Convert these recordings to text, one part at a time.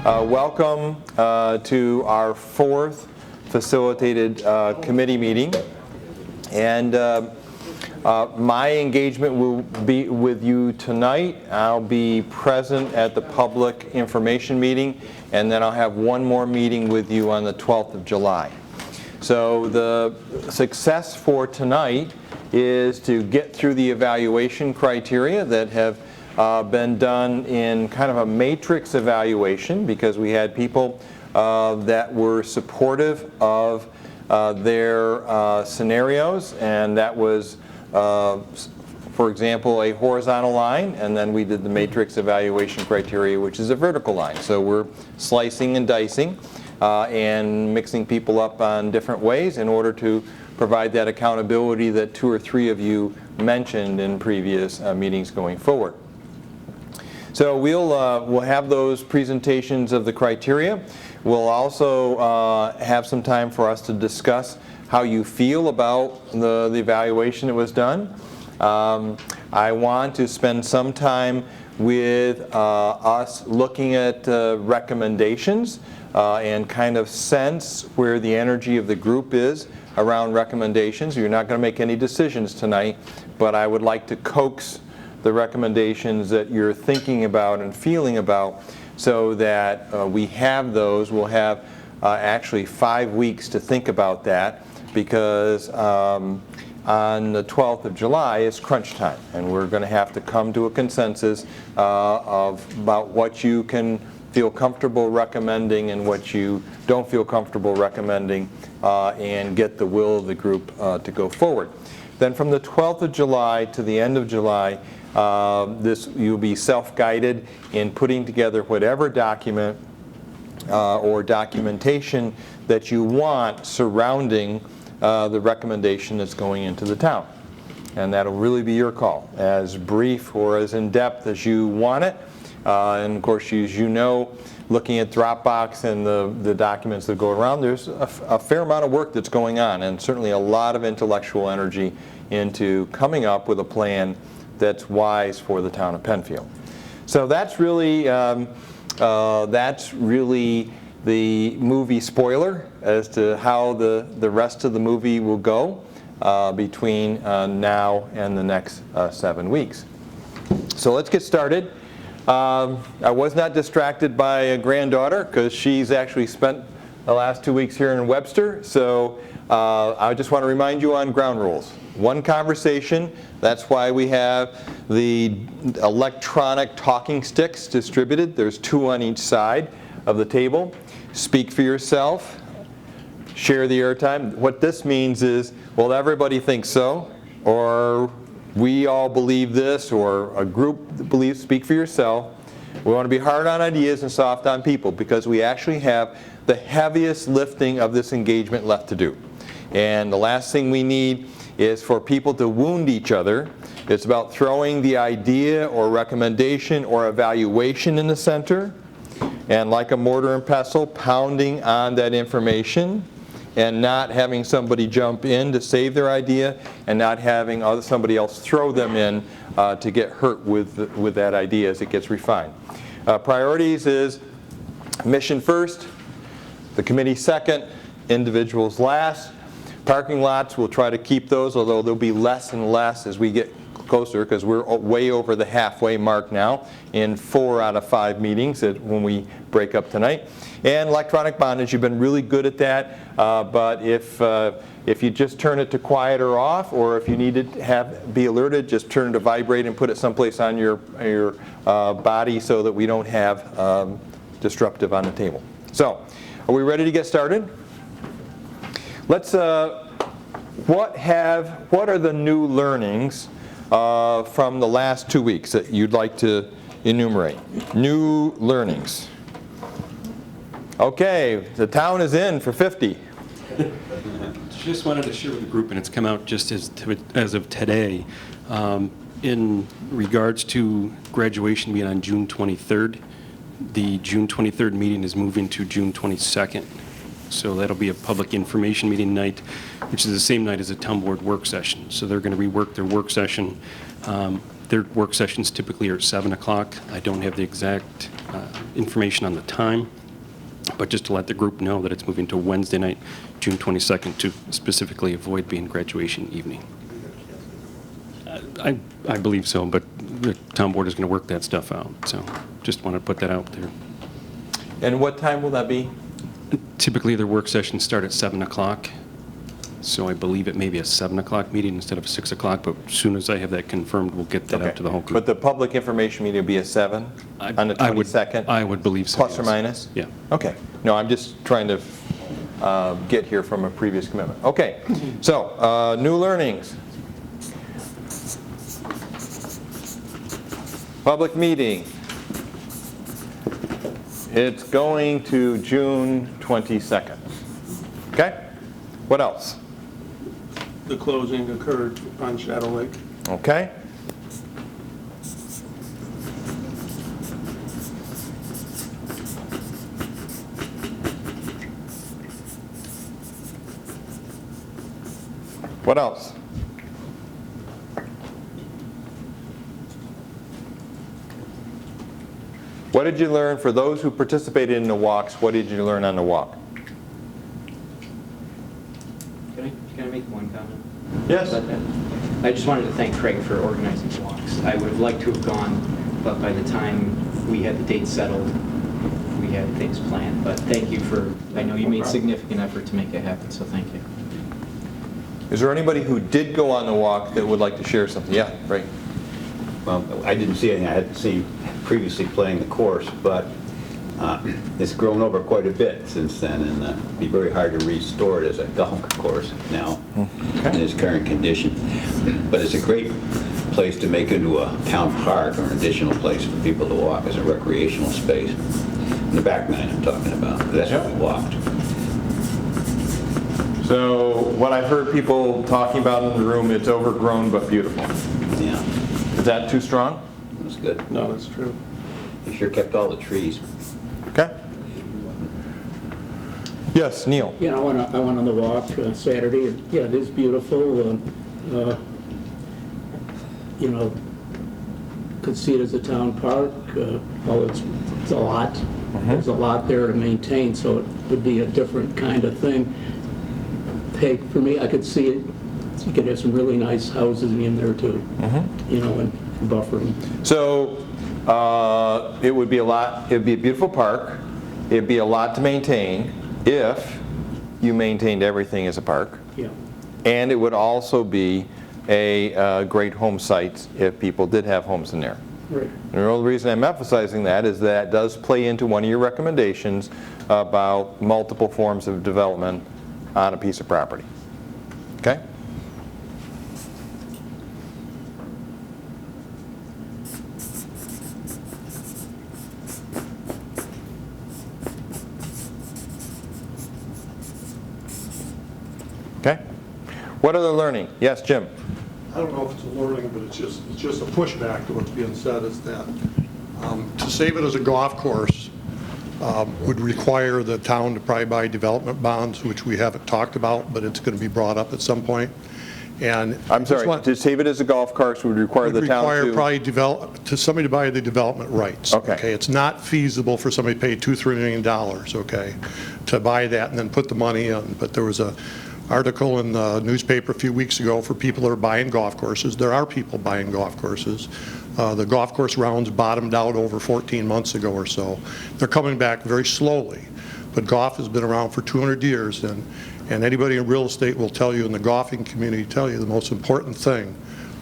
Welcome to our fourth facilitated committee meeting. And my engagement will be with you tonight. I'll be present at the public information meeting, and then I'll have one more meeting with you on the 12th of July. So the success for tonight is to get through the evaluation criteria that have been done in kind of a matrix evaluation, because we had people that were supportive of their scenarios, and that was, for example, a horizontal line, and then we did the matrix evaluation criteria, which is a vertical line. So we're slicing and dicing and mixing people up on different ways in order to provide that accountability that two or three of you mentioned in previous meetings going forward. So we'll have those presentations of the criteria. We'll also have some time for us to discuss how you feel about the evaluation that was done. I want to spend some time with us looking at recommendations and kind of sense where the energy of the group is around recommendations. You're not going to make any decisions tonight, but I would like to coax the recommendations that you're thinking about and feeling about, so that we have those. We'll have actually 5 weeks to think about that, because on the 12th of July is crunch time, and we're going to have to come to a consensus about what you can feel comfortable recommending and what you don't feel comfortable recommending, and get the will of the group to go forward. Then from the 12th of July to the end of July, you'll be self-guided in putting together whatever document or documentation that you want surrounding the recommendation that's going into the town. And that'll really be your call, as brief or as in-depth as you want it. And of course, as you know, looking at Dropbox and the documents that go around, there's a fair amount of work that's going on, and certainly a lot of intellectual energy into coming up with a plan that's wise for the town of Penfield. So that's really the movie spoiler as to how the rest of the movie will go between now and the next 7 weeks. So let's get started. I was not distracted by a granddaughter, because she's actually spent the last 2 weeks here in Webster. So I just want to remind you on ground rules. One conversation. That's why we have the electronic talking sticks distributed. There's 2 on each side of the table. Speak for yourself. Share the airtime. What this means is, well, everybody thinks so, or we all believe this, or a group believes. Speak for yourself. We want to be hard on ideas and soft on people, because we actually have the heaviest lifting of this engagement left to do. And the last thing we need is for people to wound each other. It's about throwing the idea or recommendation or evaluation in the center, and like a mortar and pestle, pounding on that information, and not having somebody jump in to save their idea, and not having somebody else throw them in to get hurt with that idea as it gets refined. Priorities is mission first, the committee second, individuals last. Parking lots, we'll try to keep those, although there'll be less and less as we get closer, because we're way over the halfway mark now in 4 out of 5 meetings when we break up tonight. And electronic bondage, you've been really good at that, but if you just turn it to quiet or off, or if you need to be alerted, just turn it to vibrate and put it someplace on your body so that we don't have disruptive on the table. So, are we ready to get started? Let's. What are the new learnings from the last 2 weeks that you'd like to enumerate? New learnings. Okay, the town is in for 50. Just wanted to share with the group, and it's come out just as of today, in regards to graduation being on June 23rd. The June 23rd meeting is moving to June 22nd. So that'll be a public information meeting night, which is the same night as a town board work session. So they're going to rework their work session. Their work sessions typically are at 7 o'clock. I don't have the exact information on the time, but just to let the group know that it's moving to Wednesday night, June 22nd, to specifically avoid being graduation evening. I believe so, but the town board is going to work that stuff out. So just want to put that out there. And what time will that be? Typically, their work sessions start at 7 o'clock. So I believe it may be a 7 o'clock meeting instead of 6 o'clock, but as soon as I have that confirmed, we'll get that out to the whole group. But the public information meeting will be at 7 on the 22nd? I would believe so, Plus or yes. minus? Yeah. Okay. No, I'm just trying to get here from a previous commitment. Okay. So, new learnings. Public meeting. It's going to June 22nd. Okay? What else? The closing occurred on Shadow Lake. Okay? What else? What did you learn for those who participated in the walks? What did you learn on the walk? Can I make one comment? Yes. About that? I just wanted to thank Craig for organizing the walks. I would have liked to have gone, but by the time we had the date settled, we had things planned. But thank you for, I know you made significant effort to make it happen, so thank you. Is there anybody who did go on the walk that would like to share something? Yeah, right. Well, I didn't see anything I hadn't seen previously playing the course, but it's grown over quite a bit since then, and it'd be very hard to restore it as a golf course now in its current condition. But it's a great place to make into a town park or an additional place for people to walk as a recreational space. In the back nine I'm talking about, that's where we walked. So what I've heard people talking about in the room, it's overgrown but beautiful. Yeah, Is that too strong? it was good. No, that's true. They sure kept all the trees. Okay. Yes, Neil. Yeah, I went on the walk Saturday, and yeah, it is beautiful. You know, could see it as a town park. Well, it's a lot. There's a lot there to maintain, so it would be a different kind of thing. Hey, for me, I could see it. You could have some really nice houses in there too. You know, and buffering. So it would be a lot. It would be a beautiful park. It'd be a lot to maintain if you maintained everything as a park. Yeah. And it would also be a great home site if people did have homes in there. Right. And the only reason I'm emphasizing that is that does play into one of your recommendations about multiple forms of development on a piece of property. Okay? Okay? What other learning? Yes, Jim. I don't know if it's a learning, but it's just a pushback to what's being said is that to save it as a golf course would require the town to probably buy development bonds, which we haven't talked about, but it's going to be brought up at some point. And I'm sorry, to save it as a golf course would require the town to... Would require probably somebody to buy the development rights. Okay. It's not feasible for somebody to pay $2-3 million, okay, to buy that and then put the money in. But there was a article in the newspaper a few weeks ago for people that are buying golf courses. There are people buying golf courses. The golf course rounds bottomed out over 14 months ago or so. They're coming back very slowly. But golf has been around for 200 years, and anybody in real estate will tell you, in the golfing community tell you, the most important thing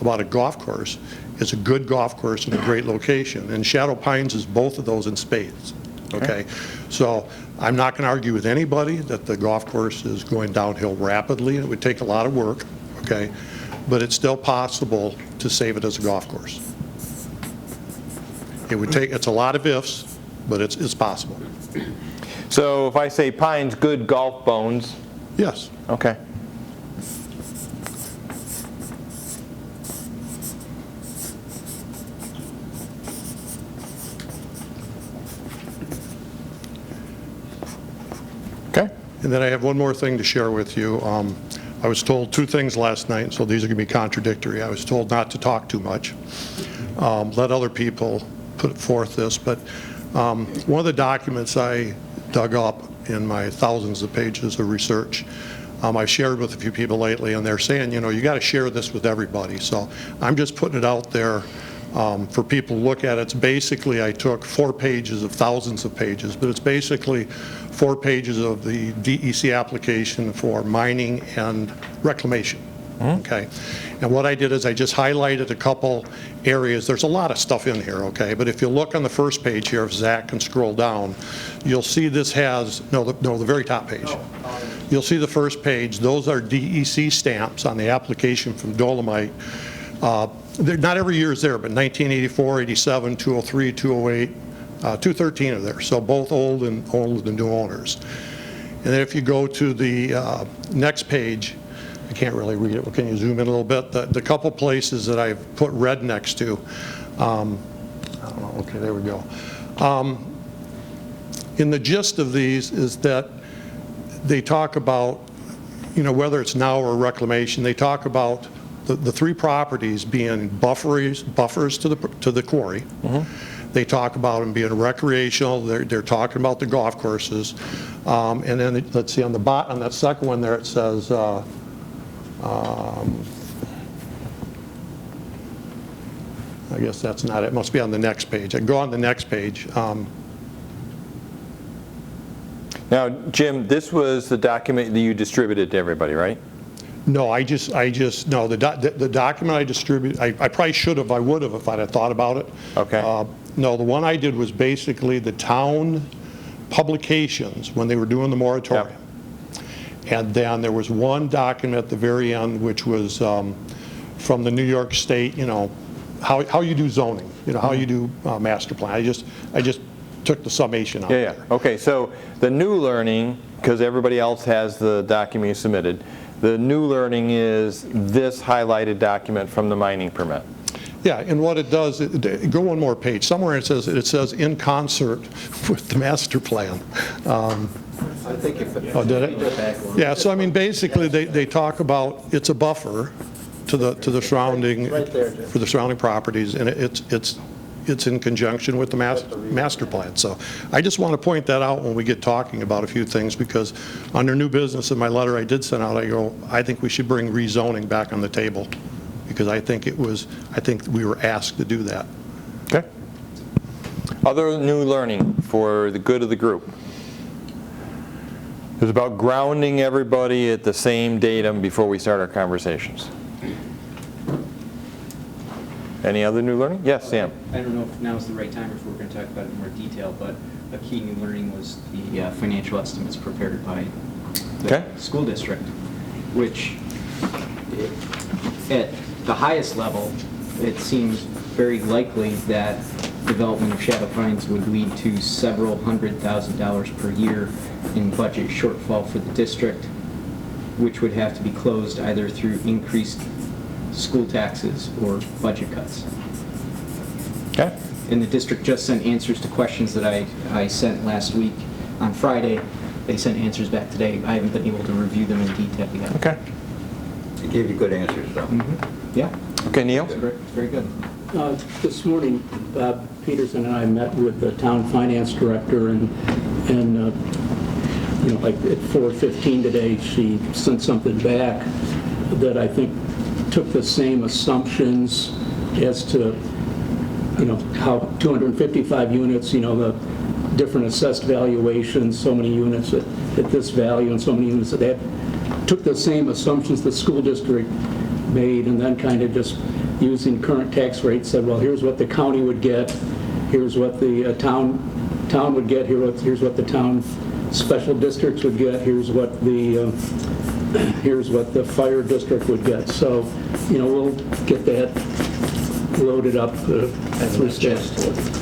about a golf course is a good golf course in a great location. And Shadow Pines is both of those in spades. Okay? So I'm not going to argue with anybody that the golf course is going downhill rapidly. It would take a lot of work, okay? But it's still possible to save it as a golf course. It would take, it's a lot of ifs, but it's possible. So if I say Pines, good golf bones, Yes. okay. Okay. And then I have one more thing to share with you. I was told two things last night, so these are going to be contradictory. I was told not to talk too much, let other people put forth this, but one of the documents I dug up in my thousands of pages of research, I've shared with a few people lately, and they're saying, you know, you got to share this with everybody. So I'm just putting it out there for people to look at. It's basically, I took 4 pages of thousands of pages, but it's basically 4 pages of the DEC application for mining and reclamation. Okay, and what I did is I just highlighted a couple areas. There's a lot of stuff in here, okay, but if you look on the first page here, if Zach can scroll down, you'll see this has, the very top page. You'll see the first page. Those are DEC stamps on the application from Dolomite. Not every year is there, but 1984, 87, 203, 208, 213 are there. So both old and new owners. And then if you go to the next page, I can't really read it. Well, can you zoom in a little bit? The couple places that I've put red next to, I don't know, okay, there we go. In the gist of these is that they talk about, you know, whether it's now or reclamation, they talk about the 3 properties being buffers to the quarry. They talk about them being recreational. They're talking about the golf courses. And then let's see, on that second one there, it says, I guess that's not it. It must be on the next page. I can go on the next page. Now, Jim, this was the document that you distributed to everybody, right? No, no, the document I distributed, I probably should have, I would have if I'd have thought about it. Okay. No, the one I did was basically the town publications when they were doing the moratorium. Yep. And then there was one document at the very end, which was from the New York State, you know, how you do zoning, you know, how you do master plan. I just took the summation out there. Okay, so the new learning, because everybody else has the document you submitted, the new learning is this highlighted document from the mining permit. Yeah, and what it does, go one more page. Somewhere it says in concert with the master plan. I think if Oh, did it? Yeah, so I mean, basically, they talk about, it's a buffer to the surrounding, for the surrounding properties, and it's in conjunction with the master plan. So I just want to point that out when we get talking about a few things, because under new business in my letter I did send out, I think we should bring rezoning back on the table, because I think we were asked to do that. Okay. Other new learning for the good of the group. It was about grounding everybody at the same datum before we start our conversations. Any other new learning? Yes, Sam. I don't know if now is the right time or if we're going to talk about it in more detail, but a key new learning was the financial estimates prepared by the school district, which at the highest level, it seems very likely that development of Shadow Pines would lead to several $100,000 per year in budget shortfall for the district, which would have to be closed either through increased school taxes or budget cuts. Okay. And the district just sent answers to questions that I sent last week on Friday. They sent answers back today. I haven't been able to review them in detail yet. Okay. They gave you good answers, though. Yeah. Okay, Neil? It's very good. This morning, Bob Peterson and I met with the town finance director, and you know, like at 4:15 today, she sent something back that I think took the same assumptions as to, you know, how 255 units, you know, the different assessed valuations, so many units at this value and so many units at that, took the same assumptions the school district made, and then kind of just using current tax rates said, well, here's what the county would get, here's what the town would get, here's what the town special districts would get, here's what the fire district would get. So, you know, we'll get that loaded up through staff.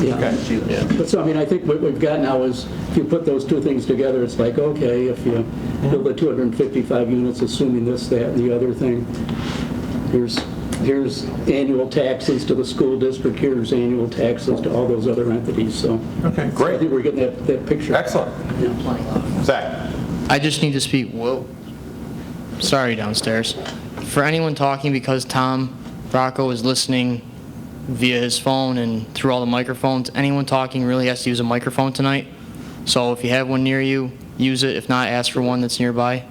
Yeah. Okay. But so, I mean, I think what we've got now is, if you put those two things together, it's like, okay, if you build the 255 units, assuming this, that, and the other thing, here's annual taxes to the school district, here's annual taxes to all those other entities. So, Okay, I great. think we're getting that picture. Excellent. Yeah. Zach? I just need to speak. Whoa. Sorry, downstairs. For anyone talking, because Tom Rocco is listening via his phone and through all the microphones, anyone talking really has to use a microphone tonight. So if you have one near you, use it. If not, ask for one that's nearby.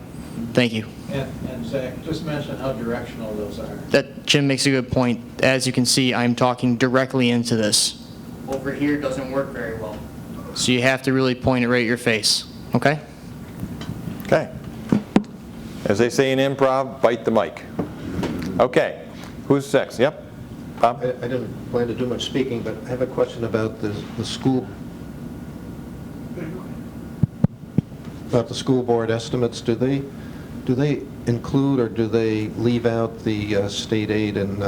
Thank you. And Zach, just mention how directional those are. That Jim makes a good point. As you can see, I'm talking directly into this. Over here doesn't work very well. So you have to really point it right at your face, okay? Okay. As they say in improv, bite the mic. Okay. Who's next? Yep. Bob? I didn't plan to do much speaking, but I have a question about the school, about the school board estimates. Do they include or do they leave out the state aid and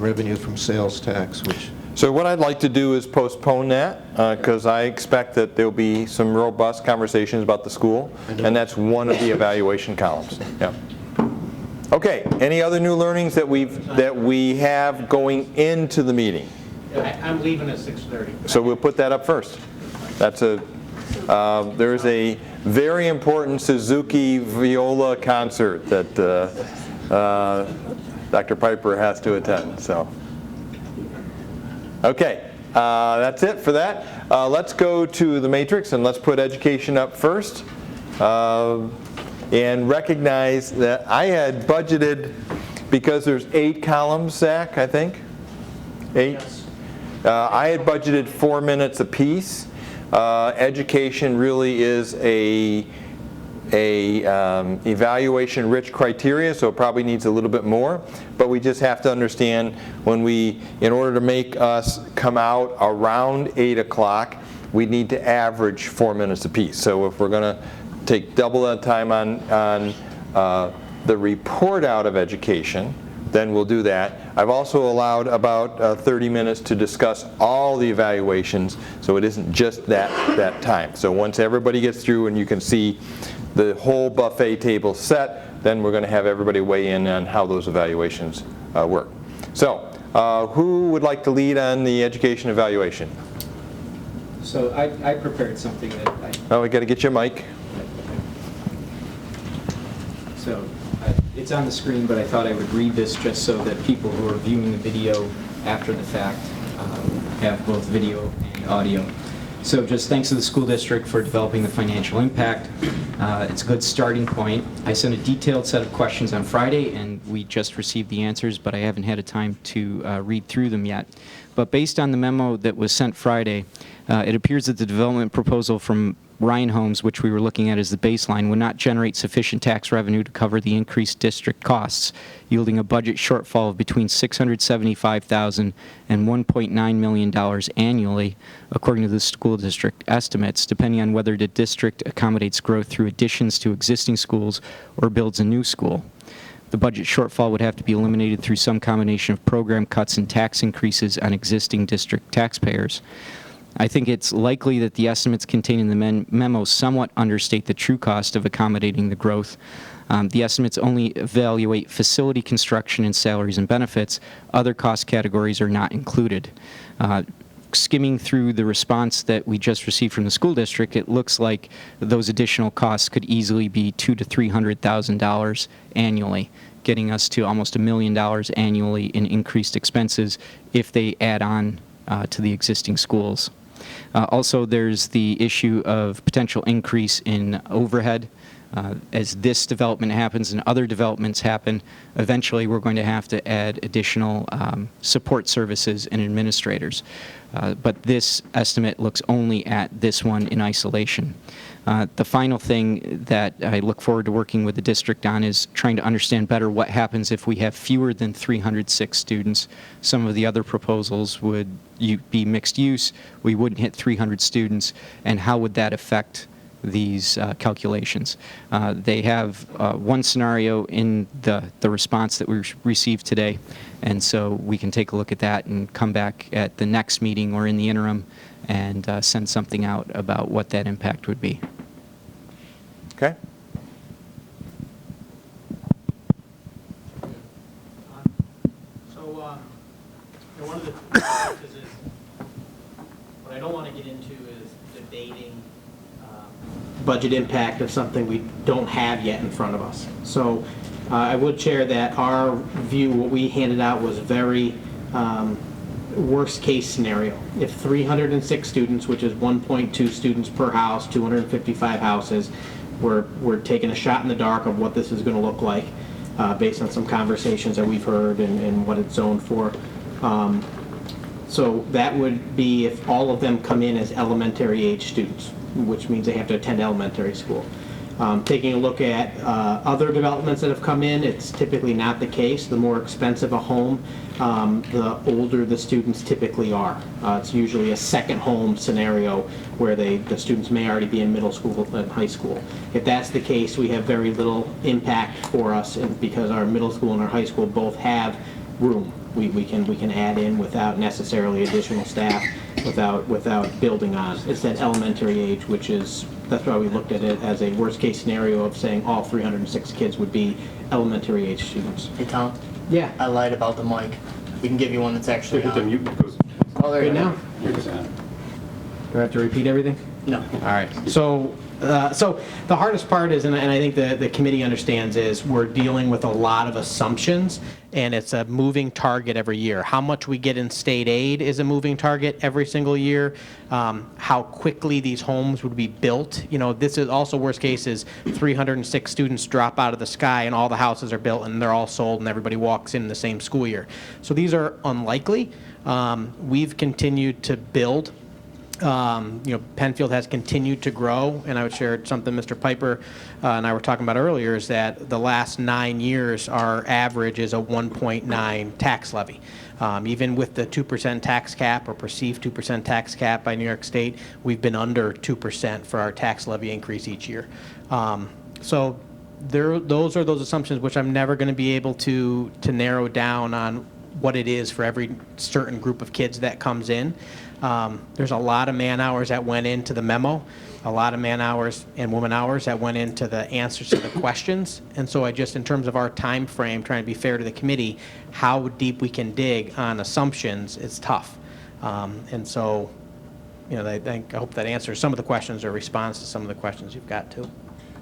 revenue from sales tax, which... So what I'd like to do is postpone that, because I expect that there'll be some robust conversations about the school, and that's one of the evaluation columns. Yeah. Okay. Any other new learnings that we have going into the meeting? I'm leaving at 6:30. So we'll put that up first. That's there's a very important Suzuki viola concert that Dr. Piper has to attend. So. Okay, that's it for that. Let's go to the matrix and let's put education up first. And recognize that I had budgeted, because there's 8 columns, Zach, I think? 8? Yes. I had budgeted 4 minutes apiece. Education really is a evaluation-rich criteria, so it probably needs a little bit more. But we just have to understand in order to make us come out around 8 o'clock, we need to average 4 minutes apiece. So if we're going to take double that time on the report out of education, then we'll do that. I've also allowed about 30 minutes to discuss all the evaluations, so it isn't just that time. So once everybody gets through and you can see the whole buffet table set, then we're going to have everybody weigh in on how those evaluations work. So who would like to lead on the education evaluation? So I prepared something that Oh, we got to get your mic. So it's on the screen, but I thought I would read this just so that people who are viewing the video after the fact have both video and audio. So just thanks to the school district for developing the financial impact. It's a good starting point. I sent a detailed set of questions on Friday, and we just received the answers, but I haven't had a time to read through them yet. But based on the memo that was sent Friday, it appears that the development proposal from Ryan Homes, which we were looking at as the baseline, would not generate sufficient tax revenue to cover the increased district costs, yielding a budget shortfall of between $675,000 and $1.9 million annually, according to the school district estimates, depending on whether the district accommodates growth through additions to existing schools or builds a new school. The budget shortfall would have to be eliminated through some combination of program cuts and tax increases on existing district taxpayers. I think it's likely that the estimates contained in the memo somewhat understate the true cost of accommodating the growth. The estimates only evaluate facility construction and salaries and benefits. Other cost categories are not included. Skimming through the response that we just received from the school district, it looks like those additional costs could easily be $200,000 to $300,000 annually, getting us to almost $1 million annually in increased expenses if they add on to the existing schools. Also, there's the issue of potential increase in overhead. As this development happens and other developments happen, eventually we're going to have to add additional support services and administrators. But this estimate looks only at this one in isolation. The final thing that I look forward to working with the district on is trying to understand better what happens if we have fewer than 306 students. Some of the other proposals would be mixed use. We wouldn't hit 300 students, and how would that affect these calculations? They have one scenario in the response that we received today, and so we can take a look at that and come back at the next meeting or in the interim and send something out about what that impact would be. Okay. One of the things is what I don't want to get into is debating budget impact of something we don't have yet in front of us. So I would share that our view, what we handed out was very worst case scenario. If 306 students, which is 1.2 students per house, 255 houses, we're taking a shot in the dark of what this is going to look like based on some conversations that we've heard and what it's zoned for. So that would be if all of them come in as elementary age students, which means they have to attend elementary school. Taking a look at other developments that have come in, it's typically not the case. The more expensive a home, the older the students typically are. It's usually a second home scenario where the students may already be in middle school and high school. If that's the case, we have very little impact for us because our middle school and our high school both have room. We can add in without necessarily additional staff, without building on. It's that elementary age, that's why we looked at it as a worst case scenario of saying all 306 kids would be elementary age students. Hey, Tom? Yeah. I lied about the mic. We can give you one that's actually Hit the on. mute because Oh, there you Good go. now? Do I have to repeat everything? No. All right. So the hardest part is, and I think the committee understands, is we're dealing with a lot of assumptions, and it's a moving target every year. How much we get in state aid is a moving target every single year. How quickly these homes would be built. This is also worst case is 306 students drop out of the sky and all the houses are built and they're all sold and everybody walks in the same school year. So these are unlikely. We've continued to build. Penfield has continued to grow, and I would share something Mr. Piper and I were talking about earlier, is that the last 9 years, our average is a 1.9 tax levy. Even with the 2% tax cap or perceived 2% tax cap by New York State, we've been under 2% for our tax levy increase each year. So those are those assumptions which I'm never going to be able to narrow down on what it is for every certain group of kids that comes in. There's a lot of man hours that went into the memo, a lot of man hours and woman hours that went into the answers to the questions. And so in terms of our time frame, trying to be fair to the committee, how deep we can dig on assumptions is tough. And so, I hope that answers some of the questions or responds to some of the questions you've got too.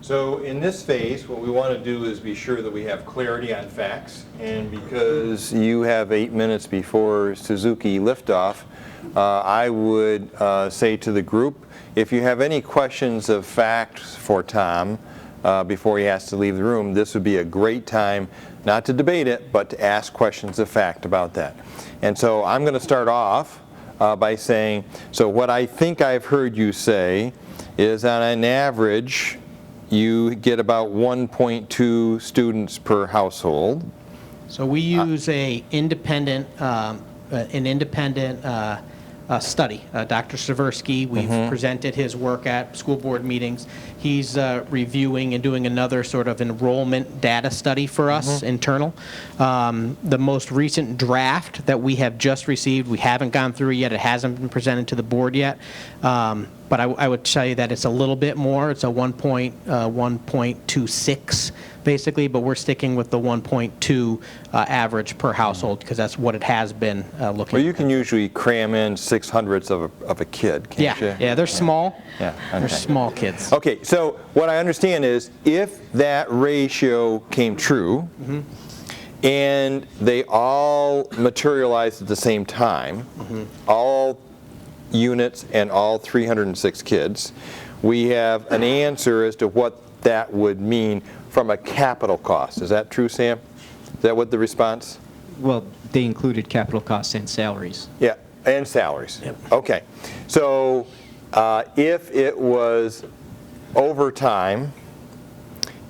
So in this phase, what we want to do is be sure that we have clarity on facts. And because you have 8 minutes before Suzuki liftoff, I would say to the group, if you have any questions of facts for Tom before he has to leave the room, this would be a great time not to debate it, but to ask questions of fact about that. And so I'm going to start off by saying, so what I think I've heard you say is on an average, you get about 1.2 students per household. So we use an independent study. Dr. Seversky, we've presented his work at school board meetings. He's reviewing and doing another sort of enrollment data study for us, internal. The most recent draft that we have just received, we haven't gone through it yet. It hasn't been presented to the board yet. But I would tell you that it's a little bit more. It's a 1.26 basically, but we're sticking with the 1.2 average per household because that's what it has been looking. Well, you can usually cram in 600ths of a kid, can't you? Yeah, they're small. Yeah, They're okay. small kids. Okay, so what I understand is if that ratio came true and they all materialized at the same time, all units and all 306 kids, we have an answer as to what that would mean from a capital cost. Is that true, Sam? Is that what the response? Well, they included capital costs and salaries. Yeah, and salaries. Okay. So if it was overtime,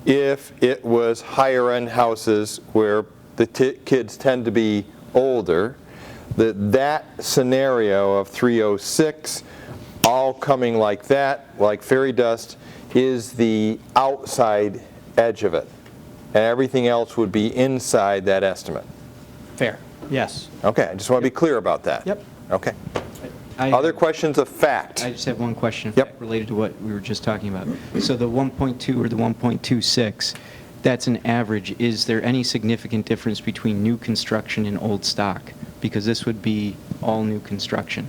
if it was higher end houses where the kids tend to be older, that scenario of 306 all coming like that, like fairy dust, is the outside edge of it. And everything else would be inside that estimate. Fair. Yes. Okay, I just want to be clear about that. Yep. Okay. I- Other questions of fact? I just have one question Yep. related to what we were just talking about. So the 1.2 or the 1.26, that's an average. Is there any significant difference between new construction and old stock? Because this would be all new construction.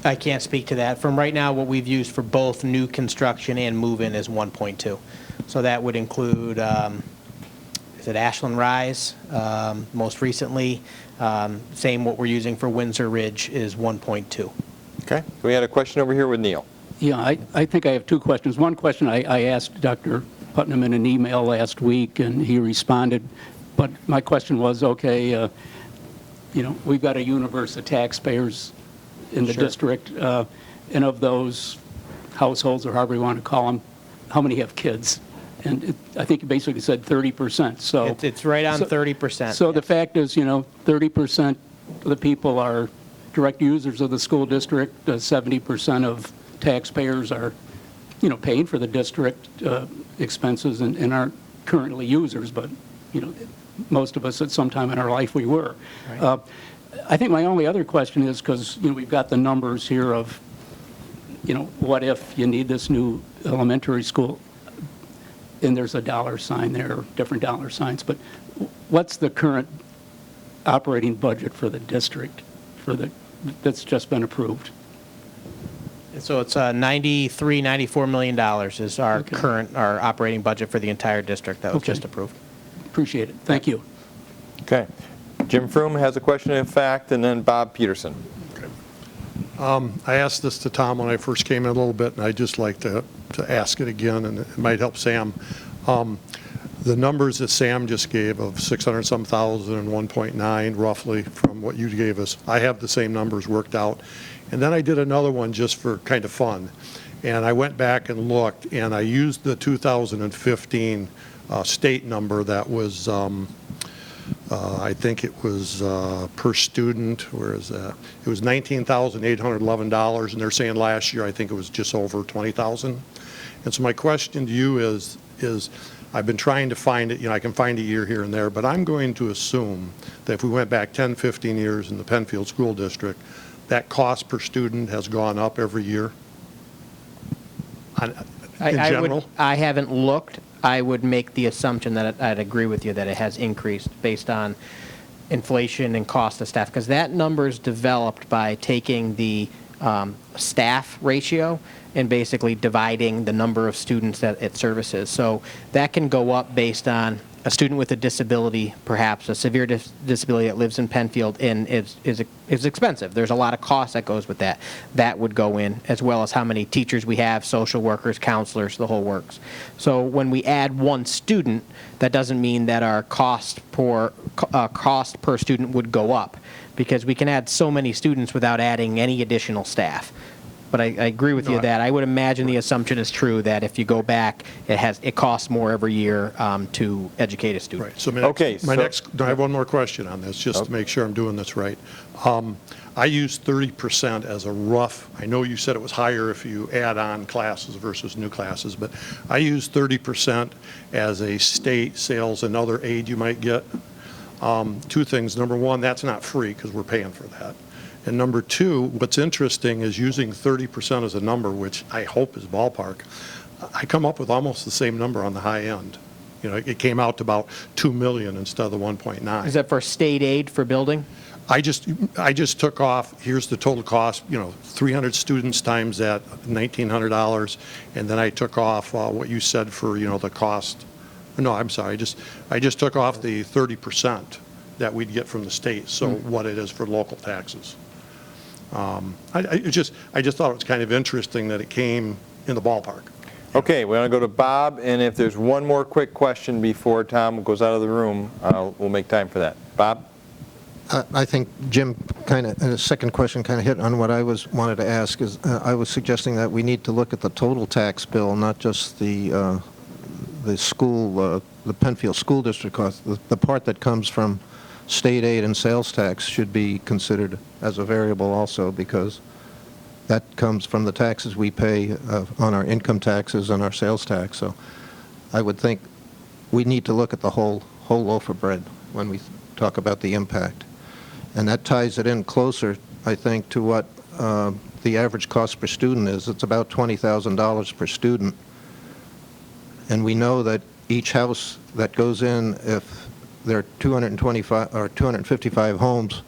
I can't speak to that. From right now, what we've used for both new construction and move-in is 1.2. So that would include, is it Ashland Rise, most recently. Same what we're using for Windsor Ridge is 1.2. Okay, we had a question over here with Neil. Yeah, I think I have two questions. One question I asked Dr. Putnam in an email last week, and he responded. But my question was, okay, you know, we've got a universe of taxpayers in the district, and of those households, or however you want to call them, how many have kids? And I think you basically said 30%. So It's right on 30%. So the fact is, you know, 30% of the people are direct users of the school district. 70% of taxpayers are, you know, paying for the district expenses and aren't currently users, but, you know, most of us at some time in our life we were. Right. I think my only other question is, because, you know, we've got the numbers here of, you know, what if you need this new elementary school, and there's a dollar sign there, different dollar signs, but what's the current operating budget for the district that's just been approved? So it's $94 million is our current, our operating budget for the entire district that was just approved. Appreciate it. Thank you. Okay. Jim Froome has a question in fact, and then Bob Peterson. I asked this to Tom when I first came in a little bit, and I'd just like to ask it again, and it might help Sam. The numbers that Sam just gave of 600-some thousand and 1.9 roughly from what you gave us, I have the same numbers worked out. And then I did another one just for kind of fun. And I went back and looked, and I used the 2015 state number that was, I think it was per student, where is that? It was $19,811, and they're saying last year I think it was just over 20,000. And so my question to you is I've been trying to find it, you know, I can find a year here and there, but I'm going to assume that if we went back 10, 15 years in the Penfield School District, that cost per student has gone up every year in general? I haven't looked. I would make the assumption that I'd agree with you that it has increased based on inflation and cost of staff, because that number is developed by taking the staff ratio and basically dividing the number of students that it services. So that can go up based on a student with a disability, perhaps a severe disability that lives in Penfield and is expensive. There's a lot of cost that goes with that. That would go in, as well as how many teachers we have, social workers, counselors, the whole works. So when we add one student, that doesn't mean that our cost per student would go up, because we can add so many students without adding any additional staff. But I agree with you that I would imagine the assumption is true that if you go back, it costs more every year to educate a student. Right. So I have one more question on this, just to make sure I'm doing this right. I use 30% as a rough, I know you said it was higher if you add on classes versus new classes, but I use 30% as a state sales and other aid you might get. Two things. Number one, that's not free because we're paying for that. And number two, what's interesting is using 30% as a number, which I hope is ballpark, I come up with almost the same number on the high end. You know, it came out to about 2 million instead of the 1.9. Is that for state aid for building? I just took off, here's the total cost, you know, 300 students times that $1,900, and then I took off what you said for, you know, the cost. No, I'm sorry, I just took off the 30% that we'd get from the state, so what it is for local taxes. I just thought it was kind of interesting that it came in the ballpark. Okay, we're going to go to Bob, and if there's one more quick question before Tom goes out of the room, we'll make time for that. Bob? I think Jim kind of, the second question kind of hit on what I wanted to ask is, I was suggesting that we need to look at the total tax bill, not just the school, the Penfield School District cost. The part that comes from state aid and sales tax should be considered as a variable also, because that comes from the taxes we pay on our income taxes and our sales tax. So I would think we need to look at the whole loaf of bread when we talk about the impact. And that ties it in closer, I think, to what the average cost per student is. It's about $20,000 per student. And we know that each house that goes in, if there are 225 or 255 homes,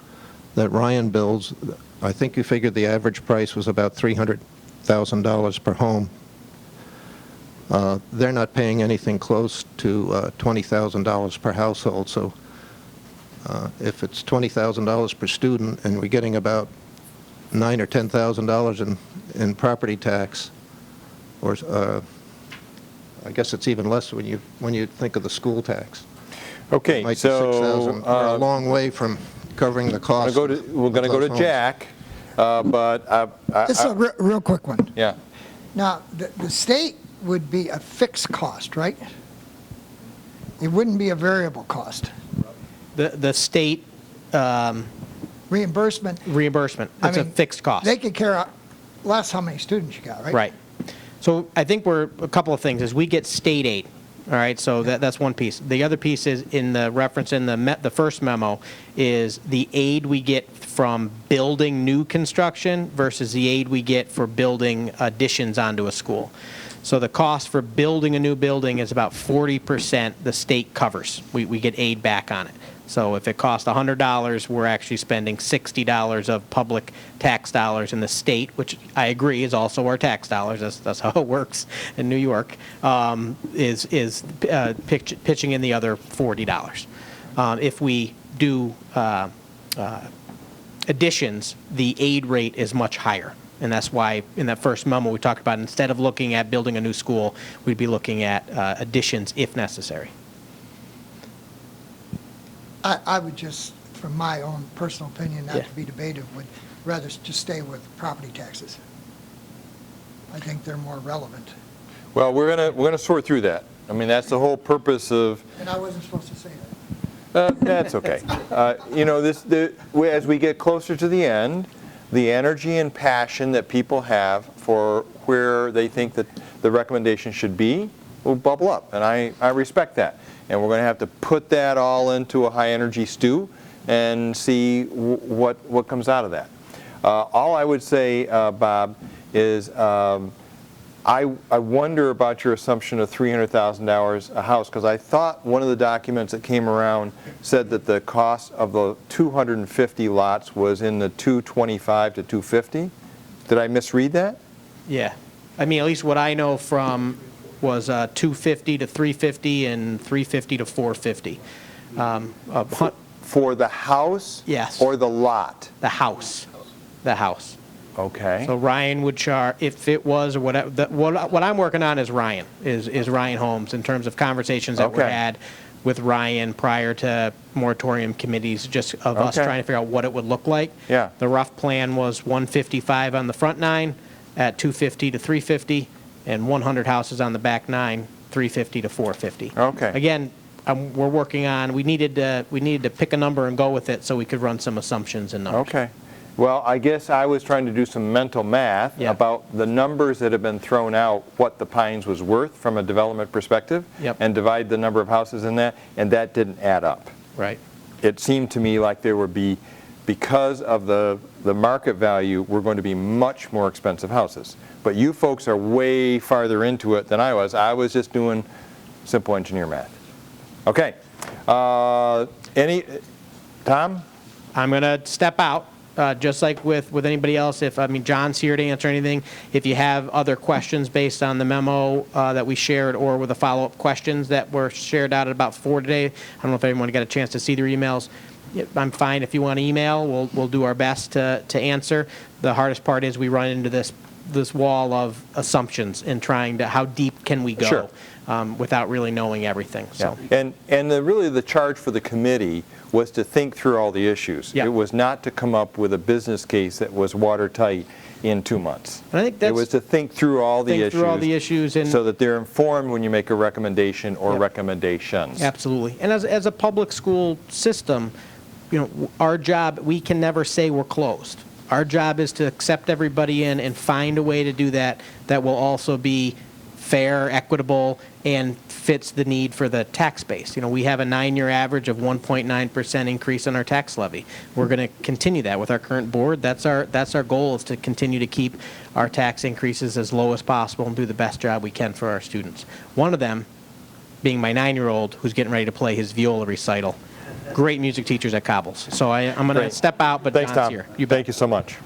that Ryan builds, I think you figured the average price was about $300,000 per home. They're not paying anything close to $20,000 per household, so if it's $20,000 per student and we're getting about $9,000 or $10,000 in property tax, or I guess it's even less when you think of the school tax. Okay, Might be so 6,000. We're a long way from covering the cost. we're going to go to Jack, but It's a real quick one. yeah. Now, the state would be a fixed cost, right? It wouldn't be a variable cost. The state Reimbursement, reimbursement, I it's a mean, fixed cost. they could care less how many students you got, right? Right. So I think a couple of things is we get state aid, all right? So that's one piece. The other piece is in the reference in the first memo is the aid we get from building new construction versus the aid we get for building additions onto a school. So the cost for building a new building is about 40% the state covers. We get aid back on it. So if it costs $100, we're actually spending $60 of public tax dollars in the state, which I agree is also our tax dollars. That's how it works in New York. Is pitching in the other $40. If we do additions, the aid rate is much higher. And that's why in that first memo we talked about instead of looking at building a new school, we'd be looking at additions if necessary. I would just, from my own personal opinion, not Yeah. to be debated, would rather just stay with property taxes. I think they're more relevant. Well, we're gonna sort through that. I mean, that's the whole purpose of. And I wasn't supposed to say that. That's okay. You know, as we get closer to the end, the energy and passion that people have for where they think that the recommendation should be will bubble up, and I respect that. And we're going to have to put that all into a high-energy stew and see what comes out of that. All I would say, Bob, is I wonder about your assumption of $300,000 a house, because I thought one of the documents that came around said that the cost of the 250 lots was in the 225 to 250. Did I misread that? Yeah. I mean, at least what I know from was 250 to 350 and 350 to 450. For the house? Yes. Or the lot? The house. The house. Okay. So Ryan would charge, if it was or whatever, what I'm working on is Ryan, is Ryan Holmes in terms of conversations that were Okay. had with Ryan prior to moratorium committees, just of us Okay. trying to figure out what it would look like. Yeah. The rough plan was 155 on the front nine at 250 to 350, and 100 houses on the back nine, 350 to 450. Okay. Again, we're working on, we needed to pick a number and go with it so we could run some assumptions and numbers. Okay. Well, I guess I was trying to do some mental math Yeah. about the numbers that have been thrown out, what the Pines was worth from a development perspective, Yep. and divide the number of houses in that, and that didn't add up. Right. It seemed to me like there would be, because of the market value, were going to be much more expensive houses. But you folks are way farther into it than I was. I was just doing simple engineer math. Okay. Tom? I'm going to step out, just like with anybody else. John's here to answer anything. If you have other questions based on the memo that we shared or with the follow-up questions that were shared out at about 4 today, I don't know if everyone got a chance to see their emails. I'm fine if you want to email. We'll do our best to answer. The hardest part is we run into this wall of assumptions and trying to, how deep can we go? Sure. Without really knowing everything. So. Yeah. And really the charge for the committee was to think through all the issues. Yeah. It was not to come up with a business case that was watertight in 2 months. And I think that's, it was to think through all the issues. And so that they're informed when you make a recommendation or recommendations. Absolutely. And as a public school system, our job, we can never say we're closed. Our job is to accept everybody in and find a way to do that will also be fair, equitable, and fits the need for the tax base. We have a 9-year average of 1.9% increase in our tax levy. We're going to continue that with our current board. That's our goal, is to continue to keep our tax increases as low as possible and do the best job we can for our students. One of them being my 9-year-old who's getting ready to play his viola recital great music teachers at Cobbles. So I'm going to Great. step out, but Thanks, John's Tom. here. Thank you so much.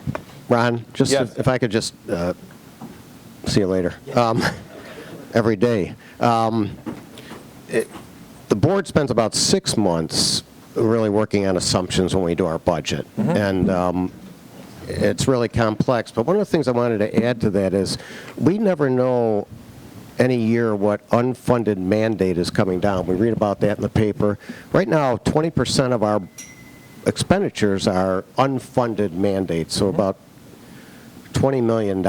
Ron, just Yes. if I could just, see you later, every day. The board spends about 6 months really working on assumptions when we do our budget. And it's really complex. But one of the things I wanted to add to that is we never know any year what unfunded mandate is coming down. We read about that in the paper. Right now, 20% of our expenditures are unfunded mandates, so about $20 million.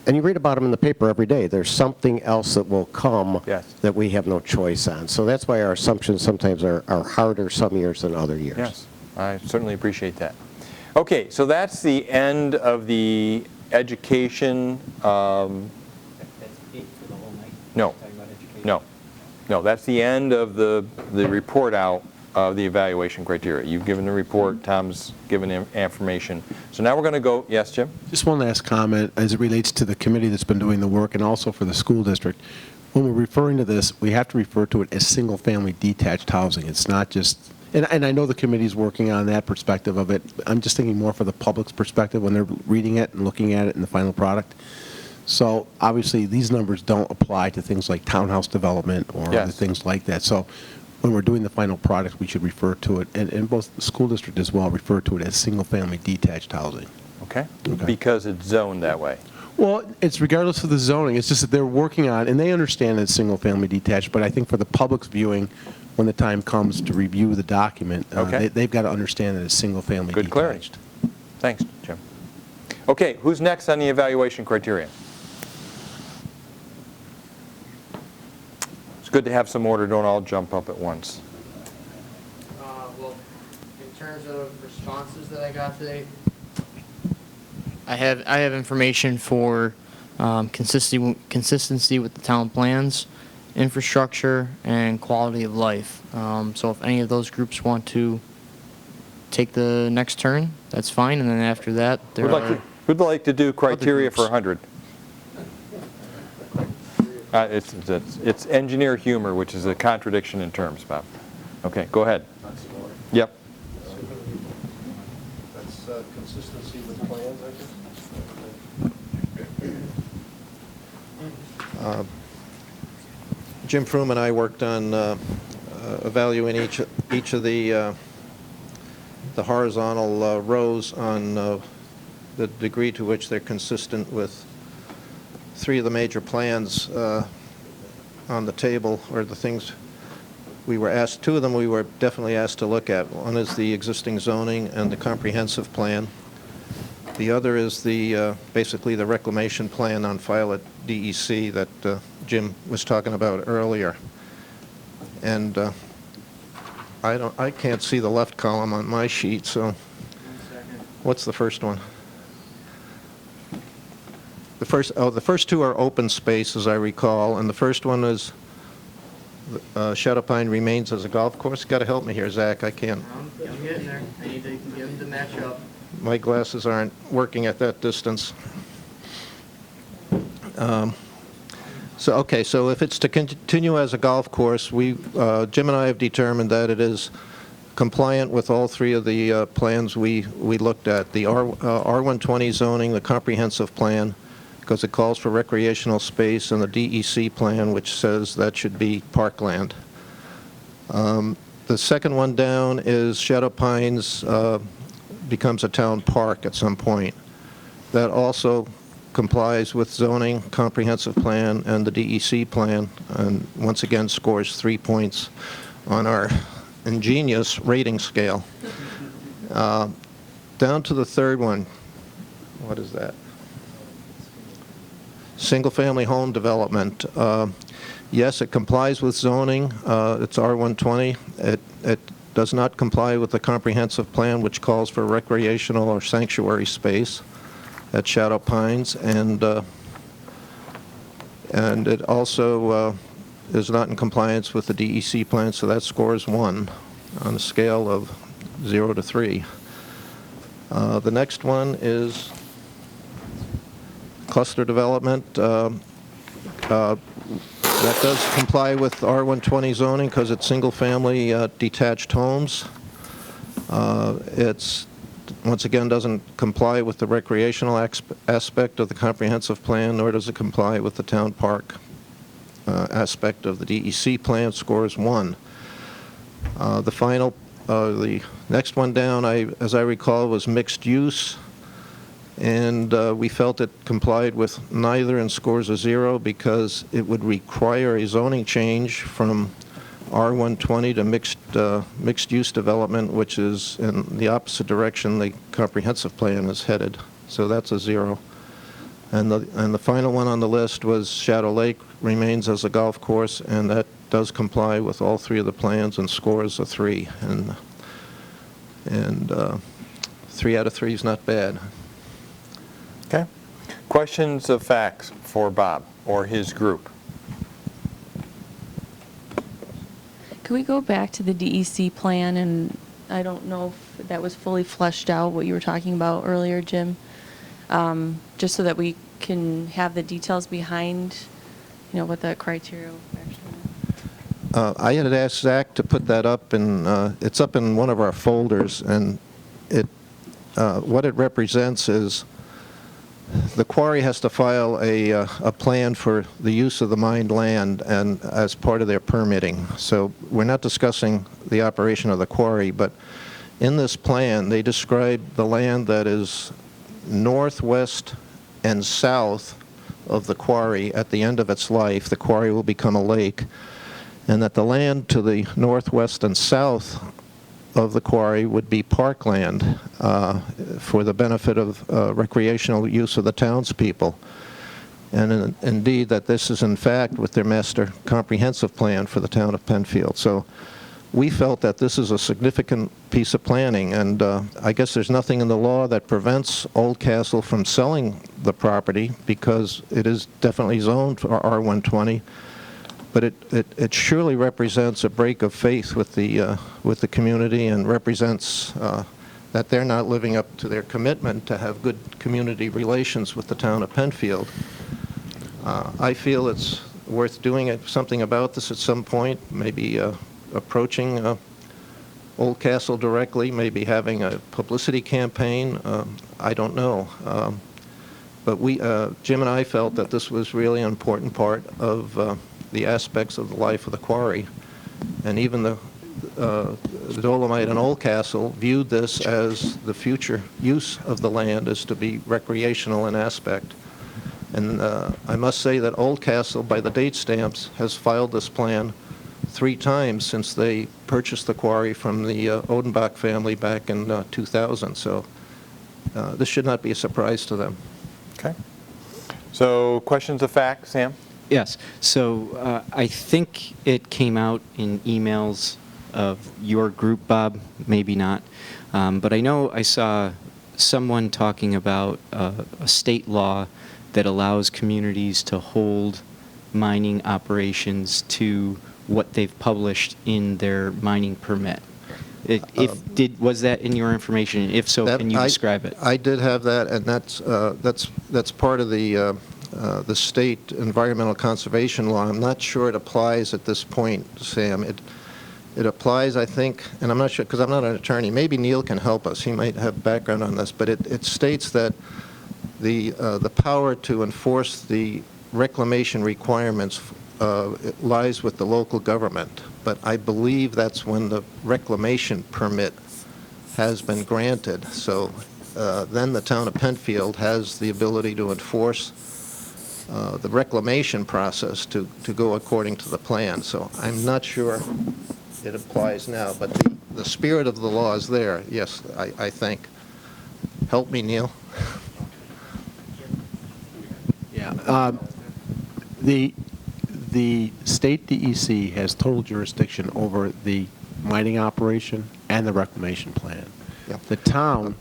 And you read about them in the paper every day. There's something else that will come Yes. that we have no choice on. So that's why our assumptions sometimes are harder some years than other years. Yes, I certainly appreciate that. Okay, so that's the end of the education. That's it for the whole night? No. Talking about education? No, that's the end of the report out of the evaluation criteria. You've given the report, Tom's given information. So now we're going to go, yes, Jim? Just one last comment as it relates to the committee that's been doing the work and also for the school district. When we're referring to this, we have to refer to it as single-family detached housing. It's not just, and I know the committee's working on that perspective of it. I'm just thinking more for the public's perspective when they're reading it and looking at it in the final product. So obviously, these numbers don't apply to things like townhouse development or Yes. other things like that. So when we're doing the final product, we should refer to it, and both the school district as well, refer to it as single-family detached housing. Okay. Okay. Because it's zoned that way. Well, it's regardless of the zoning. It's just that they're working on, and they understand that it's single-family detached, but I think for the public's viewing, when the time comes to review the document, Okay. they've got to understand that it's single-family Good clarity. detached. Thanks, Jim. Okay, who's next on the evaluation criteria? It's good to have some order, don't all jump up at once. Well, in terms of responses that I got today, I have information for consistency with the town plans, infrastructure, and quality of life. So if any of those groups want to take the next turn, that's fine. And then after that, there are Who'd like to do criteria for groups. 100? It's engineer humor, which is a contradiction in terms, Bob. Okay, go ahead. Yep. That's consistency with plans, I guess? Jim Froome and I worked on evaluating each of the horizontal rows on the degree to which they're consistent with 3 of the major plans on the table, or the things we were asked. 2 of them we were definitely asked to look at. One is the existing zoning and the comprehensive plan. The other is the basically the reclamation plan on file at DEC that Jim was talking about earlier. And I can't see the left column on my sheet, so what's the first one? The first 2 are open space, as I recall, and the first one is Shadow Pine remains as a golf course. Got to help me here, Zach. I can't. I'm getting there. I need to get them to match up. My glasses aren't working at that distance. So if it's to continue as a golf course, Jim and I have determined that it is compliant with all 3 of the plans we looked at. The R120 zoning, the comprehensive plan, because it calls for recreational space, and the DEC plan, which says that should be parkland. The second one down is Shadow Pines becomes a town park at some point. That also complies with zoning, comprehensive plan, and the DEC plan, and once again scores 3 points on our ingenious rating scale. Down to the third one. What is that? Single-family home development. Yes, it complies with zoning. It's R120. It does not comply with the comprehensive plan, which calls for recreational or sanctuary space at Shadow Pines, and it also is not in compliance with the DEC plan, so that scores 1 on a scale of 0 to 3. The next one is cluster development. That does comply with R120 zoning because it's single-family detached homes. It's, once again, doesn't comply with the recreational aspect of the comprehensive plan, nor does it comply with the town park aspect of the DEC plan. Scores 1. The next one down, as I recall, was mixed use, and we felt it complied with neither and scores a 0 because it would require a zoning change from R120 to mixed use development, which is in the opposite direction the comprehensive plan is headed. So that's a 0. And the final one on the list was Shadow Lake remains as a golf course, and that does comply with all 3 of the plans and scores a 3. And 3 out of 3 is not bad. Okay. Questions of facts for Bob or his group? Could we go back to the DEC plan? And I don't know if that was fully fleshed out, what you were talking about earlier, Jim, just so that we can have the details behind, what the criteria actually. I had asked Zach to put that up, and it's up in one of our folders, and what it represents is the quarry has to file a plan for the use of the mined land and as part of their permitting. So we're not discussing the operation of the quarry, but in this plan they describe the land that is northwest and south of the quarry. At the end of its life, the quarry will become a lake, and that the land to the northwest and south of the quarry would be parkland for the benefit of recreational use of the townspeople. And indeed, that this is in fact with their master comprehensive plan for the town of Penfield. So we felt that this is a significant piece of planning, and I guess there's nothing in the law that prevents Oldcastle from selling the property because it is definitely zoned for R120. But it surely represents a break of faith with the community, and represents that they're not living up to their commitment to have good community relations with the town of Penfield. I feel it's worth doing something about this at some point, maybe approaching Oldcastle directly, maybe having a publicity campaign. I don't know. But Jim and I felt that this was really an important part of the aspects of the life of the quarry. And even the Dolomite and Oldcastle viewed this as the future use of the land is to be recreational in aspect. And I must say that Oldcastle, by the date stamps, has filed this plan 3 times since they purchased the quarry from the Odenbach family back in 2000. So this should not be a surprise to them. Okay. So questions of fact, Sam? Yes. So I think it came out in emails of your group, Bob, maybe not. But I know I saw someone talking about a state law that allows communities to hold mining operations to what they've published in their mining permit. Was that in your information? If so, can you describe it? I did have that, and that's part of the state environmental conservation law. I'm not sure it applies at this point, Sam. It applies, I think, and I'm not sure because I'm not an attorney. Maybe Neil can help us. He might have background on this, but it states that the power to enforce the reclamation requirements lies with the local government. But I believe that's when the reclamation permit has been granted. So then the town of Penfield has the ability to enforce the reclamation process to go according to the plan. So I'm not sure it applies now, but the spirit of the law is there, yes, I think. Help me, Neil. Yeah. The state DEC has total jurisdiction over the mining operation and the reclamation plan. Yep. The town,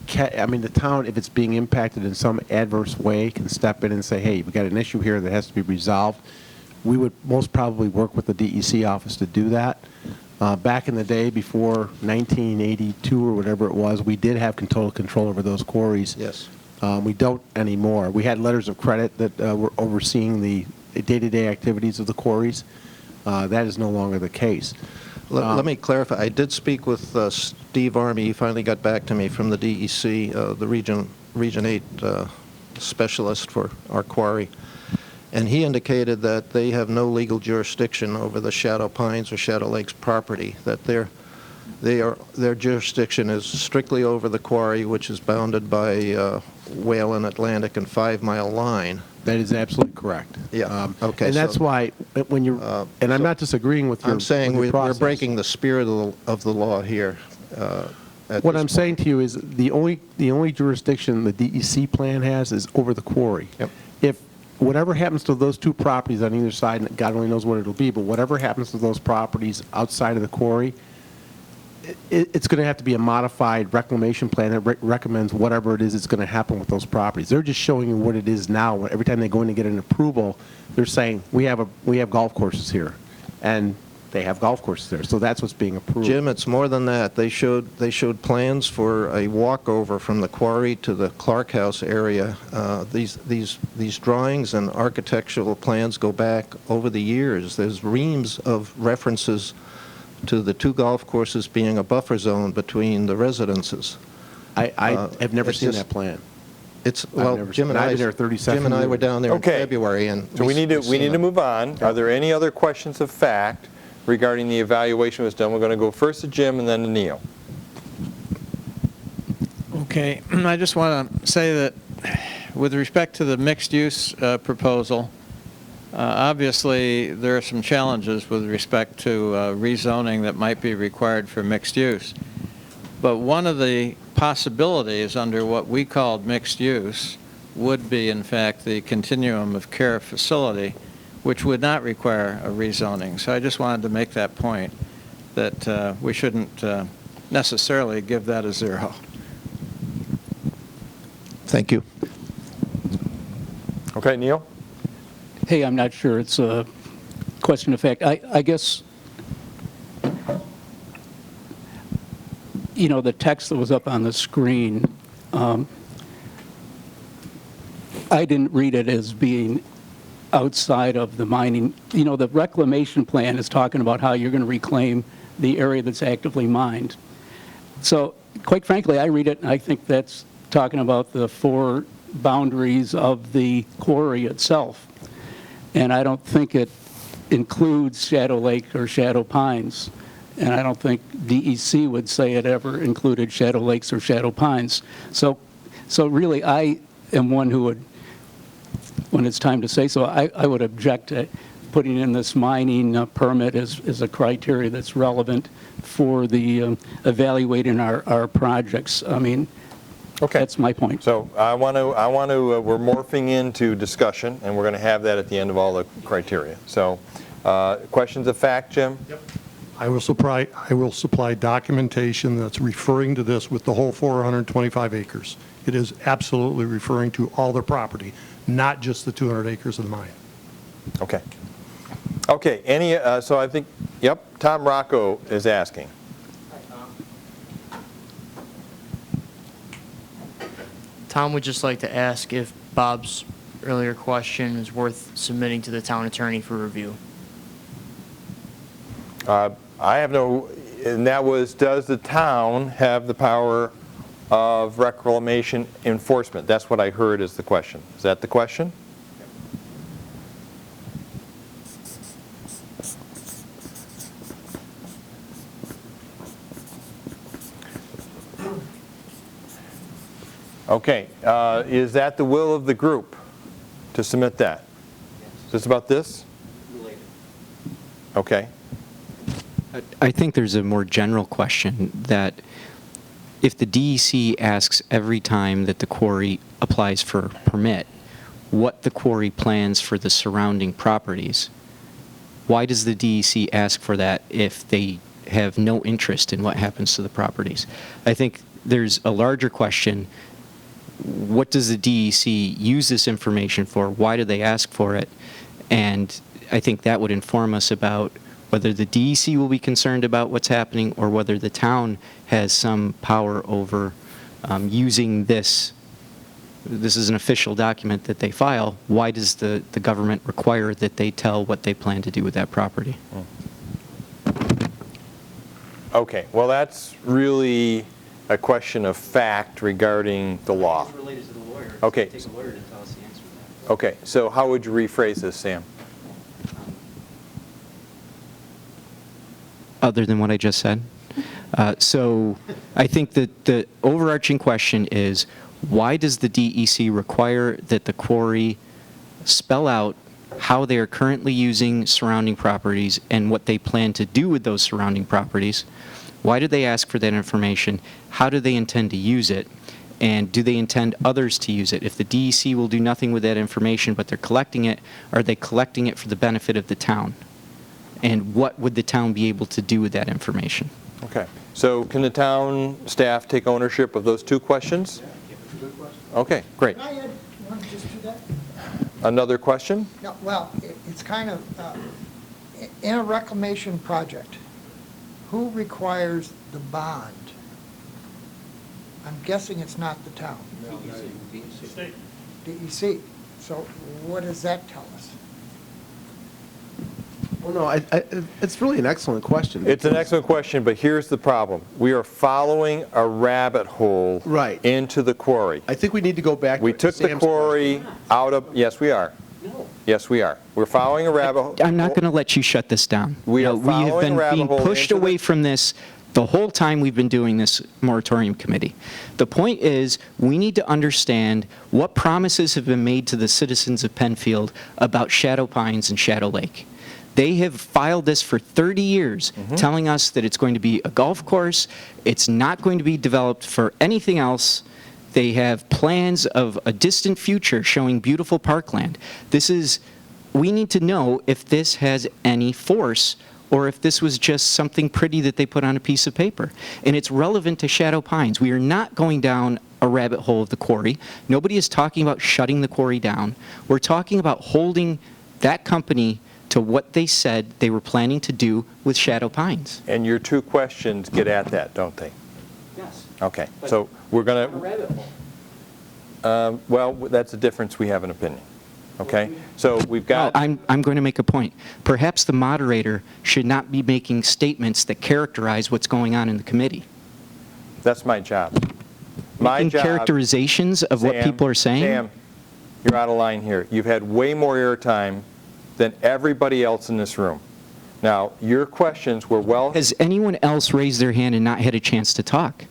if it's being impacted in some adverse way, can step in and say, hey, we've got an issue here that has to be resolved. We would most probably work with the DEC office to do that. Back in the day, before 1982 or whatever it was, we did have total control over those quarries. Yes. We don't anymore. We had letters of credit that were overseeing the day-to-day activities of the quarries. That is no longer the case. Let me clarify. I did speak with Steve Army. He finally got back to me from the DEC, the Region 8 specialist for our quarry. And he indicated that they have no legal jurisdiction over the Shadow Pines or Shadow Lakes property, that their jurisdiction is strictly over the quarry, which is bounded by Whalen, Atlantic, and 5 Mile Line. That is absolutely correct. Yeah, okay. And that's why, when you're, and I'm not disagreeing with your I'm saying with your we're process. breaking the spirit of the law here. What I'm saying to you is the only jurisdiction the DEC plan has is over the quarry. Yep. If whatever happens to those two properties on either side, and God only knows what it'll be, but whatever happens to those properties outside of the quarry, it's going to have to be a modified reclamation plan that recommends whatever it is that's going to happen with those properties. They're just showing you what it is now. Every time they go in to get an approval, they're saying, we have golf courses here. And they have golf courses there. So that's what's being approved. Jim, it's more than that. They showed plans for a walkover from the quarry to the Clark House area. These drawings and architectural plans go back over the years. There's reams of references to the 2 golf courses being a buffer zone between the residences. I have never seen that plan. Jim and I've been there 37 Jim and I years. were down there in February, and So we need to move on. Are there any other questions of fact regarding the evaluation was done? We're going to go first to Jim and then to Neil. Okay, I just want to say that with respect to the mixed-use proposal, obviously there are some challenges with respect to rezoning that might be required for mixed use. But one of the possibilities under what we called mixed use would be, in fact, the continuum of care facility, which would not require a rezoning. So I just wanted to make that point, that we shouldn't necessarily give that a 0. Thank you. Okay, Neil? Hey, I'm not sure it's a question of fact. I guess, you know, the text that was up on the screen, I didn't read it as being outside of the mining. You know, the reclamation plan is talking about how you're going to reclaim the area that's actively mined. So, quite frankly, I read it and I think that's talking about the 4 boundaries of the quarry itself. And I don't think it includes Shadow Lake or Shadow Pines. And I don't think DEC would say it ever included Shadow Lakes or Shadow Pines. So really, I am one who would, when it's time to say so, I would object to putting in this mining permit as a criteria that's relevant for the evaluating our projects. I mean, okay, that's my point. So I want to. We're morphing into discussion, and we're going to have that at the end of all the criteria. So, questions of fact, Jim? Yep. I will supply documentation that's referring to this with the whole 425 acres. It is absolutely referring to all the property, not just the 200 acres of the mine. Okay. Okay. So I think. Yep. Tom Rocco is asking. Tom would just like to ask if Bob's earlier question is worth submitting to the town attorney for review. I have no, and that was, does the town have the power of reclamation enforcement? That's what I heard is the question. Is that the question? Okay, is that the will of the group to submit that? Is this about this? Okay. I think there's a more general question that if the DEC asks every time that the quarry applies for a permit what the quarry plans for the surrounding properties, why does the DEC ask for that if they have no interest in what happens to the properties? I think there's a larger question. What does the DEC use this information for? Why do they ask for it? And I think that would inform us about whether the DEC will be concerned about what's happening or whether the town has some power over using this this is an official document that they file, why does the government require that they tell what they plan to do with that property? Okay, well, that's really a question of fact regarding the law. It's related to the lawyer. Okay. Take a lawyer to tell us the answer to that. Okay, so how would you rephrase this, Sam? Other than what I just said. So I think that the overarching question is, why does the DEC require that the quarry spell out how they are currently using surrounding properties and what they plan to do with those surrounding properties? Why do they ask for that information? How do they intend to use it? And do they intend others to use it? If the DEC will do nothing with that information but they're collecting it, are they collecting it for the benefit of the town? And what would the town be able to do with that information? Okay, so can the town staff take ownership of those two questions? Okay, great. Can I add one just to that? Another question? No, well, it's kind of, in a reclamation project, who requires the bond? I'm guessing it's not the town. State. DEC. So what does that tell us? Well, no, it's really an excellent question. It's an excellent question, but here's the problem. We are following a rabbit hole Right. into the quarry. I think we need to go back to We took the Sam's quarry out of, yes, we are. Yes, we are. We're following a rabbit hole. I'm not going to let you shut this down. We are We have following been rabbit being hole pushed into away the- from this the whole time we've been doing this moratorium committee. The point is, we need to understand what promises have been made to the citizens of Penfield about Shadow Pines and Shadow Lake. They have filed this for 30 years, telling us that it's going to be a golf course, it's not going to be developed for anything else. They have plans of a distant future showing beautiful parkland. We need to know if this has any force or if this was just something pretty that they put on a piece of paper. And it's relevant to Shadow Pines. We are not going down a rabbit hole of the quarry. Nobody is talking about shutting the quarry down. We're talking about holding that company to what they said they were planning to do with Shadow Pines. And your two questions get at that, don't they? Yes. Okay, so we're going to, rabbit hole. well, that's the difference. We have an opinion. Okay, so we've got. I'm going to make a point. Perhaps the moderator should not be making statements that characterize what's going on in the committee. That's my job. My Making job. characterizations of what Sam, people are saying? Sam, you're out of line here. You've had way more airtime than everybody else in this room. Now, your questions were well. Has anyone else raised their hand and not had a chance to talk?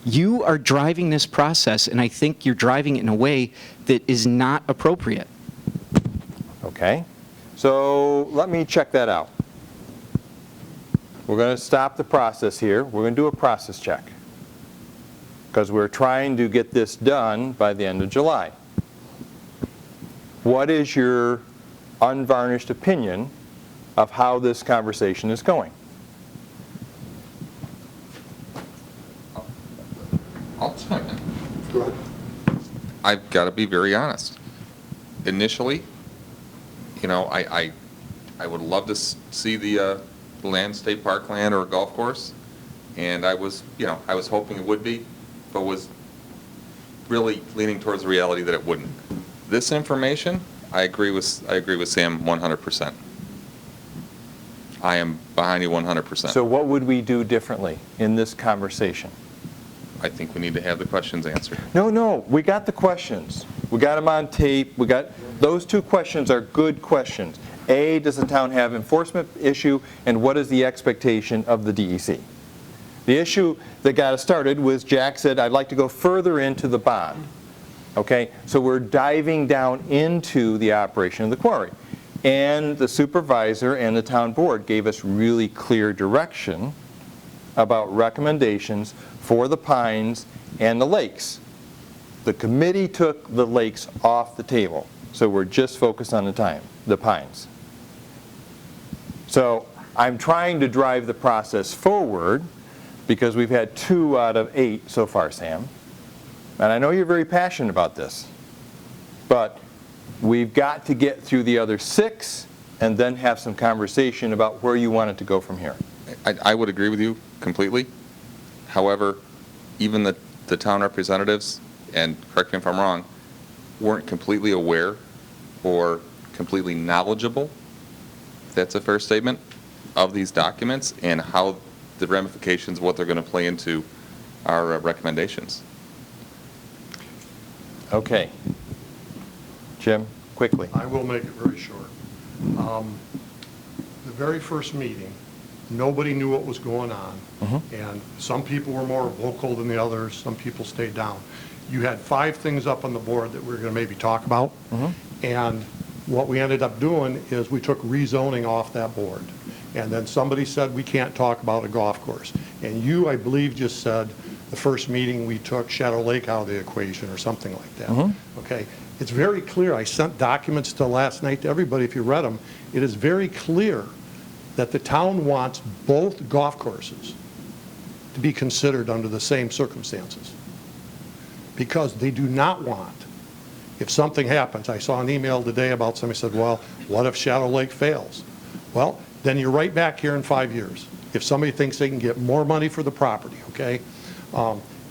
You are driving this process, and I think you're driving it in a way that is not appropriate. Okay, so let me check that out. We're going to stop the process here. We're going to do a process check because we're trying to get this done by the end of July. What is your unvarnished opinion of how this conversation is going? I'll chime in. Go ahead. I've got to be very honest. Initially, you know, I would love to see the land, state parkland or a golf course, and I was hoping it would be, but was really leaning towards the reality that it wouldn't. This information, I agree with Sam 100%. I am behind you 100%. So what would we do differently in this conversation? I think we need to have the questions answered. No, we got the questions. We got them on tape. Those two questions are good questions. A, does the town have enforcement issue, and what is the expectation of the DEC? The issue that got us started was Jack said, I'd like to go further into the bond. Okay, so we're diving down into the operation of the quarry. And the supervisor and the town board gave us really clear direction about recommendations for the pines and the lakes. The committee took the lakes off the table, so we're just focused on the pines. So I'm trying to drive the process forward because we've had 2 out of 8 so far, Sam. And I know you're very passionate about this, but we've got to get through the other 6 and then have some conversation about where you want it to go from here. I would agree with you completely. However, even the town representatives, and correct me if I'm wrong, weren't completely aware or completely knowledgeable, if that's a fair statement, of these documents and how the ramifications, what they're going to play into our recommendations. Okay. Jim, quickly. I will make it very short. The very first meeting, nobody knew what was going on, and some people were more vocal than the others, some people stayed down. You had 5 things up on the board that we were going to maybe talk about, and what we ended up doing is we took rezoning off that board. And then somebody said we can't talk about a golf course. And you, I believe, just said the first meeting we took Shadow Lake out of the equation or something like that. Okay? It's very clear. I sent documents to last night to everybody, if you read them. It is very clear that the town wants both golf courses to be considered under the same circumstances. Because they do not want, if something happens, I saw an email today about somebody said, well, what if Shadow Lake fails? Well, then you're right back here in 5 years. If somebody thinks they can get more money for the property, okay?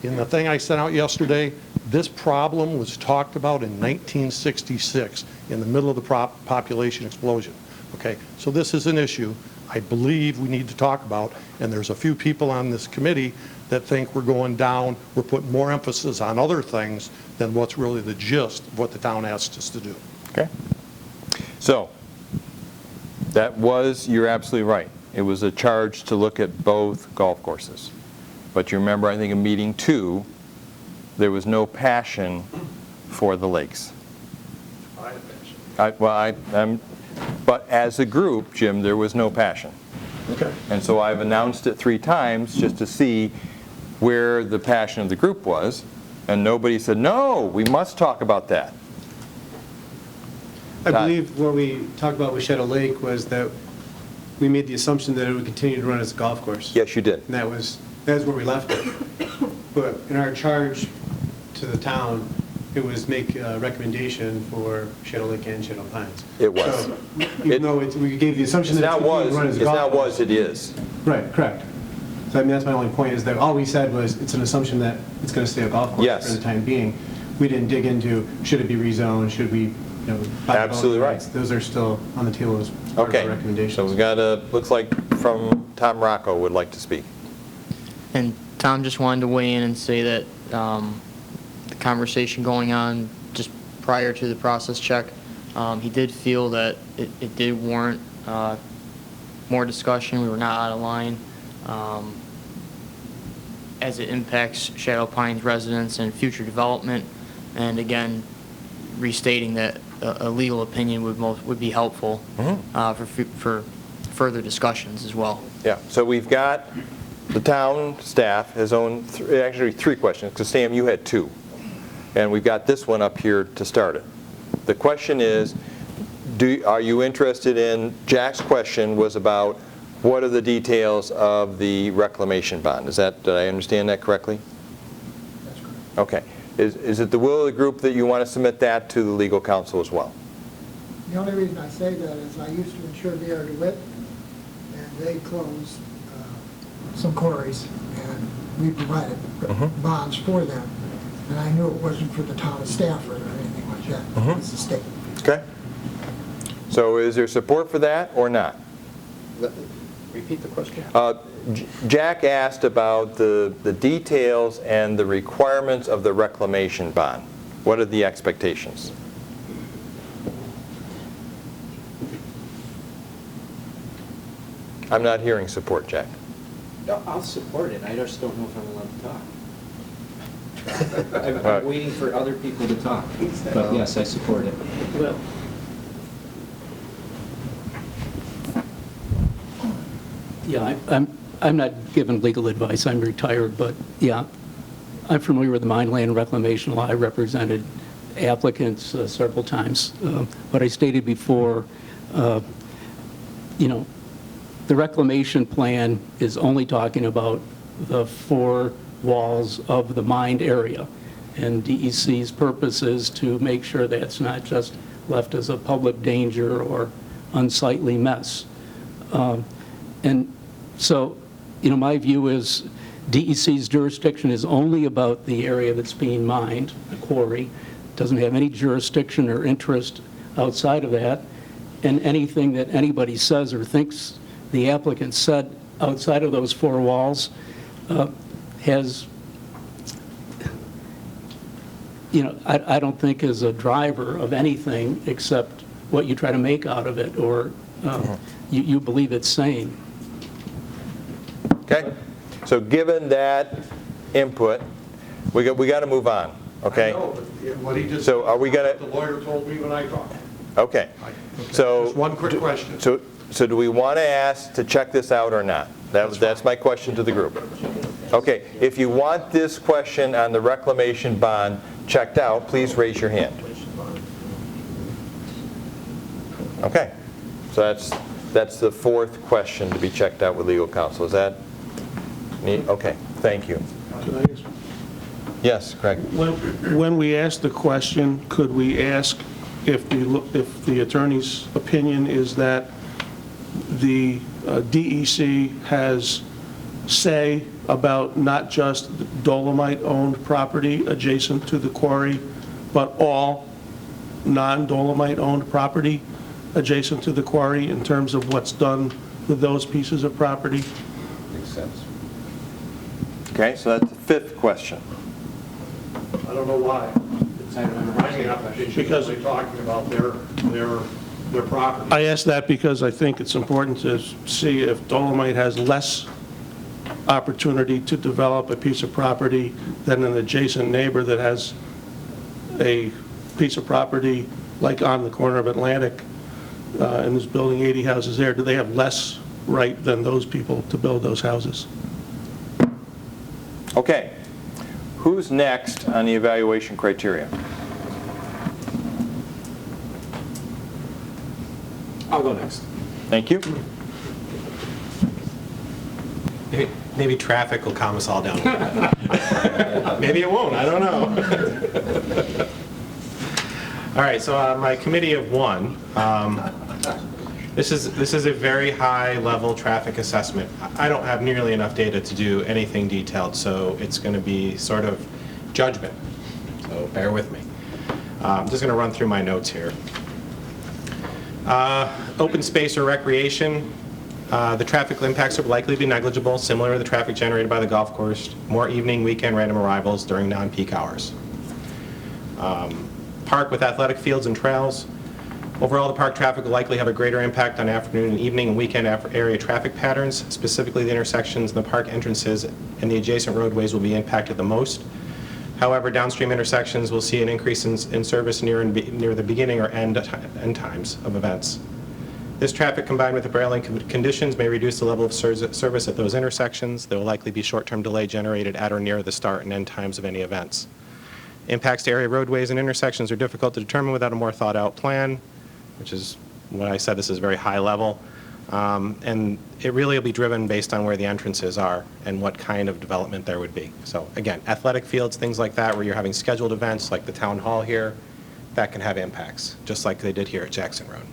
In the thing I sent out yesterday, this problem was talked about in 1966 in the middle of the population explosion, okay? So this is an issue I believe we need to talk about, and there's a few people on this committee that think we're going down, we're putting more emphasis on other things than what's really the gist of what the town asked us to do. Okay. So, that was, you're absolutely right. It was a charge to look at both golf courses. But you remember, I think in meeting 2, there was no passion for the lakes. I have passion. But as a group, Jim, there was no passion. Okay. And so I've announced it 3 times just to see where the passion of the group was, and nobody said, no, we must talk about that. I believe what we talked about with Shadow Lake was that we made the assumption that it would continue to run as a golf course. Yes, you did. And that was where we left it. But in our charge to the town, it was make a recommendation for Shadow Lake and Shadow Pines. It was. So, even though we gave the assumption that it's going to run as a golf course. It's not was, it is. Right, correct. So I mean, that's my only point, is that all we said was it's an assumption that it's going to stay a golf course for the time being. We didn't dig into, should it be rezoned, should we, buy Absolutely right. Those are still on the table as part of our recommendations. So we've got looks like from Tom Rocco would like to speak. And Tom just wanted to weigh in and say that the conversation going on just prior to the process check, he did feel that it did warrant more discussion. We were not out of line as it impacts Shadow Pines residents and future development. And again, restating that a legal opinion would be helpful for further discussions as well. Yeah, so we've got the town staff has owned actually 3 questions, because Sam, you had 2. And we've got this one up here to start it. The question is, are you interested in, Jack's question was about what are the details of the reclamation bond? Did I understand that correctly? That's correct. Okay. Is it the will of the group that you want to submit that to the legal counsel as well? The only reason I say that is I used to insure the DeWitt, and they closed some quarries, and we provided bonds for them. And I knew it wasn't for the town of Stafford or anything like that. It's the state. Okay. So is there support for that or not? Repeat the question. Jack asked about the details and the requirements of the reclamation bond. What are the expectations? I'm not hearing support, Jack. No, I'll support it. I just don't know if I'm allowed to talk. I'm waiting for other people to talk. But yes, I support it. Well, yeah, I'm not giving legal advice. I'm retired, but yeah, I'm familiar with the mine land reclamation law. I represented applicants several times. What I stated before, the reclamation plan is only talking about the 4 walls of the mined area. And DEC's purpose is to make sure that's not just left as a public danger or unsightly mess. And so, my view is DEC's jurisdiction is only about the area that's being mined, the quarry. doesn't have any jurisdiction or interest outside of that, and anything that anybody says or thinks the applicant said outside of those four walls has, I don't think is a driver of anything except what you try to make out of it, or you believe it's sane. Okay? So given that input, we got to move on, okay? I know, but what he just, So are we gonna- the lawyer told me when I talked. Okay. So Just one quick question. So do we want to ask to check this out or not? That's my question to the group. Okay, if you want this question on the reclamation bond checked out, please raise your hand. Okay, so that's the fourth question to be checked out with legal counsel. Is that neat? Okay, thank you. Can I ask? Yes, Craig. When we ask the question, could we ask if the attorney's opinion is that the DEC has say about not just Dolomite-owned property adjacent to the quarry, but all non-Dolomite-owned property adjacent to the quarry in terms of what's done with those pieces of property? Makes sense. Okay, so that's the fifth question. I don't know why. Because they're talking about their property. I ask that because I think it's important to see if Dolomite has less opportunity to develop a piece of property than an adjacent neighbor that has a piece of property like on the corner of Atlantic and is building 80 houses there. Do they have less right than those people to build those houses? Okay, who's next on the evaluation criteria? I'll go next. Thank you. Maybe traffic will calm us all down. Maybe it won't, I don't know. All right, so my committee of one, this is a very high-level traffic assessment. I don't have nearly enough data to do anything detailed, so it's going to be sort of judgment, so bear with me. I'm just going to run through my notes here. Open space or recreation, the traffic impacts are likely to be negligible, similar to the traffic generated by the golf course. More evening, weekend random arrivals during non-peak hours. Park with athletic fields and trails. Overall, the park traffic will likely have a greater impact on afternoon and evening and weekend area traffic patterns. Specifically, the intersections and the park entrances and the adjacent roadways will be impacted the most. However, downstream intersections will see an increase in service near the beginning or end times of events. This traffic combined with the prevailing conditions may reduce the level of service at those intersections. There will likely be short-term delay generated at or near the start and end times of any events. Impacts to area roadways and intersections are difficult to determine without a more thought-out plan, which is what I said, this is very high level. And it really will be driven based on where the entrances are and what kind of development there would be. So again, athletic fields, things like that, where you're having scheduled events like the town hall here, that can have impacts, just like they did here at Jackson Road.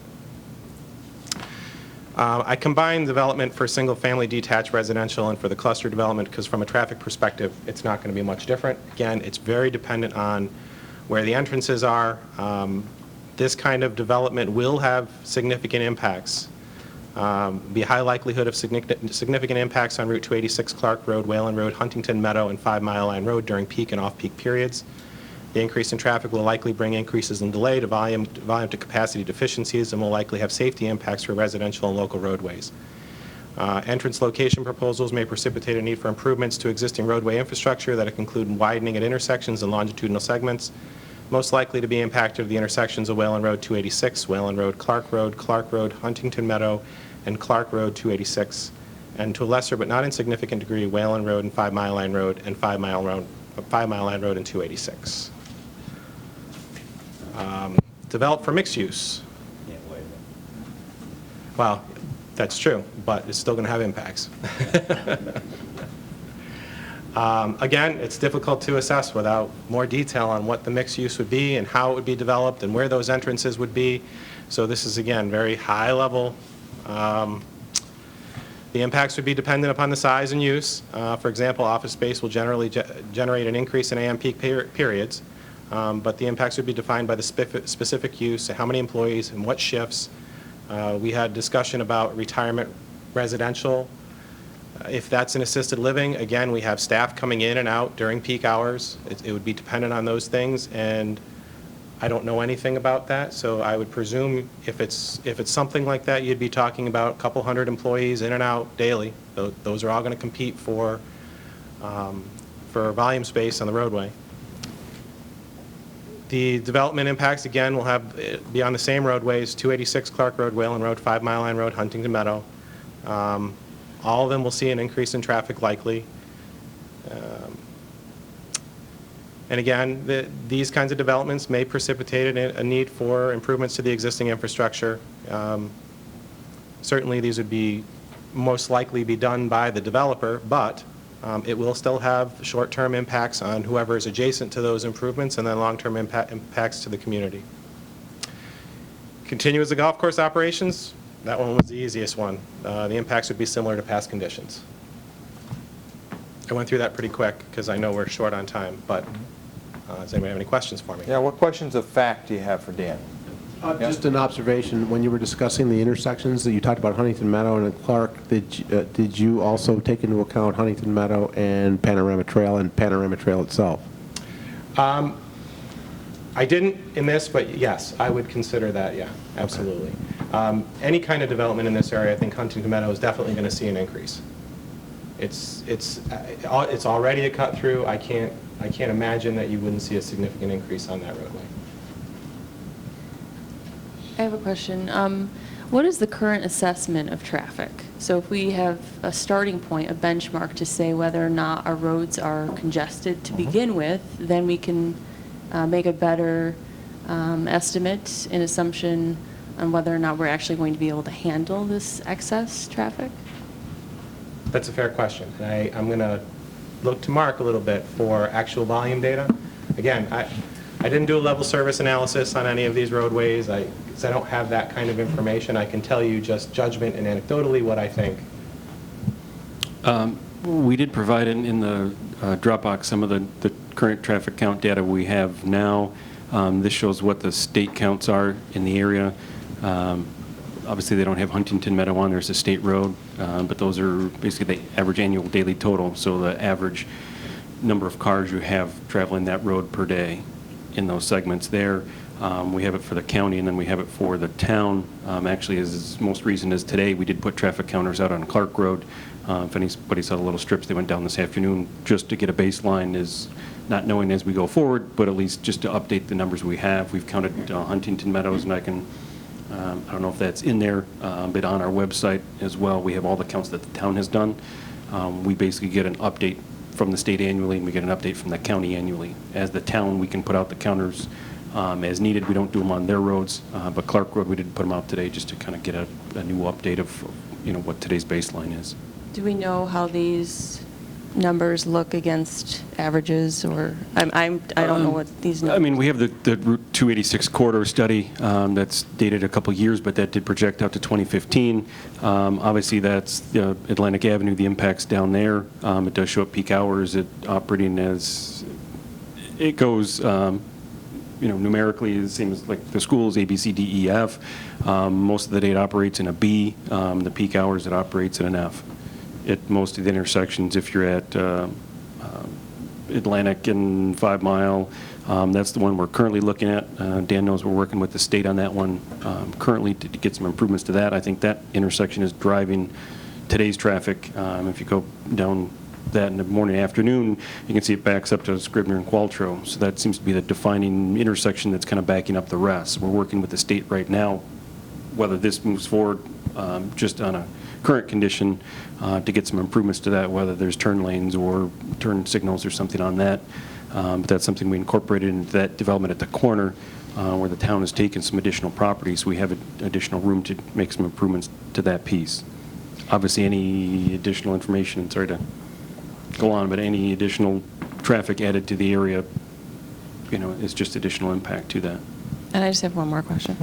I combined development for single-family detached residential and for the cluster development because from a traffic perspective, it's not going to be much different. Again, it's very dependent on where the entrances are. This kind of development will have significant impacts. Be a high likelihood of significant impacts on Route 286, Clark Road, Whalen Road, Huntington Meadow, and 5 Mile Line Road during peak and off-peak periods. The increase in traffic will likely bring increases in delay to volume to capacity deficiencies and will likely have safety impacts for residential and local roadways. Entrance location proposals may precipitate a need for improvements to existing roadway infrastructure that include widening at intersections and longitudinal segments. Most likely to be impacted are the intersections of Whalen Road 286, Whalen Road, Clark Road, Huntington Meadow, and Clark Road 286, and to a lesser but not insignificant degree, Whalen Road and 5 Mile Line Road and 5 Mile Line Road and 286. Developed for mixed use. Well, that's true, but it's still going to have impacts. Again, it's difficult to assess without more detail on what the mixed use would be and how it would be developed and where those entrances would be. So this is, again, very high level. The impacts would be dependent upon the size and use. For example, office space will generally generate an increase in AM peak periods. but the impacts would be defined by the specific use, how many employees and what shifts. We had discussion about retirement residential. If that's an assisted living, again, we have staff coming in and out during peak hours. It would be dependent on those things, and I don't know anything about that, so I would presume if it's something like that, you'd be talking about a couple hundred employees in and out daily. Those are all going to compete for volume space on the roadway. The development impacts, again, will be on the same roadways, 286 Clark Road, Whalen Road, 5 Mile Line Road, Huntington Meadow. All of them will see an increase in traffic likely. And again, these kinds of developments may precipitate a need for improvements to the existing infrastructure. Certainly, these would be most likely be done by the developer, but it will still have short-term impacts on whoever is adjacent to those improvements and then long-term impacts to the community. Continue as the golf course operations. That one was the easiest one. The impacts would be similar to past conditions. I went through that pretty quick because I know we're short on time, but does anybody have any questions for me? Yeah, what questions of fact do you have for Dan? Just an observation, when you were discussing the intersections that you talked about Huntington Meadow and Clark, did you also take into account Huntington Meadow and Panorama Trail itself? I didn't in this, but yes, I would consider that, yeah, absolutely. Okay. Any kind of development in this area, I think Huntington Meadow is definitely going to see an increase. It's already a cut through. I can't imagine that you wouldn't see a significant increase on that roadway. I have a question. What is the current assessment of traffic? So if we have a starting point, a benchmark to say whether or not our roads are congested to begin with, then we can make a better estimate and assumption on whether or not we're actually going to be able to handle this excess traffic? That's a fair question. I'm going to look to Mark a little bit for actual volume data. Again, I didn't do a level service analysis on any of these roadways. Because I don't have that kind of information. I can tell you just judgment and anecdotally what I think. We did provide in the Dropbox some of the current traffic count data we have now. This shows what the state counts are in the area. Obviously, they don't have Huntington Meadow on. There's a state road, but those are basically the average annual daily total, so the average number of cars you have traveling that road per day in those segments there. We have it for the county, and then we have it for the town. Actually, as most recent as today, we did put traffic counters out on Clark Road. If anybody saw the little strips they went down this afternoon, just to get a baseline, is not knowing as we go forward, but at least just to update the numbers we have. We've counted Huntington Meadows, and I don't know if that's in there, but on our website as well, we have all the counts that the town has done. We basically get an update from the state annually, and we get an update from the county annually. As the town, we can put out the counters as needed. We don't do them on their roads, but Clark Road, we did put them out today just to kind of get a new update of what today's baseline is. Do we know how these numbers look against averages, or I don't know what these numbers. I mean, we have the Route 286 corridor study that's dated a couple years, but that did project out to 2015. Obviously, that's Atlantic Avenue, the impacts down there. It does show up peak hours. It operating as it goes. Numerically the same as like the schools, A, B, C, D, E, F. Most of the day it operates in a B. The peak hours it operates in an F. At most of the intersections, if you're at Atlantic and 5 Mile, that's the one we're currently looking at. Dan knows we're working with the state on that one currently to get some improvements to that. I think that intersection is driving today's traffic. If you go down that in the morning and afternoon, you can see it backs up to Scribner and Qualtrough. So that seems to be the defining intersection that's kind of backing up the rest. We're working with the state right now, whether this moves forward just on a current condition to get some improvements to that, whether there's turn lanes or turn signals or something on that. But that's something we incorporated into that development at the corner where the town has taken some additional property, so we have additional room to make some improvements to that piece. Obviously, any additional information, sorry to go on, but any additional traffic added to the area, is just additional impact to that. And I just have one more question.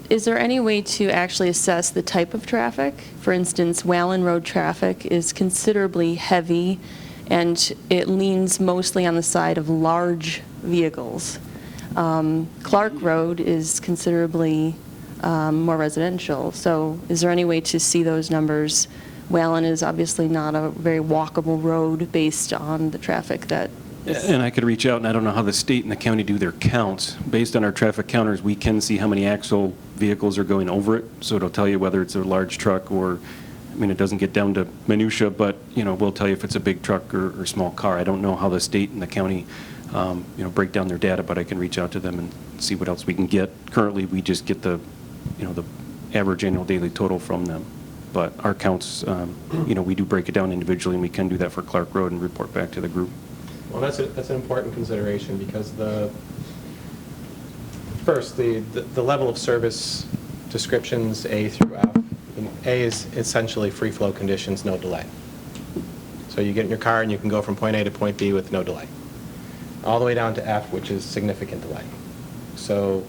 Is there any way to actually assess the type of traffic? For instance, Whalen Road traffic is considerably heavy and it leans mostly on the side of large vehicles. Clark Road is considerably more residential, so is there any way to see those numbers? Whalen is obviously not a very walkable road based on the traffic that is. And I could reach out, and I don't know how the state and the county do their counts. Based on our traffic counters, we can see how many actual vehicles are going over it, so it'll tell you whether it's a large truck or, I mean, it doesn't get down to minutia, but, we'll tell you if it's a big truck or small car. I don't know how the state and the county, break down their data, but I can reach out to them and see what else we can get. Currently, we just get the average annual daily total from them. But our counts, we do break it down individually, and we can do that for Clark Road and report back to the group. Well, that's an important consideration because the level of service descriptions A through F. A is essentially free flow conditions, no delay. So you get in your car and you can go from point A to point B with no delay. All the way down to F, which is significant delay. So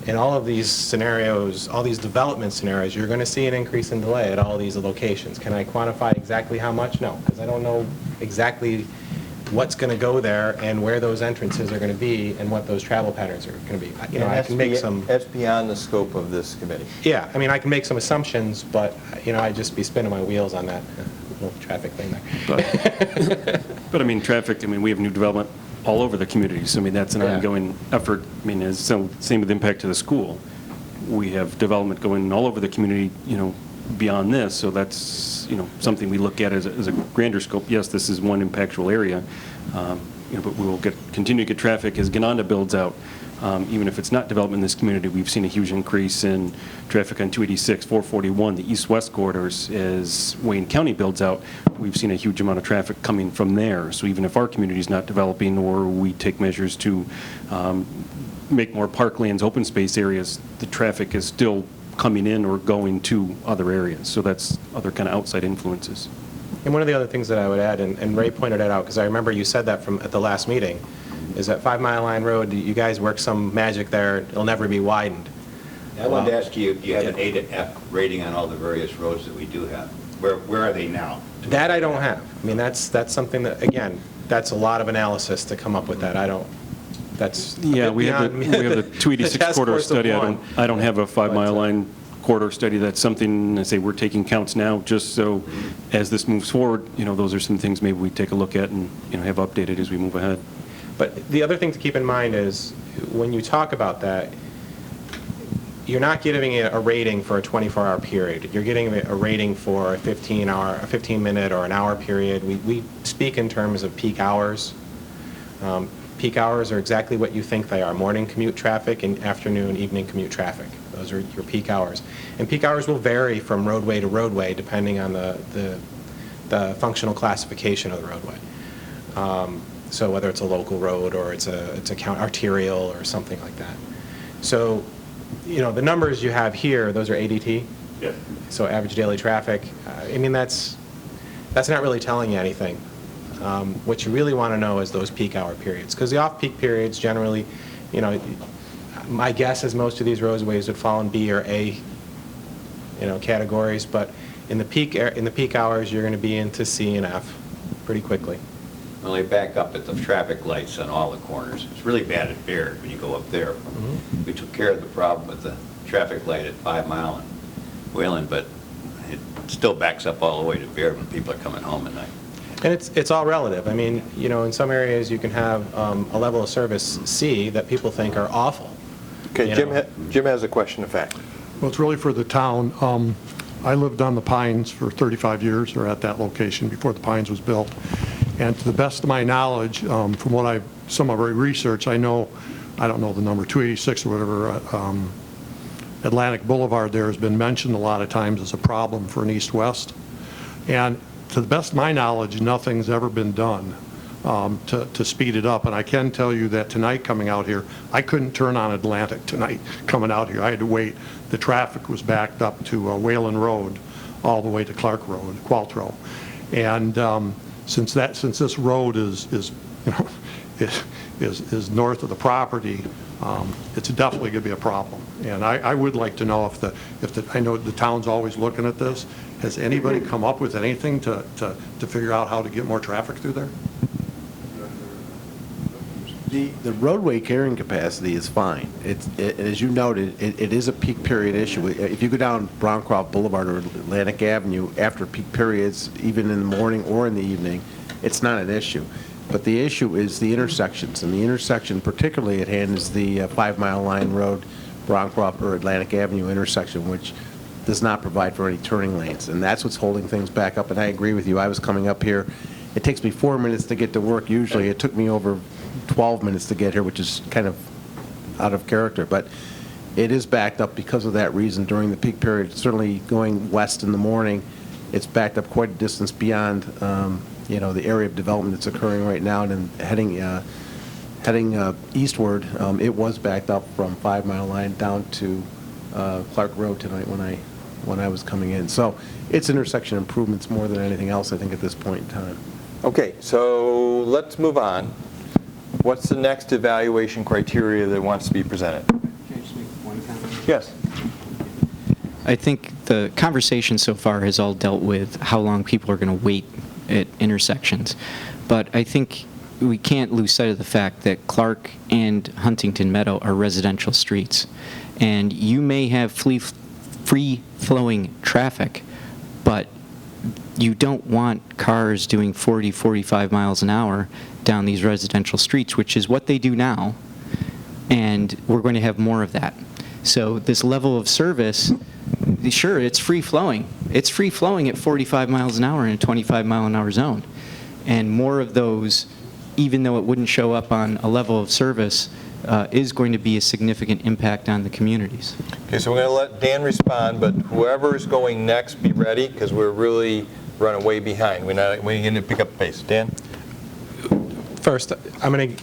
in all of these scenarios, all these development scenarios, you're going to see an increase in delay at all these locations. Can I quantify exactly how much? No, because I don't know exactly what's going to go there and where those entrances are going to be and what those travel patterns are going to be. I can make some. That's beyond the scope of this committee. Yeah, I mean, I can make some assumptions, but I'd just be spinning my wheels on that little traffic thing there. But I mean, traffic, we have new development all over the community, so that's an ongoing effort. Same with impact to the school. We have development going all over the community, beyond this, so that's, something we look at as a grander scope. Yes, this is one impactful area, but we will continue to get traffic as Gananda builds out. Even if it's not development in this community, we've seen a huge increase in traffic on 286, 441, the east-west corridors. As Wayne County builds out, we've seen a huge amount of traffic coming from there. So even if our community is not developing or we take measures to make more parklands, open space areas, the traffic is still coming in or going to other areas. So that's other kind of outside influences. And one of the other things that I would add, and Ray pointed it out, because I remember you said that at the last meeting, is that 5 Mile Line Road, you guys work some magic there, it'll never be widened. I wanted to ask you, you have an A to F rating on all the various roads that we do have. Where are they now? That I don't have. That's something that, again, that's a lot of analysis to come up with that. We have the 286 corridor study. I don't have a 5 Mile Line corridor study. That's something, I say, we're taking counts now, just so as this moves forward, those are some things maybe we take a look at and, have updated as we move ahead. But the other thing to keep in mind is when you talk about that, you're not giving it a rating for a 24-hour period. You're getting a rating for a 15-minute or an hour period. We speak in terms of peak hours. Peak hours are exactly what you think they are: morning commute traffic and afternoon, evening commute traffic. Those are your peak hours. And peak hours will vary from roadway to roadway depending on the functional classification of the roadway. So whether it's a local road or it's a arterial or something like that. So, the numbers you have here, those are ADT. Yeah. So average daily traffic. That's not really telling you anything. What you really want to know is those peak hour periods, because the off-peak periods generally, my guess is most of these roadways would fall in B or A, categories. But in the peak hours, you're going to be into C and F pretty quickly. Well, they back up at the traffic lights on all the corners. It's really bad at Baird when you go up there. Mm-hmm. We took care of the problem with the traffic light at 5 Mile and Whalen, but it still backs up all the way to Baird when people are coming home at night. And it's all relative. In some areas you can have a level of service C that people think are awful. Okay, Jim has a question of fact. Well, it's really for the town. I lived on the Pines for 35 years, or at that location before the Pines was built. And to the best of my knowledge, from some of our research, I don't know the number, 286 or whatever, Atlantic Boulevard there has been mentioned a lot of times as a problem for an east-west. And to the best of my knowledge, nothing's ever been done to speed it up. And I can tell you that tonight coming out here, I couldn't turn on Atlantic tonight coming out here. I had to wait. The traffic was backed up to Whalen Road all the way to Clark Road, Qualtrough. And since this road is is north of the property, it's definitely going to be a problem. And I would like to know if I know the town's always looking at this. Has anybody come up with anything to figure out how to get more traffic through there? The roadway carrying capacity is fine. As you noted, it is a peak period issue. If you go down Browncroft Boulevard or Atlantic Avenue after peak periods, even in the morning or in the evening, it's not an issue. But the issue is the intersections, and the intersection particularly at hand is the 5 Mile Line Road, Browncroft or Atlantic Avenue intersection, which does not provide for any turning lanes, and that's what's holding things back up. And I agree with you. I was coming up here. It takes me 4 minutes to get to work. Usually it took me over 12 minutes to get here, which is kind of out of character. But it is backed up because of that reason during the peak period. Certainly going west in the morning, it's backed up quite a distance beyond the area of development that's occurring right now. And then heading eastward, it was backed up from 5 Mile Line down to Clark Road tonight when I was coming in. So it's intersection improvements more than anything else, I think, at this point in time. Okay, so let's move on. What's the next evaluation criteria that wants to be presented? Can I just make one comment? Yes. I think the conversation so far has all dealt with how long people are going to wait at intersections. But I think we can't lose sight of the fact that Clark and Huntington Meadow are residential streets. And you may have free-flowing traffic, but you don't want cars doing 40, 45 miles an hour down these residential streets, which is what they do now, and we're going to have more of that. So this level of service, sure, it's free-flowing. It's free-flowing at 45 miles an hour in a 25-mile-an-hour zone. And more of those, even though it wouldn't show up on a level of service, is going to be a significant impact on the communities. Okay, so we're going to let Dan respond, but whoever's going next, be ready, because we're really running way behind. We're going to pick up the pace. Dan? First,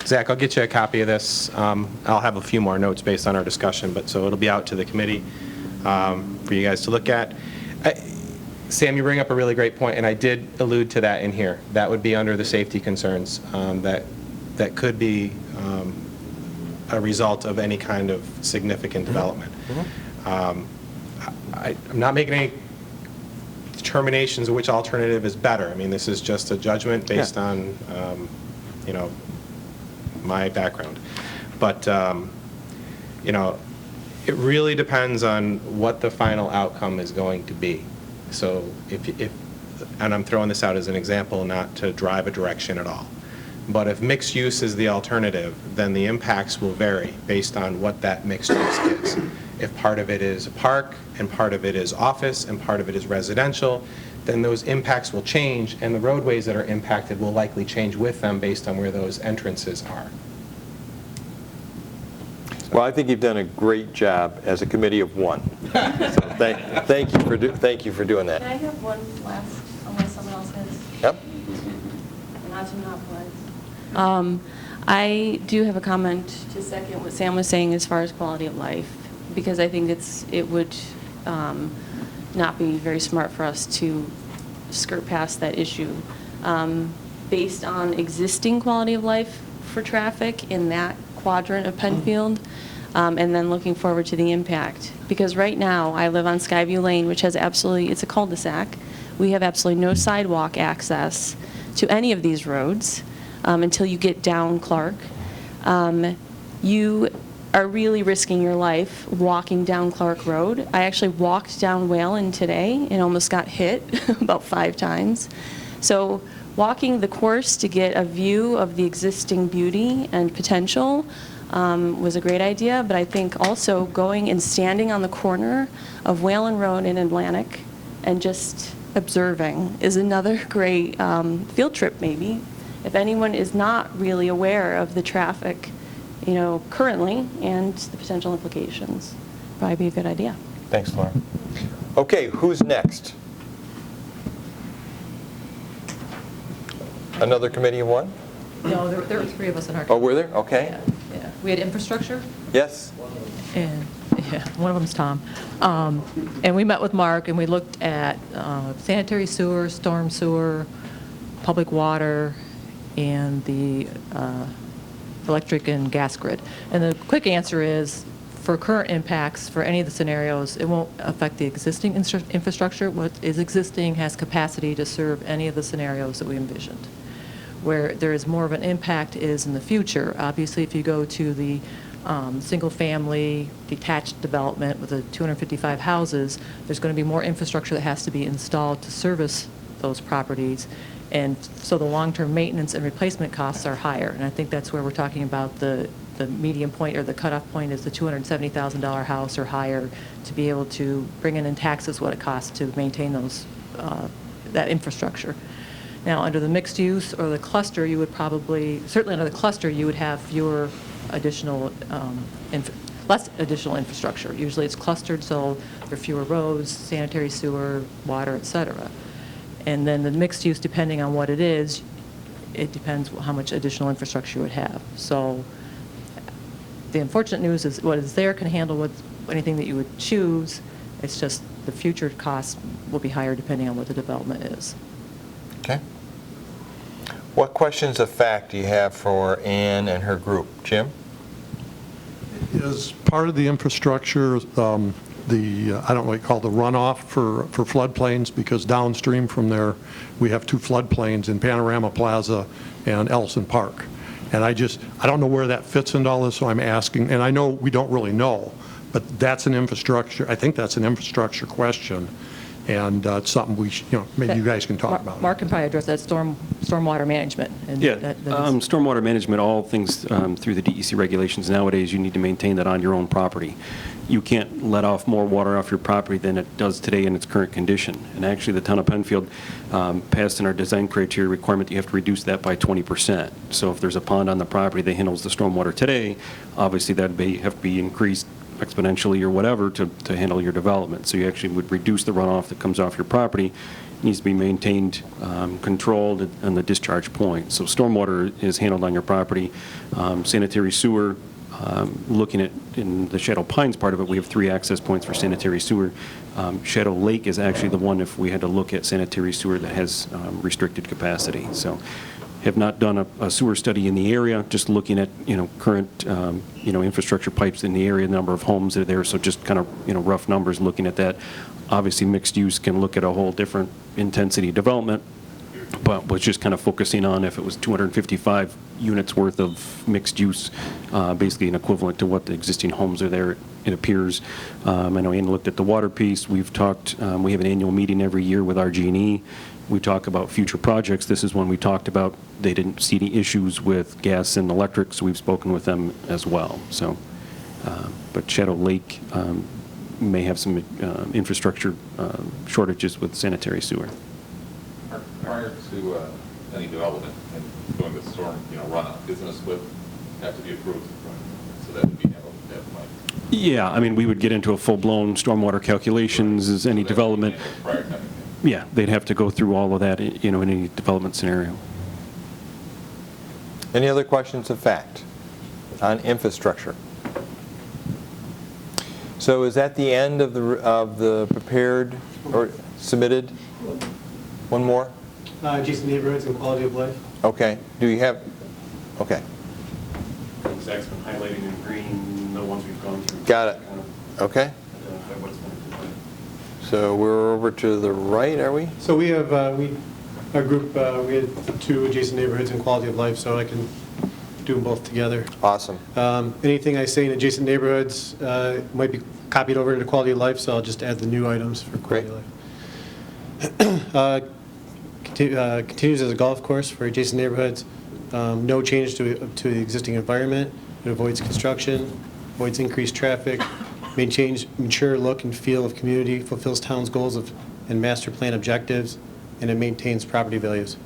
Zach, I'll get you a copy of this. I'll have a few more notes based on our discussion, but so it'll be out to the committee for you guys to look at. Sam, you bring up a really great point, and I did allude to that in here. That would be under the safety concerns that could be a result of any kind of significant development. I'm not making any determinations of which alternative is better. I mean, this is just a judgment based on, my background. But, it really depends on what the final outcome is going to be. So and I'm throwing this out as an example, not to drive a direction at all. But if mixed use is the alternative, then the impacts will vary based on what that mixed use is. If part of it is a park, and part of it is office, and part of it is residential, then those impacts will change, and the roadways that are impacted will likely change with them based on where those entrances are. Well, I think you've done a great job as a committee of one. So thank you for doing that. Can I have one last, unless someone else has? Yep. Not to monopolize. I do have a comment to second what Sam was saying as far as quality of life, because I think it would not be very smart for us to skirt past that issue. Based on existing quality of life for traffic in that quadrant of Penfield, and then looking forward to the impact. Because right now, I live on Skyview Lane, which has it's a cul-de-sac. We have absolutely no sidewalk access to any of these roads until you get down Clark. You are really risking your life walking down Clark Road. I actually walked down Whalen today and almost got hit about 5 times. So walking the course to get a view of the existing beauty and potential was a great idea, but I think also going and standing on the corner of Whalen Road and Atlantic and just observing is another great field trip maybe. If anyone is not really aware of the traffic, currently and the potential implications, probably be a good idea. Thanks, Laura. Okay, who's next? Another committee of one? No, there were 3 of us in our. Oh, were there? Okay. Yeah. We had infrastructure. Yes. And one of them's Tom. And we met with Mark and we looked at sanitary sewer, storm sewer, public water, and the electric and gas grid. And the quick answer is, for current impacts, for any of the scenarios, it won't affect the existing infrastructure. What is existing has capacity to serve any of the scenarios that we envisioned. Where there is more of an impact is in the future. Obviously, if you go to the single-family detached development with the 255 houses, there's going to be more infrastructure that has to be installed to service those properties. And so the long-term maintenance and replacement costs are higher. And I think that's where we're talking about the median point or the cutoff point is the $270,000 house or higher to be able to bring in taxes what it costs to maintain those that infrastructure. Now, under the mixed use or the cluster, you would probably, certainly under the cluster, you would have fewer additional, less additional infrastructure. Usually it's clustered, so there are fewer roads, sanitary sewer, water, et cetera. And then the mixed use, depending on what it is, it depends how much additional infrastructure you would have. So the unfortunate news is what is there can handle anything that you would choose. It's just the future costs will be higher depending on what the development is. Okay. What questions of fact do you have for Ann and her group? Jim? Is part of the infrastructure I don't know what you call the runoff for floodplains, because downstream from there we have two floodplains in Panorama Plaza and Ellison Park. And I don't know where that fits into all this, so I'm asking, and I know we don't really know, but that's an infrastructure, I think that's an infrastructure question, and it's something we should, maybe you guys can talk about. Mark can probably address that stormwater management. And Yeah, that is- stormwater management, all things through the DEC regulations nowadays, you need to maintain that on your own property. You can't let off more water off your property than it does today in its current condition. And actually, the town of Penfield passed in our design criteria requirement that you have to reduce that by 20%. So if there's a pond on the property that handles the stormwater today, obviously that would have to be increased exponentially or whatever to handle your development. So you actually would reduce the runoff that comes off your property. It needs to be maintained, controlled, and the discharge point. So stormwater is handled on your property. Sanitary sewer, looking at in the Shadow Pines part of it, we have 3 access points for sanitary sewer. Shadow Lake is actually the one if we had to look at sanitary sewer that has restricted capacity. So have not done a sewer study in the area, just looking at, current, infrastructure pipes in the area, number of homes that are there, so just kind of, rough numbers looking at that. Obviously, mixed use can look at a whole different intensity development, but was just kind of focusing on if it was 255 units worth of mixed use, basically an equivalent to what the existing homes are there, it appears. I know Ann looked at the water piece. We've talked, we have an annual meeting every year with RG&E. We talk about future projects. This is one we talked about. They didn't see any issues with gas and electric, so we've spoken with them as well. So, but Shadow Lake may have some infrastructure shortages with sanitary sewer. Prior to any development and doing the storm, runoff, isn't a split have to be approved? So that would be handled at that point. Yeah, I mean, we would get into a full-blown stormwater calculations as any development. Prior to anything. Yeah, they'd have to go through all of that, in any development scenario. Any other questions of fact on infrastructure? So is that the end of the prepared or submitted? One more? Adjacent neighborhoods and quality of life. Okay. Do you have? Okay. Zach's been highlighting in green the ones we've gone through. Got it. Okay. So we're over to the right, are we? So we have, our group, we had 2 adjacent neighborhoods and quality of life, so I can do them both together. Awesome. Anything I say in adjacent neighborhoods might be copied over into quality of life, so I'll just add the new items for quality of life. Continues as a golf course for adjacent neighborhoods. No change to the existing environment. It avoids construction, avoids increased traffic, maintains mature look and feel of community, fulfills town's goals and master plan objectives, and it maintains property values.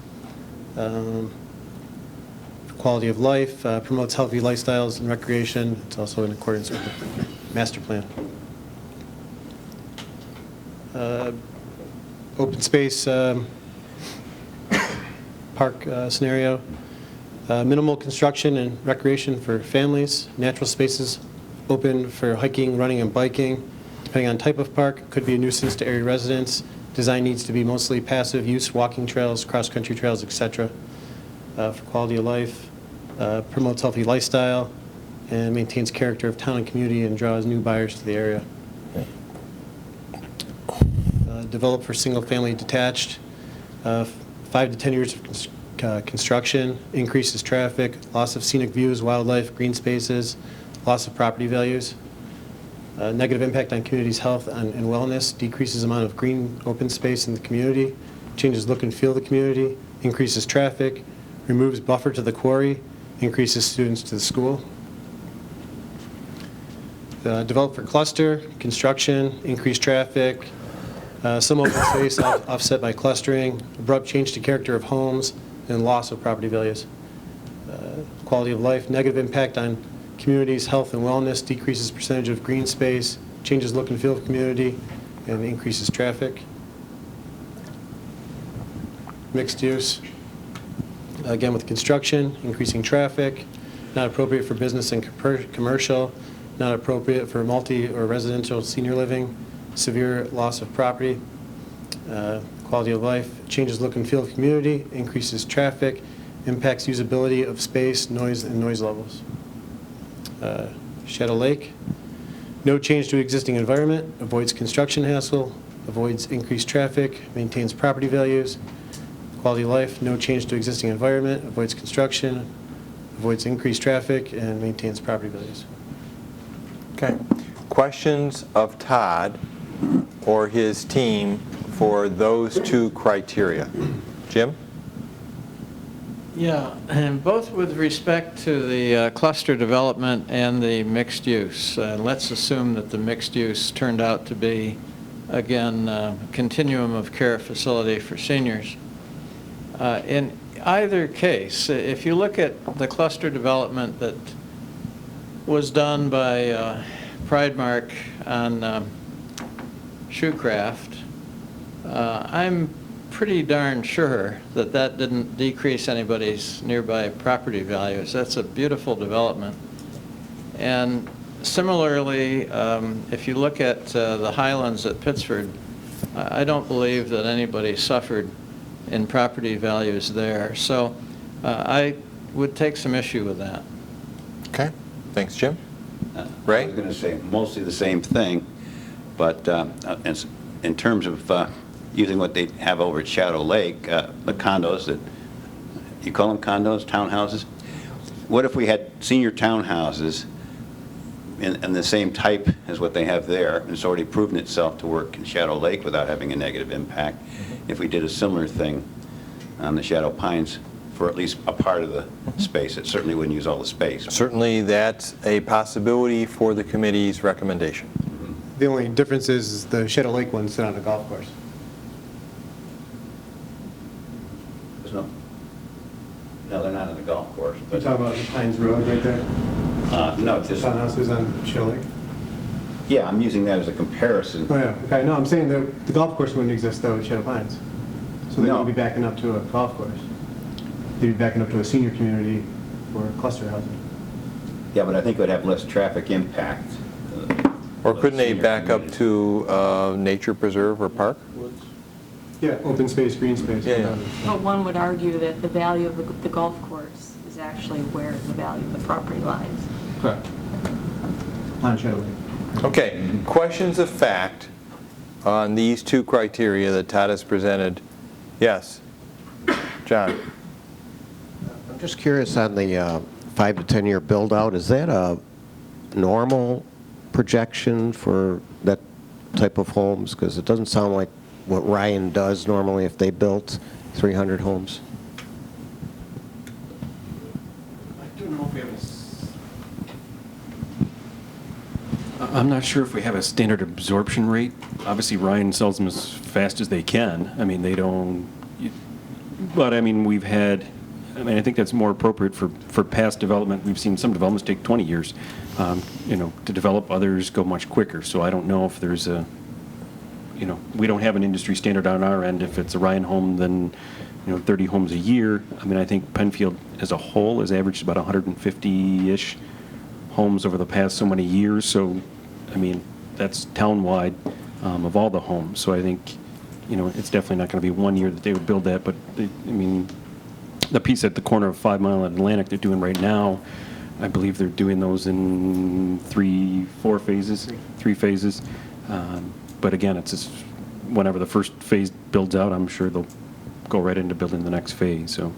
Quality of life, promotes healthy lifestyles and recreation. It's also in accordance with the master plan. Open space park scenario. Minimal construction and recreation for families. Natural spaces open for hiking, running, and biking. Depending on type of park, could be a nuisance to area residents. Design needs to be mostly passive use, walking trails, cross-country trails, etc. For quality of life. promotes healthy lifestyle, and maintains character of town and community and draws new buyers to the area. Developed for single-family detached, 5 to 10 years of construction, increases traffic, loss of scenic views, wildlife, green spaces, loss of property values. Negative impact on community's health and wellness, decreases amount of green open space in the community, changes look and feel of the community, increases traffic, removes buffer to the quarry, increases students to the school. Developed for cluster, construction, increased traffic, some open space offset by clustering, abrupt change to character of homes, and loss of property values. Quality of life, negative impact on community's health and wellness, decreases percentage of green space, changes look and feel of the community, and increases traffic. Mixed use, again with construction, increasing traffic, not appropriate for business and commercial, not appropriate for multi or residential senior living, severe loss of property, quality of life, changes look and feel of the community, increases traffic, impacts usability of space, noise, and noise levels. Shadow Lake, no change to existing environment, avoids construction hassle, avoids increased traffic, maintains property values. Quality of life, no change to existing environment, avoids construction, avoids increased traffic, and maintains property values. Okay. Questions of Todd or his team for those 2 criteria? Jim? Yeah, and both with respect to the cluster development and the mixed use. Let's assume that the mixed use turned out to be, again, a continuum of care facility for seniors. In either case, if you look at the cluster development that was done by Pridemark on Shoecraft, I'm pretty darn sure that that didn't decrease anybody's nearby property values. That's a beautiful development. And similarly, if you look at the Highlands at Pittsford, I don't believe that anybody suffered in property values there. So I would take some issue with that. Okay. Thanks, Jim. Ray? I was going to say mostly the same thing, but in terms of using what they have over at Shadow Lake, the condos that, you call them condos, townhouses? What if we had senior townhouses in the same type as what they have there, and it's already proven itself to work in Shadow Lake without having a negative impact? If we did a similar thing on the Shadow Pines for at least a part of the space, it certainly wouldn't use all the space. Certainly that's a possibility for the committee's recommendation. The only difference is the Shadow Lake one's on a golf course. No, they're not on the golf course. You're talking about the Pines Road right there? No, just... Townhouses on Shadow Lake? Yeah, I'm using that as a comparison. Oh, yeah, okay. No, I'm saying the golf course wouldn't exist, though, at Shadow Pines. So they wouldn't be backing up to a golf course. They'd be backing up to a senior community or cluster housing. Yeah, but I think it would have less traffic impact. Or couldn't they back up to nature preserve or park? Yeah, open space, green space. Yeah. But one would argue that the value of the golf course is actually where the value of the property lies. Correct. On Shadow Lake. Okay, questions of fact on these 2 criteria that Todd has presented? Yes. John? I'm just curious on the 5 to 10 year build out, is that a normal projection for that type of homes? Because it doesn't sound like what Ryan does normally if they built 300 homes. I don't know if we have I'm not sure if we have a standard absorption rate. Obviously, Ryan sells them as fast as they can. I mean, they don't, but I mean, I think that's more appropriate for past development. We've seen some developments take 20 years, to develop. Others go much quicker. So I don't know if there's we don't have an industry standard on our end. If it's a Ryan home, then 30 homes a year. I mean, I think Penfield as a whole has averaged about 150-ish homes over the past so many years. So, I mean, that's town-wide of all the homes. So I think, it's definitely not going to be 1 year that they would build that. But, the piece at the corner of 5 Mile and Atlantic they're doing right now, I believe they're doing those in 3 phases. But again, it's just whenever the first phase builds out, I'm sure they'll go right into building the next phase. So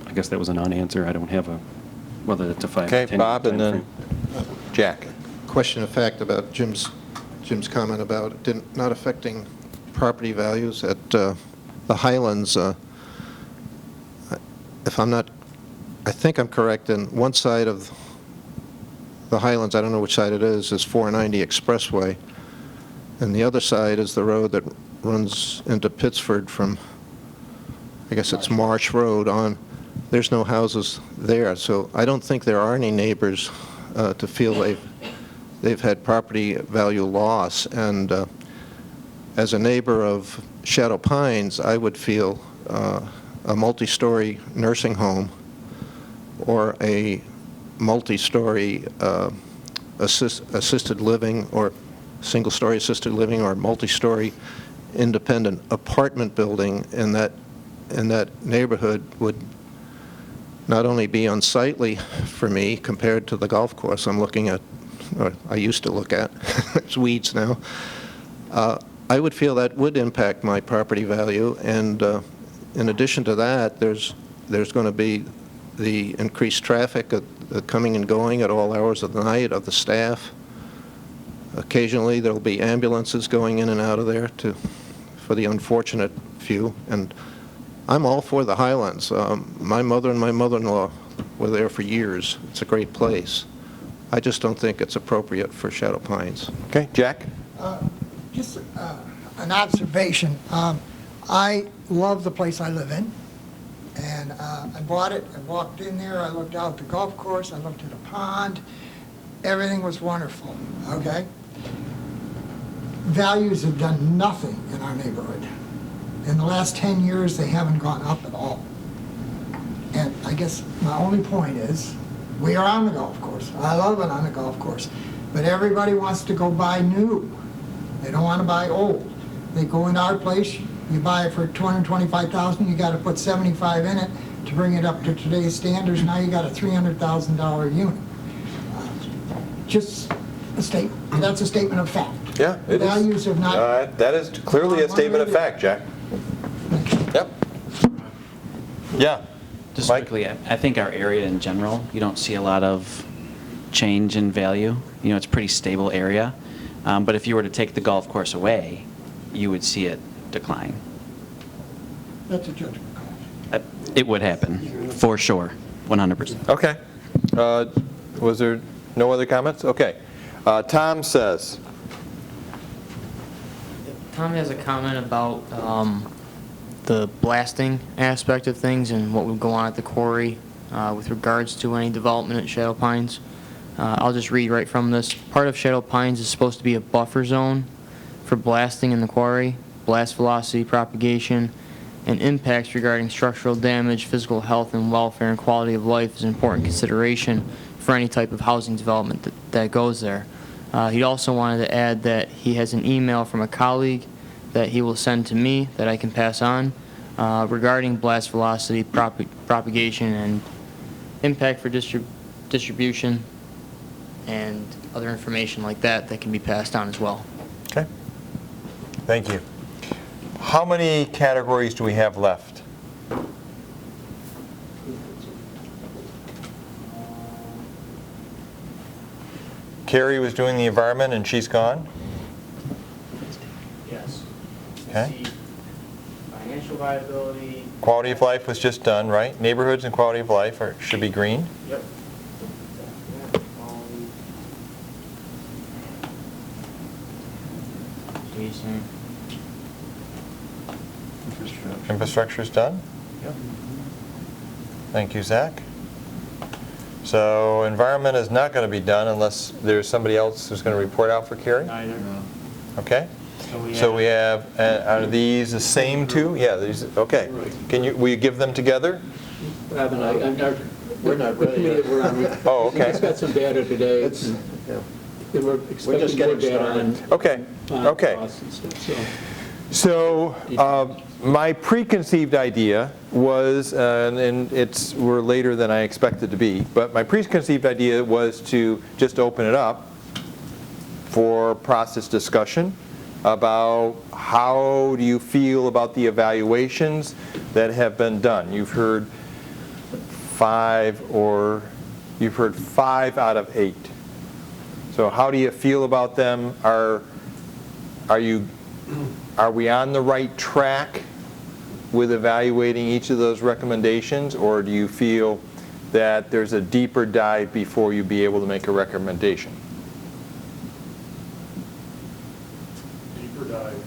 I guess that was a non-answer. I don't have a, whether it's a 5 Okay, or 10 Bob, and then timeframe. Jack. Question of fact about Jim's comment about not affecting property values at the Highlands. If I'm not, I think I'm correct, in one side of the Highlands, I don't know which side it is 490 Expressway, and the other side is the road that runs into Pittsford from, I guess it's Marsh Road on. There's no houses there, so I don't think there are any neighbors to feel they've had property value loss. And as a neighbor of Shadow Pines, I would feel a multi-story nursing home or a multi-story assisted living or single-story assisted living or multi-story independent apartment building in that neighborhood would not only be unsightly for me compared to the golf course I'm looking at, or I used to look at, it's weeds now, I would feel that would impact my property value. And in addition to that, there's going to be the increased traffic coming and going at all hours of the night of the staff. Occasionally there'll be ambulances going in and out of there for the unfortunate few. And I'm all for the Highlands. My mother and my mother-in-law were there for years. It's a great place. I just don't think it's appropriate for Shadow Pines. Okay, Jack? Just an observation. I love the place I live in, and I bought it. I walked in there. I looked out the golf course. I looked at the pond. Everything was wonderful, okay? Values have done nothing in our neighborhood. In the last 10 years, they haven't gone up at all. And I guess my only point is, we are on the golf course. I love it on the golf course. But everybody wants to go buy new. They don't want to buy old. They go into our place, you buy it for $225,000, you got to put $75 in it to bring it up to today's standards. Now you got a $300,000 unit. Just a statement. That's a statement of fact. Yeah, it is. Values have not. That is clearly a statement of fact, Jack. Yep. Yeah. Just quickly, I think our area in general, you don't see a lot of change in value. You know, it's a pretty stable area. But if you were to take the golf course away, you would see it decline. That's a judgment call. It would happen, for sure, 100%. Okay. Was there no other comments? Okay. Tom says. Tom has a comment about the blasting aspect of things and what would go on at the quarry with regards to any development at Shadow Pines. I'll just read right from this. Part of Shadow Pines is supposed to be a buffer zone for blasting in the quarry, blast velocity, propagation, and impacts regarding structural damage, physical health and welfare, and quality of life is an important consideration for any type of housing development that goes there. He also wanted to add that he has an email from a colleague that he will send to me that I can pass on regarding blast velocity, propagation, and impact for distribution, and other information like that that can be passed on as well. Okay. Thank you. How many categories do we have left? Carrie was doing the environment and she's gone? Yes. Okay. Financial viability. Quality of life was just done, right? Neighborhoods and quality of life should be green. Yep. Infrastructure's done? Yep. Thank you, Zach. So environment is not going to be done unless there's somebody else who's going to report out for Carrie? Neither. Okay. So we have, are these the same two? Yeah, these, okay. Will you give them together? Rob and I, we're not ready yet. Oh, okay. We just got some data today. And we're expecting more data on Okay, okay. costs and stuff, so. So my preconceived idea was, and we're later than I expected to be, but my preconceived idea was to just open it up for process discussion about how do you feel about the evaluations that have been done. You've heard 5 out of 8. So how do you feel about them? Are we on the right track with evaluating each of those recommendations, or do you feel that there's a deeper dive before you be able to make a recommendation? Deeper dive.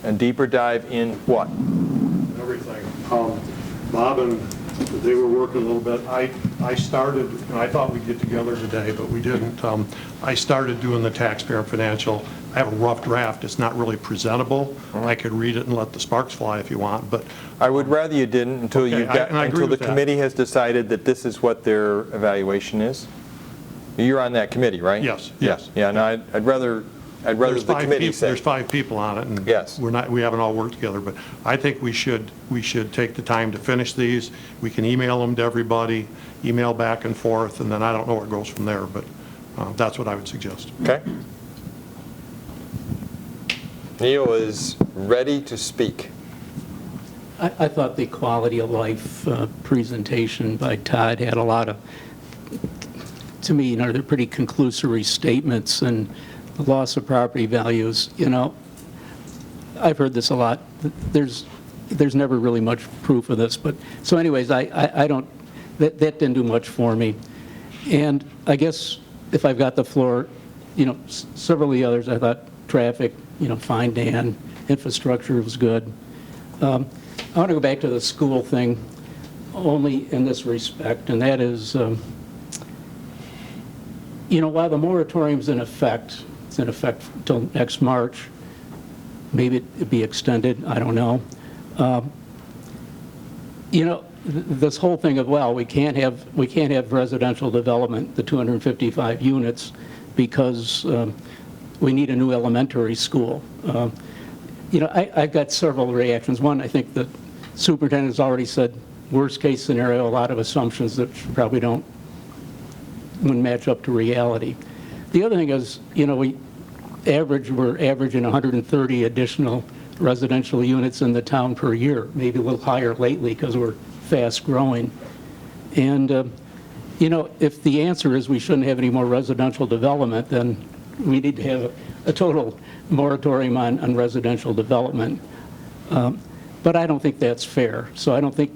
And deeper dive in what? Everything. Bob and they were working a little bit. I started, and I thought we'd get together today, but we didn't. I started doing the taxpayer and financial. I have a rough draft. It's not really presentable. I could read it and let the sparks fly if you want, but. I would rather you didn't until until the committee has decided that this is what their evaluation is. You're on that committee, right? Yes. Yeah, no, I'd rather the committee say. There's 5 people on it, and yes, we haven't all worked together, but I think we should take the time to finish these. We can email them to everybody, email back and forth, and then I don't know where it goes from there, but that's what I would suggest. Okay. Neil is ready to speak. I thought the quality of life presentation by Todd had a lot of, to me, they're pretty conclusory statements, and the loss of property values, I've heard this a lot. There's never really much proof of this, but so anyways, I don't, that didn't do much for me. And I guess if I've got the floor, several of the others, I thought traffic, fine, Dan, infrastructure was good. I want to go back to the school thing only in this respect, and that is, while the moratorium's in effect, it's in effect until next March, maybe it'd be extended, I don't know. This whole thing of, well, we can't have residential development, the 255 units, because we need a new elementary school. I've got several reactions. One, I think the superintendent has already said worst case scenario, a lot of assumptions that probably wouldn't match up to reality. The other thing is, we're averaging 130 additional residential units in the town per year, maybe a little higher lately because we're fast growing. And, if the answer is we shouldn't have any more residential development, then we need to have a total moratorium on residential development. But I don't think that's fair. So I don't think,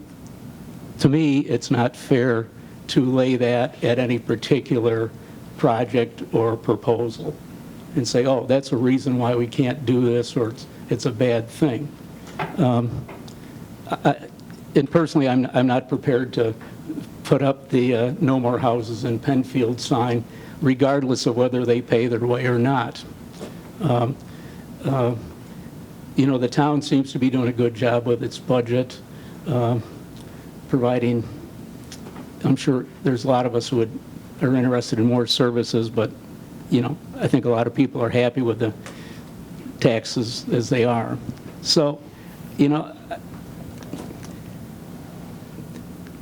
to me, it's not fair to lay that at any particular project or proposal and say, oh, that's a reason why we can't do this, or it's a bad thing. And personally, I'm not prepared to put up the no more houses in Penfield sign, regardless of whether they pay their way or not. The town seems to be doing a good job with its budget, providing, I'm sure there's a lot of us who are interested in more services, but I think a lot of people are happy with the taxes as they are. So, and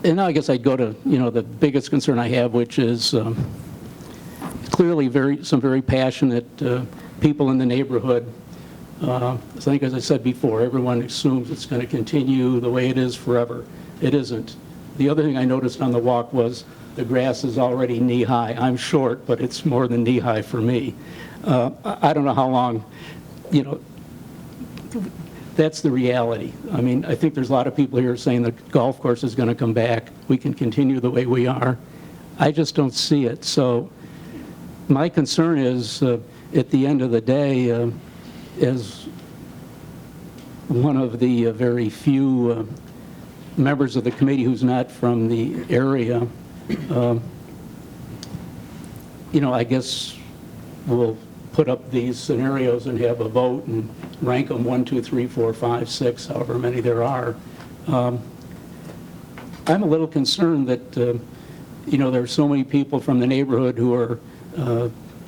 now I guess I'd go to, the biggest concern I have, which is clearly some very passionate people in the neighborhood. I think, as I said before, everyone assumes it's going to continue the way it is forever. It isn't. The other thing I noticed on the walk was the grass is already knee-high. I'm short, but it's more than knee-high for me. I don't know how long, that's the reality. I mean, I think there's a lot of people here saying the golf course is going to come back. We can continue the way we are. I just don't see it. So my concern is, at the end of the day, as one of the very few members of the committee who's not from the area, I guess we'll put up these scenarios and have a vote and rank them 1, 2, 3, 4, 5, 6, however many there are. I'm a little concerned that, there are so many people from the neighborhood who are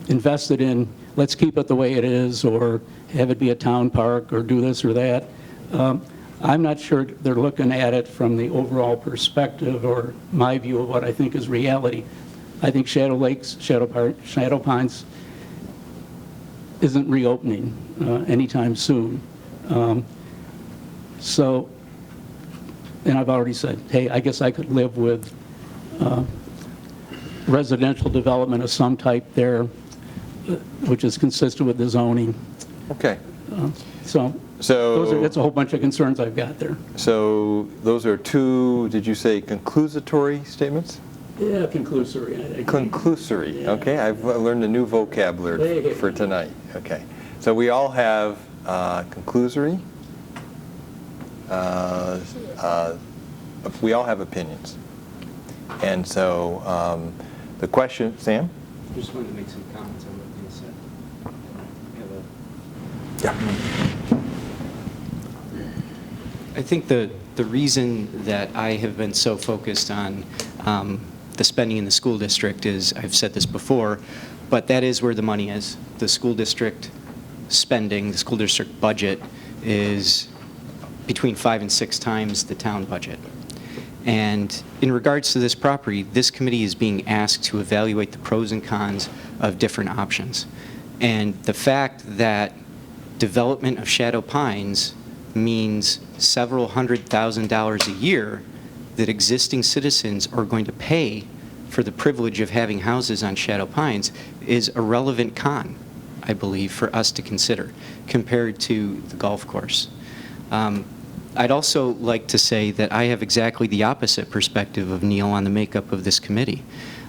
invested in let's keep it the way it is, or have it be a town park, or do this or that. I'm not sure they're looking at it from the overall perspective or my view of what I think is reality. I think Shadow Lakes, Shadow Pines isn't reopening anytime soon. So, and I've already said, hey, I guess I could live with residential development of some type there, which is consistent with the zoning. Okay. So that's a whole bunch of concerns I've got there. So those are two, did you say conclusatory statements? Yeah, conclusory. Conclusory, Yeah. okay. I've learned a new vocabulary for tonight. Okay. So we all have conclusory. We all have opinions. And so the question, Sam? I just wanted to make some comments on what you said. I think the reason that I have been so focused on the spending in the school district is, I've said this before, but that is where the money is. The school district spending, the school district budget is between 5 and 6 times the town budget. And in regards to this property, this committee is being asked to evaluate the pros and cons of different options. And the fact that development of Shadow Pines means several $100,000s a year that existing citizens are going to pay for the privilege of having houses on Shadow Pines is a relevant con, I believe, for us to consider compared to the golf course. I'd also like to say that I have exactly the opposite perspective of Neil on the makeup of this committee.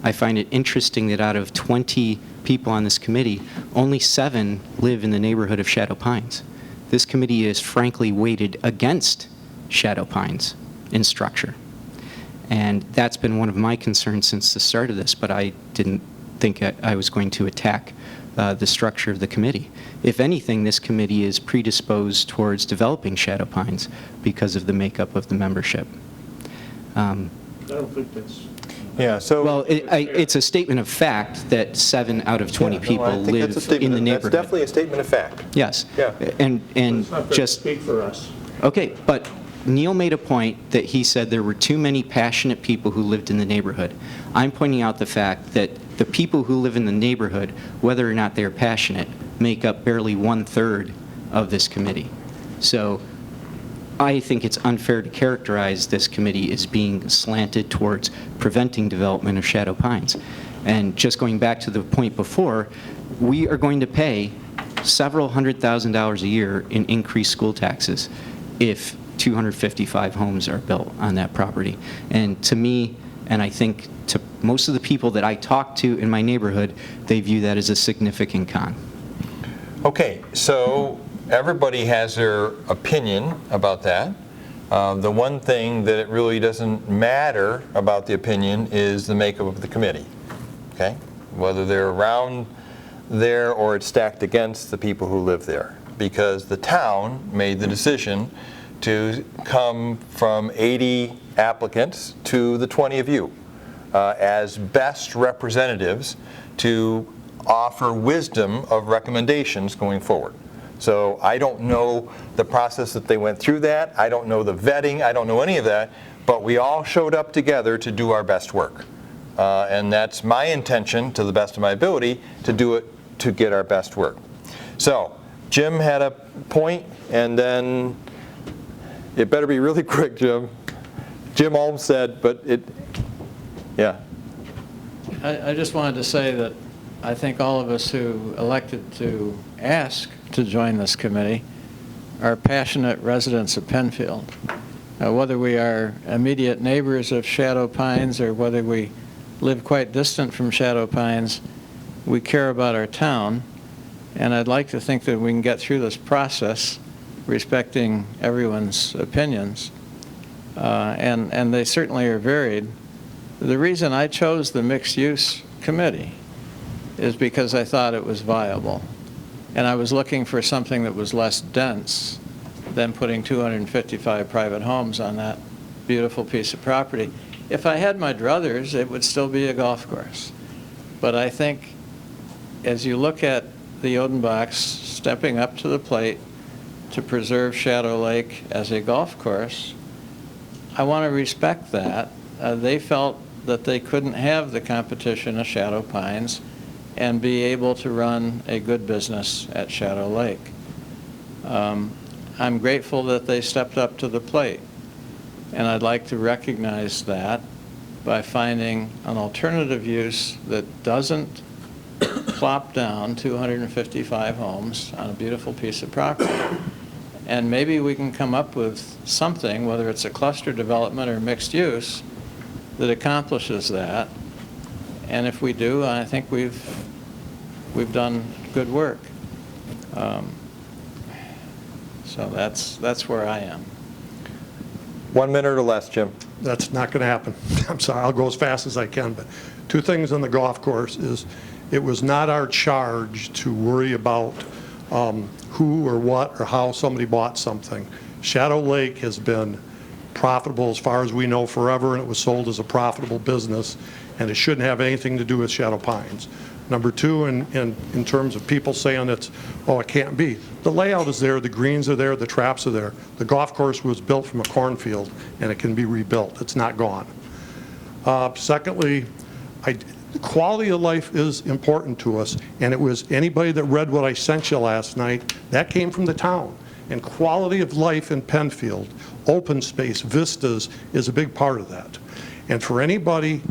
I find it interesting that out of 20 people on this committee, only 7 live in the neighborhood of Shadow Pines. This committee is frankly weighted against Shadow Pines in structure. And that's been one of my concerns since the start of this, but I didn't think I was going to attack the structure of the committee. If anything, this committee is predisposed towards developing Shadow Pines because of the makeup of the membership. I don't think that's... Yeah, so... Well, it's a statement of fact that 7 out of 20 people live in the neighborhood. That's definitely a statement of fact. Yes. Yeah. And It's not fair to just... speak for us. Okay, but Neil made a point that he said there were too many passionate people who lived in the neighborhood. I'm pointing out the fact that the people who live in the neighborhood, whether or not they're passionate, make up barely 1/3 of this committee. So I think it's unfair to characterize this committee as being slanted towards preventing development of Shadow Pines. And just going back to the point before, we are going to pay several $100,000s a year in increased school taxes if 255 homes are built on that property. And to me, and I think to most of the people that I talk to in my neighborhood, they view that as a significant con. Okay, so everybody has their opinion about that. The one thing that it really doesn't matter about the opinion is the makeup of the committee, okay? Whether they're around there or it's stacked against the people who live there. Because the town made the decision to come from 80 applicants to the 20 of you as best representatives to offer wisdom of recommendations going forward. So I don't know the process that they went through that. I don't know the vetting. I don't know any of that. But we all showed up together to do our best work. And that's my intention, to the best of my ability, to do it to get our best work. So Jim had a point, and then it better be really quick, Jim. Jim Holmes said, but yeah. I just wanted to say that I think all of us who elected to ask to join this committee are passionate residents of Penfield. Whether we are immediate neighbors of Shadow Pines or whether we live quite distant from Shadow Pines, we care about our town, and I'd like to think that we can get through this process respecting everyone's opinions, and they certainly are varied. The reason I chose the mixed-use committee is because I thought it was viable, and I was looking for something that was less dense than putting 255 private homes on that beautiful piece of property. If I had my druthers, it would still be a golf course. But I think as you look at the Odenbachs stepping up to the plate to preserve Shadow Lake as a golf course. I want to respect that. They felt that they couldn't have the competition of Shadow Pines and be able to run a good business at Shadow Lake. I'm grateful that they stepped up to the plate, and I'd like to recognize that by finding an alternative use that doesn't plop down 255 homes on a beautiful piece of property. And maybe we can come up with something, whether it's a cluster development or mixed use, that accomplishes that. And if we do, I think we've done good work. So that's where I am. 1 minute or less, Jim. That's not going to happen. I'm sorry, I'll go as fast as I can, but two things on the golf course is it was not our charge to worry about who or what or how somebody bought something. Shadow Lake has been profitable as far as we know forever, and it was sold as a profitable business, and it shouldn't have anything to do with Shadow Pines. Number two, in terms of people saying it's, oh, it can't be. The layout is there, the greens are there, the traps are there. The golf course was built from a cornfield, and it can be rebuilt. It's not gone. Secondly, quality of life is important to us, and it was anybody that read what I sent you last night, that came from the town. And quality of life in Penfield, open space, vistas, is a big part of that. And for anybody,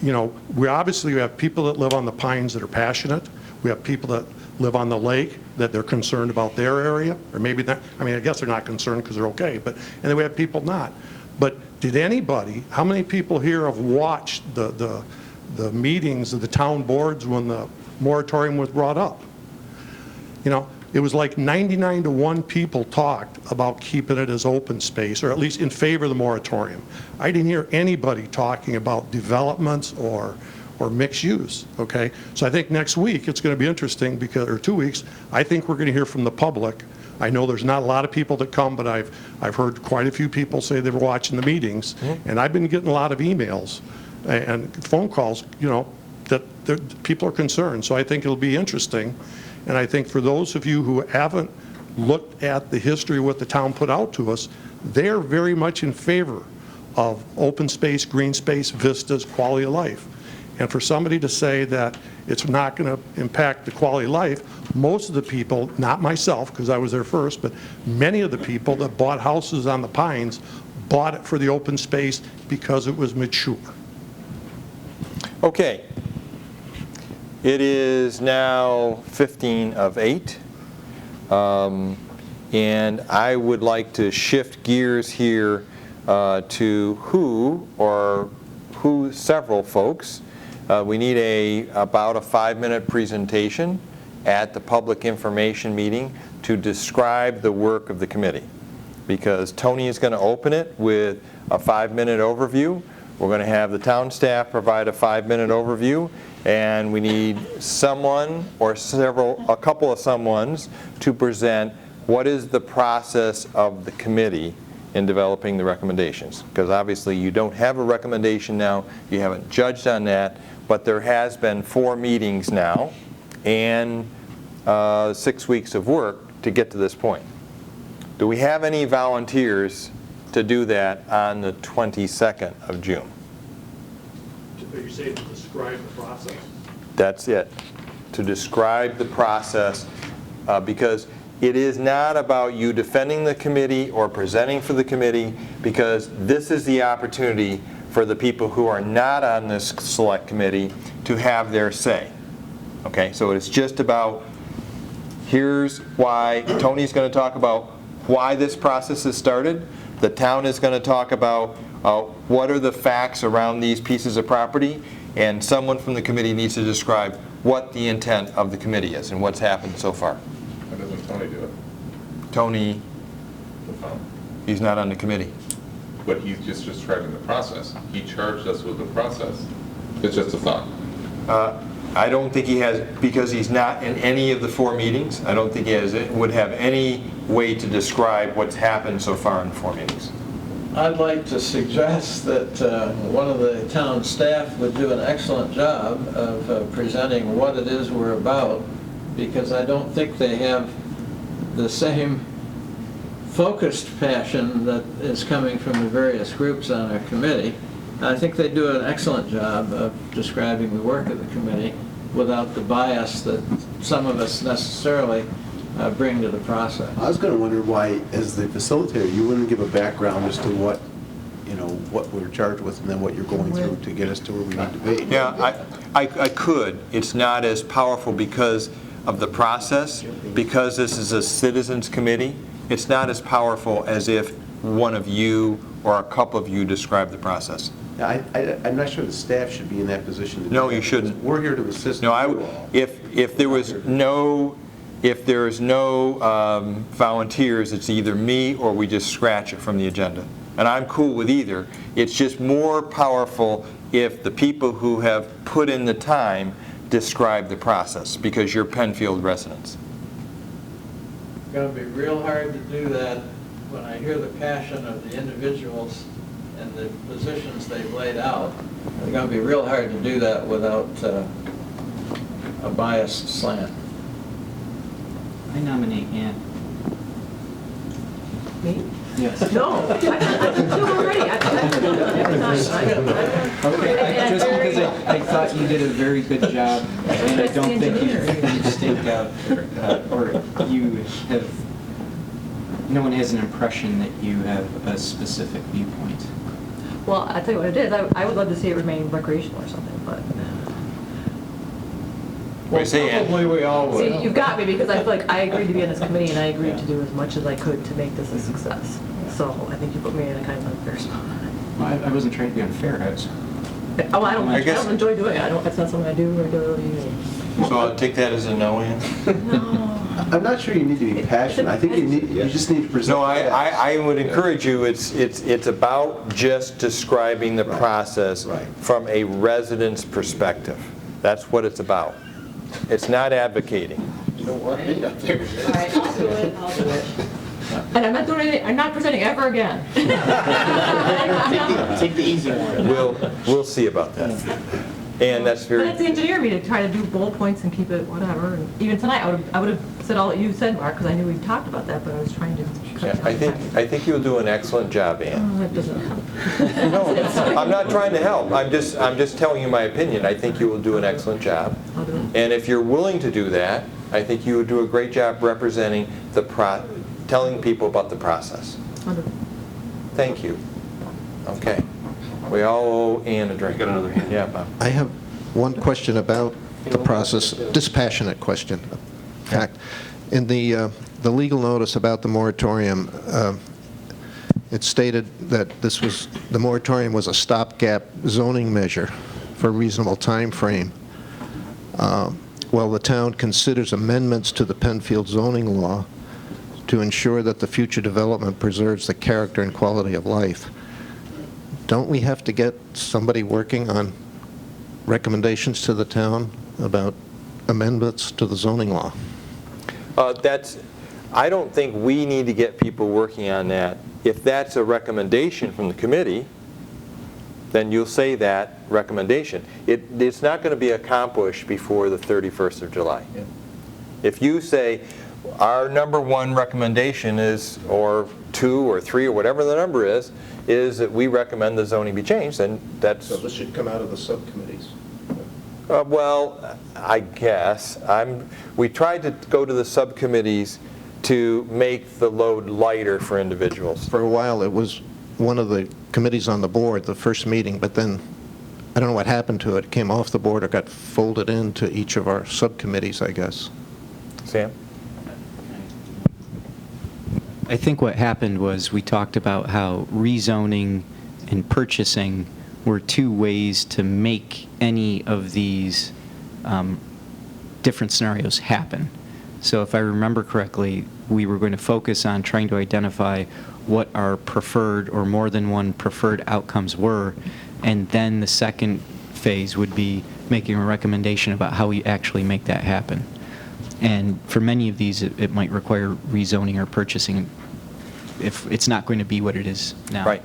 you know, we have people that live on the Pines that are passionate. We have people that live on the lake that they're concerned about their area, or maybe not. I mean, I guess they're not concerned because they're okay, and then we have people not. But did anybody, how many people here have watched the meetings of the town boards when the moratorium was brought up? You know, it was like 99 to 1 people talked about keeping it as open space, or at least in favor of the moratorium. I didn't hear anybody talking about developments or mixed use, okay? So I think next week it's going to be interesting because, or 2 weeks, I think we're going to hear from the public. I know there's not a lot of people that come, but I've heard quite a few people say they were watching the meetings, and I've been getting a lot of emails and phone calls, you know, that people are concerned. So I think it'll be interesting. And I think for those of you who haven't looked at the history of what the town put out to us, they're very much in favor of open space, green space, vistas, quality of life. And for somebody to say that it's not going to impact the quality of life, most of the people, not myself because I was there first, but many of the people that bought houses on the Pines bought it for the open space because it was mature. Okay. It is now 15 of 8, and I would like to shift gears here to several folks. We need about a 5-minute presentation at the public information meeting to describe the work of the committee, because Tony is going to open it with a 5-minute overview. We're going to have the town staff provide a 5-minute overview, and we need someone or a couple of someones to present what is the process of the committee in developing the recommendations. Because obviously you don't have a recommendation now, you haven't judged on that, but there has been 4 meetings now and 6 weeks of work to get to this point. Do we have any volunteers to do that on the 22nd of June? You say to describe the process? That's it. To describe the process, because it is not about you defending the committee or presenting for the committee, because this is the opportunity for the people who are not on this select committee to have their say. Okay, so it's just about, here's why. Tony's going to talk about why this process has started. The town is going to talk about what are the facts around these pieces of property, and someone from the committee needs to describe what the intent of the committee is and what's happened so far. Why doesn't Tony do it? Tony, he's not on the committee. But he's just describing the process. He charged us with the process. It's just a thought. I don't think he has, because he's not in any of the 4 meetings, I don't think he would have any way to describe what's happened so far in the 4 meetings. I'd like to suggest that one of the town staff would do an excellent job of presenting what it is we're about because I don't think they have the same focused passion that is coming from the various groups on our committee. I think they do an excellent job of describing the work of the committee without the bias that some of us necessarily bring to the process. I was going to wonder why, as the facilitator, you wouldn't give a background as to what, you know, what we're charged with and then what you're going through to get us to where we need to be. Yeah, I could. It's not as powerful because of the process, because this is a citizens committee. It's not as powerful as if one of you or a couple of you describe the process. Yeah, I'm not sure the staff should be in that position. No, you shouldn't. We're here to assist. No, if there was no, if there's no volunteers, it's either me or we just scratch it from the agenda. And I'm cool with either. It's just more powerful if the people who have put in the time describe the process, because you're Penfield residents. It's going to be real hard to do that when I hear the passion of the individuals and the positions they've laid out. It's going to be real hard to do that without a biased slant. I nominate Ann. Me? Yes. No, I can do already. Okay, just because I thought you did a very good job, and I don't think you stink out, or you have, no one has an impression that you have a specific viewpoint. Well, I'll tell you what it is. I would love to see it remain recreational or something, but. Well, probably we all would. See, you've got me because I feel like I agreed to be on this committee and I agreed to do as much as I could to make this a success. So I think you put me in a kind of unfair spot. Well, I wasn't trying to be unfair, I was... Oh, I don't enjoy doing it. That's not something I do regularly. So I'll take that as a no, Ann? I'm not sure you need to be passionate. I think you just need to present. No, I would encourage you, it's about just describing the process from a resident's perspective. That's what it's about. It's not advocating. You don't want me up there. All right, I'll do it. I'll do it. And I'm not doing anything. I'm not presenting ever again. Take the easy one. We'll see about that. And that's very. But it's the engineer me to try to do bullet points and keep it whatever. And even tonight, I would have said all that you said, Mark, because I knew we talked about that, but I was trying to. I think you'll do an excellent job, Ann. Oh, that doesn't help. No, I'm not trying to help. I'm just telling you my opinion. I think you will do an excellent job. I'll do it. And if you're willing to do that, I think you would do a great job representing telling people about the process. I'll do it. Thank you. Okay. We all owe Ann a drink. Got another hand. Yeah, Bob. I have one question about the process, dispassionate question. In fact, in the legal notice about the moratorium, it stated that the moratorium was a stopgap zoning measure for a reasonable time frame. While the town considers amendments to the Penfield zoning law to ensure that the future development preserves the character and quality of life. Don't we have to get somebody working on recommendations to the town about amendments to the zoning law? I don't think we need to get people working on that. If that's a recommendation from the committee, then you'll say that recommendation. It's not going to be accomplished before the 31st of July. Yeah. If you say, our number one recommendation is, or 2 or 3 or whatever the number is that we recommend the zoning be changed, then that's... So this should come out of the subcommittees. Well, I guess. We tried to go to the subcommittees to make the load lighter for individuals. For a while, it was one of the committees on the board, the first meeting, but then I don't know what happened to it. It came off the board or got folded into each of our subcommittees, I guess. Sam? I think what happened was we talked about how rezoning and purchasing were 2 ways to make any of these different scenarios happen. So if I remember correctly, we were going to focus on trying to identify what our preferred or more than one preferred outcomes were, and then the second phase would be making a recommendation about how we actually make that happen. And for many of these, it might require rezoning or purchasing if it's not going to be what it is now. Right.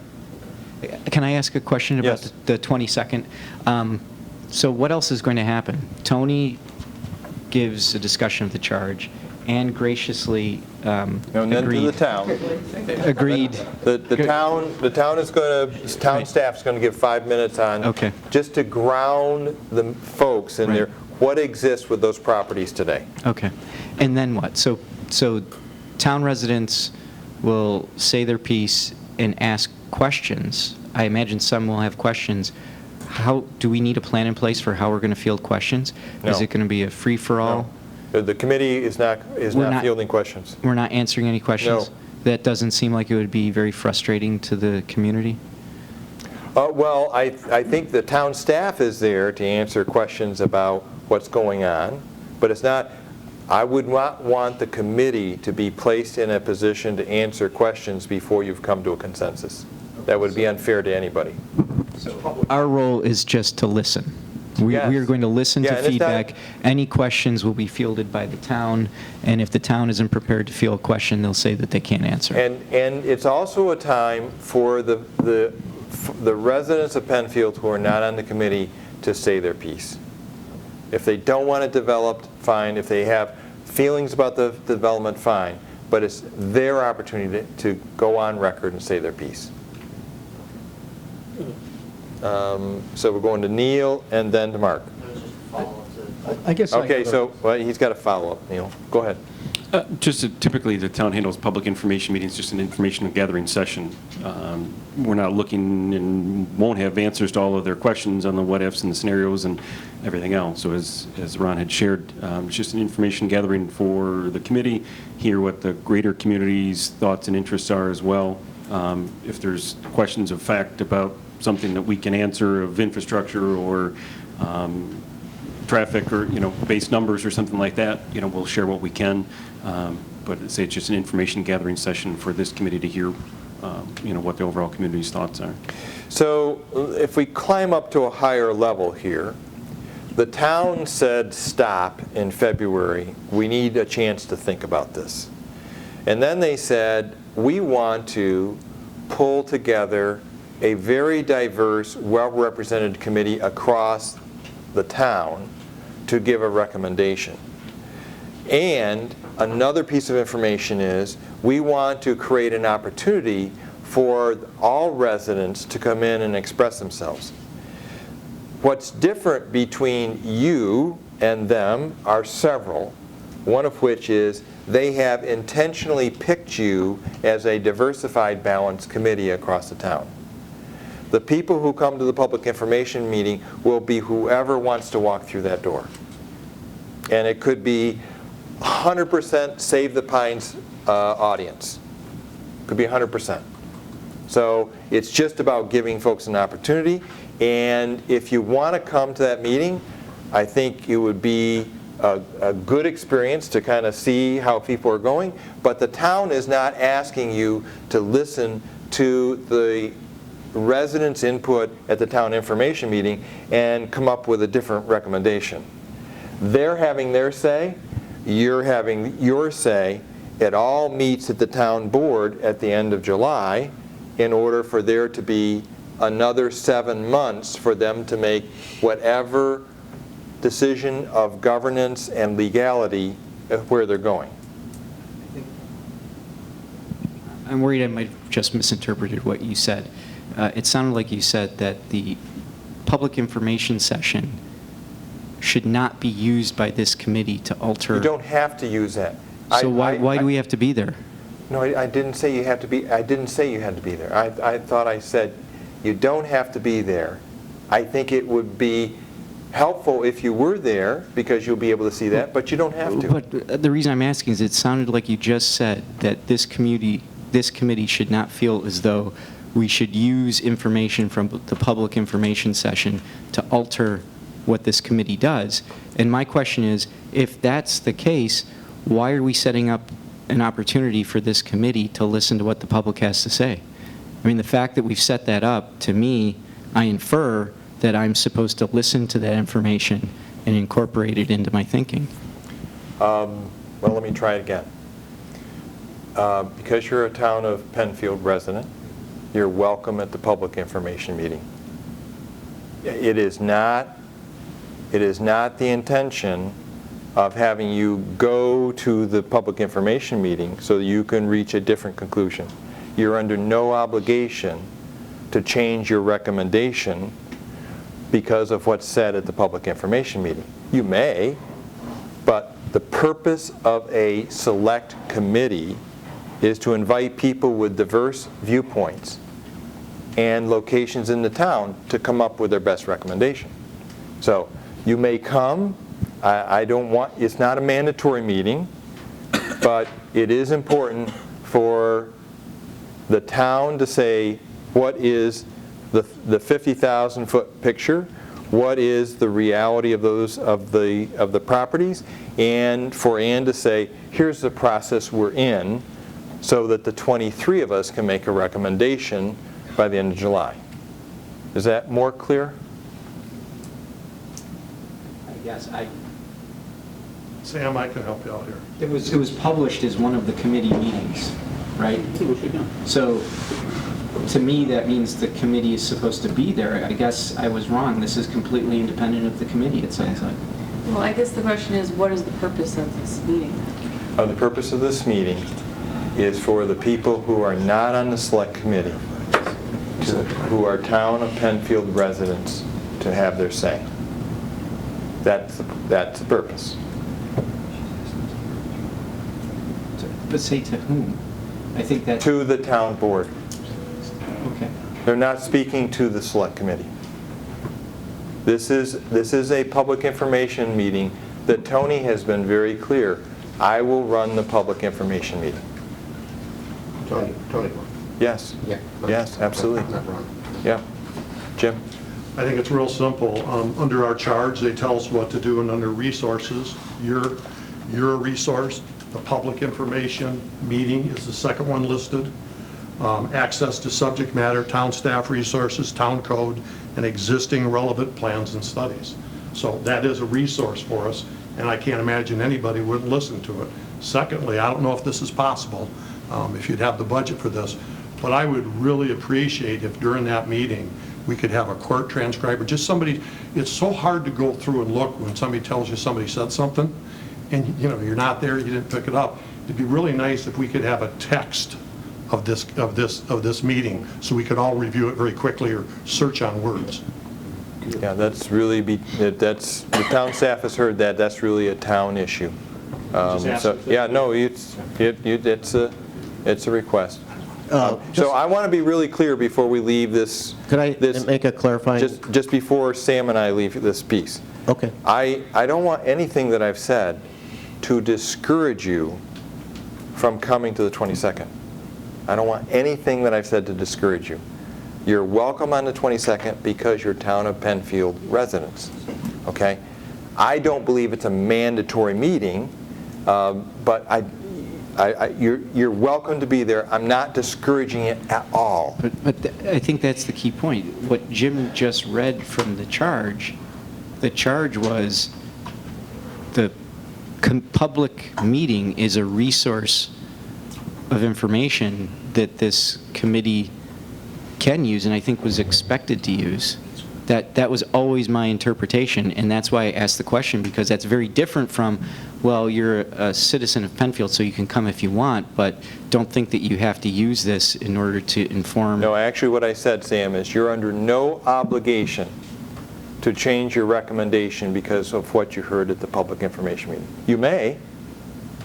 Can I ask a question about the 22nd? So what else is going to happen? Tony gives a discussion of the charge and graciously And then to agreed. the town. Agreed. The town is going to, town staff's going to give 5 minutes on, Okay. just to ground the folks in Right. there, what exists with those properties today. Okay. And then what? So town residents will say their piece and ask questions. I imagine some will have questions. How, do we need a plan in place for how we're going to field questions? Is No. it going to be a free-for-all? The committee is not We're not- fielding questions. We're not answering any questions? No. That doesn't seem like it would be very frustrating to the community? Well, I think the town staff is there to answer questions about what's going on, but it's not, I would not want the committee to be placed in a position to answer questions before you've come to a consensus. That would be unfair to anybody. Our role is just to listen. We are going to listen Yeah, to and it's not- feedback. Any questions will be fielded by the town, and if the town isn't prepared to field a question, they'll say that they can't answer. And it's also a time for the residents of Penfield who are not on the committee to say their piece. If they don't want it developed, fine. If they have feelings about the development, fine. But it's their opportunity to go on record and say their piece. So we're going to Neil and then to Mark. I guess I Okay, have a- so well, he's got a follow-up, Neil. Go ahead. Typically, the town handles public information meetings, just an information gathering session. We're not looking and won't have answers to all of their questions on the what-ifs and the scenarios and everything else. So as Ron had shared, it's just an information gathering for the committee, hear what the greater community's thoughts and interests are as well. If there's questions of fact about something that we can answer of infrastructure or traffic or, base numbers or something like that, we'll share what we can. But it's just an information gathering session for this committee to hear, what the overall community's thoughts are. So if we climb up to a higher level here, the town said stop in February. We need a chance to think about this. And then they said, we want to pull together a very diverse, well-represented committee across the town to give a recommendation. And another piece of information is we want to create an opportunity for all residents to come in and express themselves. What's different between you and them are several, one of which is they have intentionally picked you as a diversified, balanced committee across the town. The people who come to the public information meeting will be whoever wants to walk through that door. And it could be 100% Save the Pines audience. Could be 100%. So it's just about giving folks an opportunity. And if you want to come to that meeting, I think it would be a good experience to kind of see how people are going. But the town is not asking you to listen to the residents' input at the town information meeting and come up with a different recommendation. They're having their say, you're having your say. It all meets at the town board at the end of July in order for there to be another 7 months for them to make whatever decision of governance and legality of where they're going. I'm worried I might have just misinterpreted what you said. It sounded like you said that the public information session should not be used by this committee to alter... You don't have to use that. So why do we have to be there? No, I didn't say you have to be. I didn't say you had to be there. I thought I said you don't have to be there. I think it would be helpful if you were there because you'll be able to see that, but you don't have to. But the reason I'm asking is it sounded like you just said that this committee should not feel as though we should use information from the public information session to alter what this committee does. And my question is, if that's the case, why are we setting up an opportunity for this committee to listen to what the public has to say? I mean, the fact that we've set that up, to me, I infer that I'm supposed to listen to that information and incorporate it into my thinking. Well, let me try it again. Because you're a town of Penfield resident, you're welcome at the public information meeting. It is not the intention of having you go to the public information meeting so that you can reach a different conclusion. You're under no obligation to change your recommendation because of what's said at the public information meeting. You may, but the purpose of a select committee is to invite people with diverse viewpoints and locations in the town to come up with their best recommendation. So you may come. I don't want, it's not a mandatory meeting, but it is important for the town to say what is the 50,000-foot picture, what is the reality of those of the properties, and for Ann to say, here's the process we're in, so that the 23 of us can make a recommendation by the end of July. Is that more clear? Yes, Sam, I can help you out here. it was published as one of the committee meetings, right? So to me, that means the committee is supposed to be there. I guess I was wrong. This is completely independent of the committee, it sounds like. Well, I guess the question is, what is the purpose of this meeting? The purpose of this meeting is for the people who are not on the select committee, who are town of Penfield residents, to have their say. That's the purpose. But say to whom? I think that... To the town board. Okay. They're not speaking to the select committee. This is a public information meeting that Tony has been very clear. I will run the public information meeting. Tony. Yes. Yeah. Yes, absolutely. Not wrong. Yeah. Jim? I think it's real simple. Under our charge, they tell us what to do, and under resources, you're a resource. The public information meeting is the second one listed. Access to subject matter, town staff resources, town code, and existing relevant plans and studies. So that is a resource for us, and I can't imagine anybody wouldn't listen to it. Secondly, I don't know if this is possible, if you'd have the budget for this, but I would really appreciate if during that meeting we could have a court transcriber, just somebody. It's so hard to go through and look when somebody tells you somebody said something, and you're not there, you didn't pick it up. It'd be really nice if we could have a text of this meeting, so we could all review it very quickly or search on words. Yeah, that's really that's the town staff has heard that. That's really a town issue. So yeah, no, it's a request. So I want to be really clear before we leave this. Could I make a clarifying? Just before Sam and I leave this piece. Okay. I don't want anything that I've said to discourage you from coming to the 22nd. I don't want anything that I've said to discourage you. You're welcome on the 22nd because you're town of Penfield residents, okay? I don't believe it's a mandatory meeting, but you're welcome to be there. I'm not discouraging it at all. But I think that's the key point. What Jim just read from the charge was the public meeting is a resource of information that this committee can use, and I think was expected to use. That was always my interpretation, and that's why I asked the question, because that's very different from, well, you're a citizen of Penfield, so you can come if you want, but don't think that you have to use this in order to inform. No, actually what I said, Sam, is you're under no obligation to change your recommendation because of what you heard at the public information meeting. You may,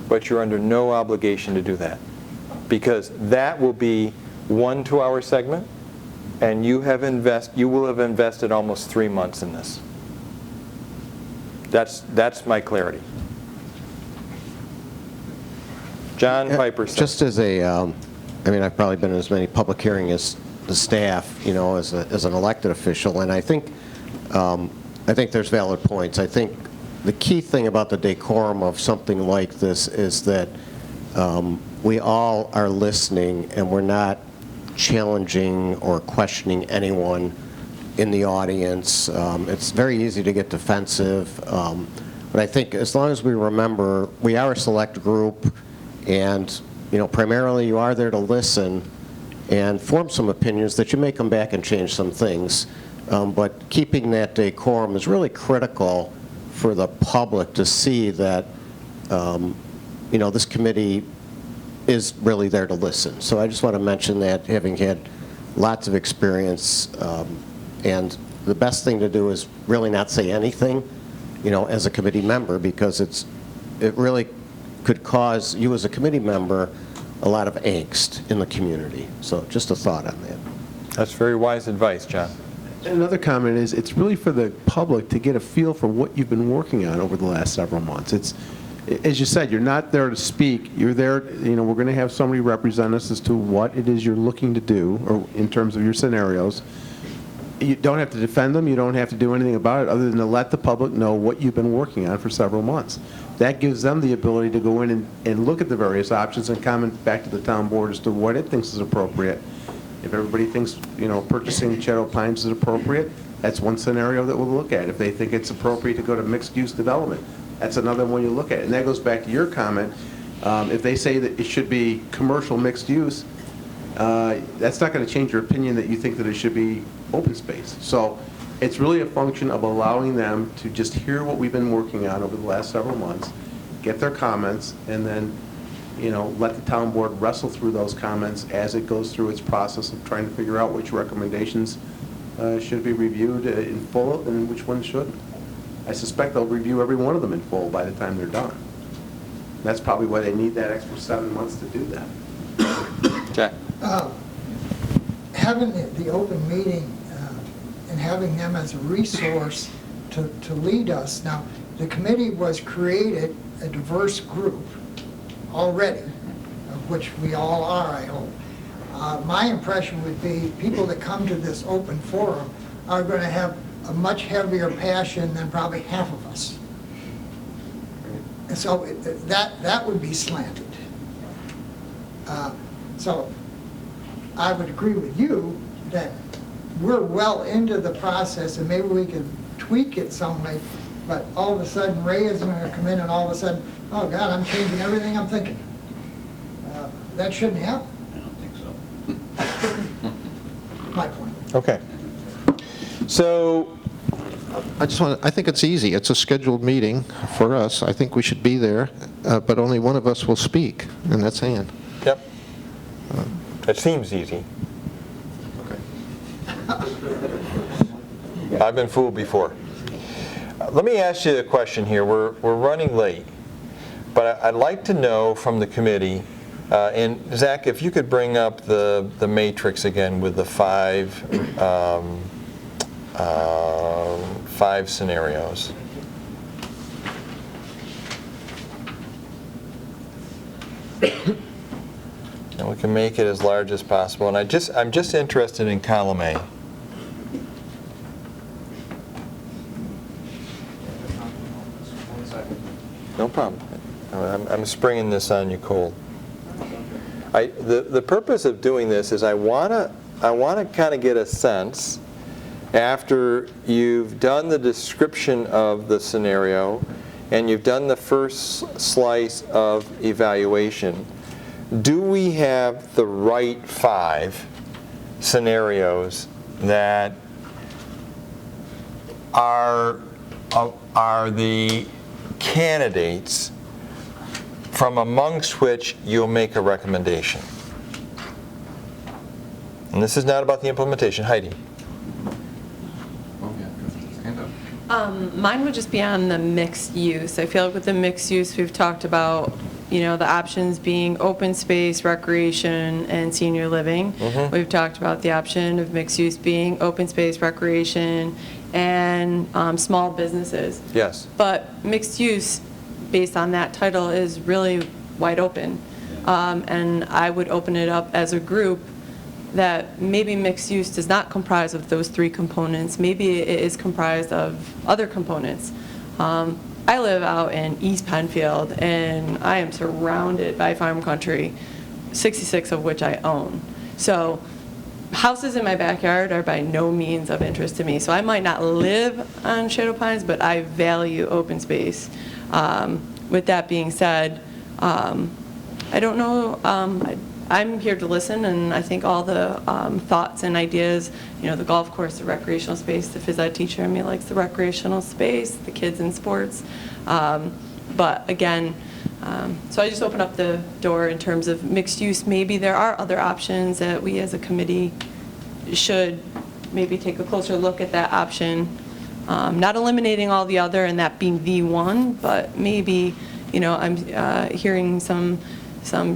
but you're under no obligation to do that, because that will be 1 2-hour segment, and you will have invested almost 3 months in this. That's my clarity. John Piper. Just as I mean, I've probably been in as many public hearings as the staff, as an elected official, and I think there's valid points. I think the key thing about the decorum of something like this is that we all are listening, and we're not challenging or questioning anyone in the audience. It's very easy to get defensive, but I think as long as we remember we are a select group, and primarily you are there to listen and form some opinions that you may come back and change some things, but keeping that decorum is really critical for the public to see that, you know, this committee is really there to listen. So I just want to mention that, having had lots of experience, and the best thing to do is really not say anything, you know, as a committee member, because it really could cause you as a committee member a lot of angst in the community. So just a thought on that. That's very wise advice, John. Another comment is, it's really for the public to get a feel for what you've been working on over the last several months. It's, as you said, you're not there to speak. You're there, you know, we're going to have somebody represent us as to what it is you're looking to do, or in terms of your scenarios. You don't have to defend them. You don't have to do anything about it other than to let the public know what you've been working on for several months. That gives them the ability to go in and look at the various options and comment back to the town board as to what it thinks is appropriate. If everybody thinks, you know, purchasing Shadow Pines is appropriate, that's one scenario that we'll look at. If they think it's appropriate to go to mixed-use development, that's another one you look at. And that goes back to your comment. If they say that it should be commercial mixed use, that's not going to change your opinion that you think that it should be open space. So it's really a function of allowing them to just hear what we've been working on over the last several months, get their comments, and then, you know, let the town board wrestle through those comments as it goes through its process of trying to figure out which recommendations should be reviewed in full and which ones shouldn't. I suspect they'll review every one of them in full by the time they're done. That's probably why they need that extra 7 months to do that. Jack? Having the open meeting and having them as a resource to lead us. Now, the committee was created, a diverse group already, of which we all are, I hope. My impression would be people that come to this open forum are going to have a much heavier passion than probably half of us. And so that would be slanted. So I would agree with you that we're well into the process, and maybe we can tweak it some way, but all of a sudden Ray is going to come in and all of a sudden, oh God, I'm changing everything I'm thinking. That shouldn't happen. I don't think so. My point. Okay. So I think it's easy. It's a scheduled meeting for us. I think we should be there, but only one of us will speak, and that's Ann. Yep. It seems easy. I've been fooled before. Let me ask you a question here. We're running late, but I'd like to know from the committee, and Zach, if you could bring up the matrix again with the five scenarios. And we can make it as large as possible. And I'm just interested in column A. No problem. I'm springing this on you cold. The purpose of doing this is I want to kind of get a sense, after you've done the description of the scenario and you've done the first slice of evaluation, do we have the right 5 scenarios that are the candidates from amongst which you'll make a recommendation? And this is not about the implementation. Heidi. Mine would just be on the mixed use. I feel like with the mixed use, we've talked about, you know, the options being open space, recreation, and senior living. Mm-hmm. We've talked about the option of mixed use being open space, recreation, and small businesses. Yes. But mixed use, based on that title, is really wide open. And I would open it up as a group that maybe mixed use does not comprise of those 3 components. Maybe it is comprised of other components. I live out in East Penfield, and I am surrounded by farm country, 66 of which I own. So houses in my backyard are by no means of interest to me. So I might not live on Shadow Pines, but I value open space. With that being said, I don't know, I'm here to listen, and I think all the thoughts and ideas, the golf course, the recreational space, the phys ed teacher in me likes the recreational space, the kids in sports. But again, so I just open up the door in terms of mixed use. Maybe there are other options that we as a committee should maybe take a closer look at that option. Not eliminating all the other and that being the one, but maybe, I'm hearing some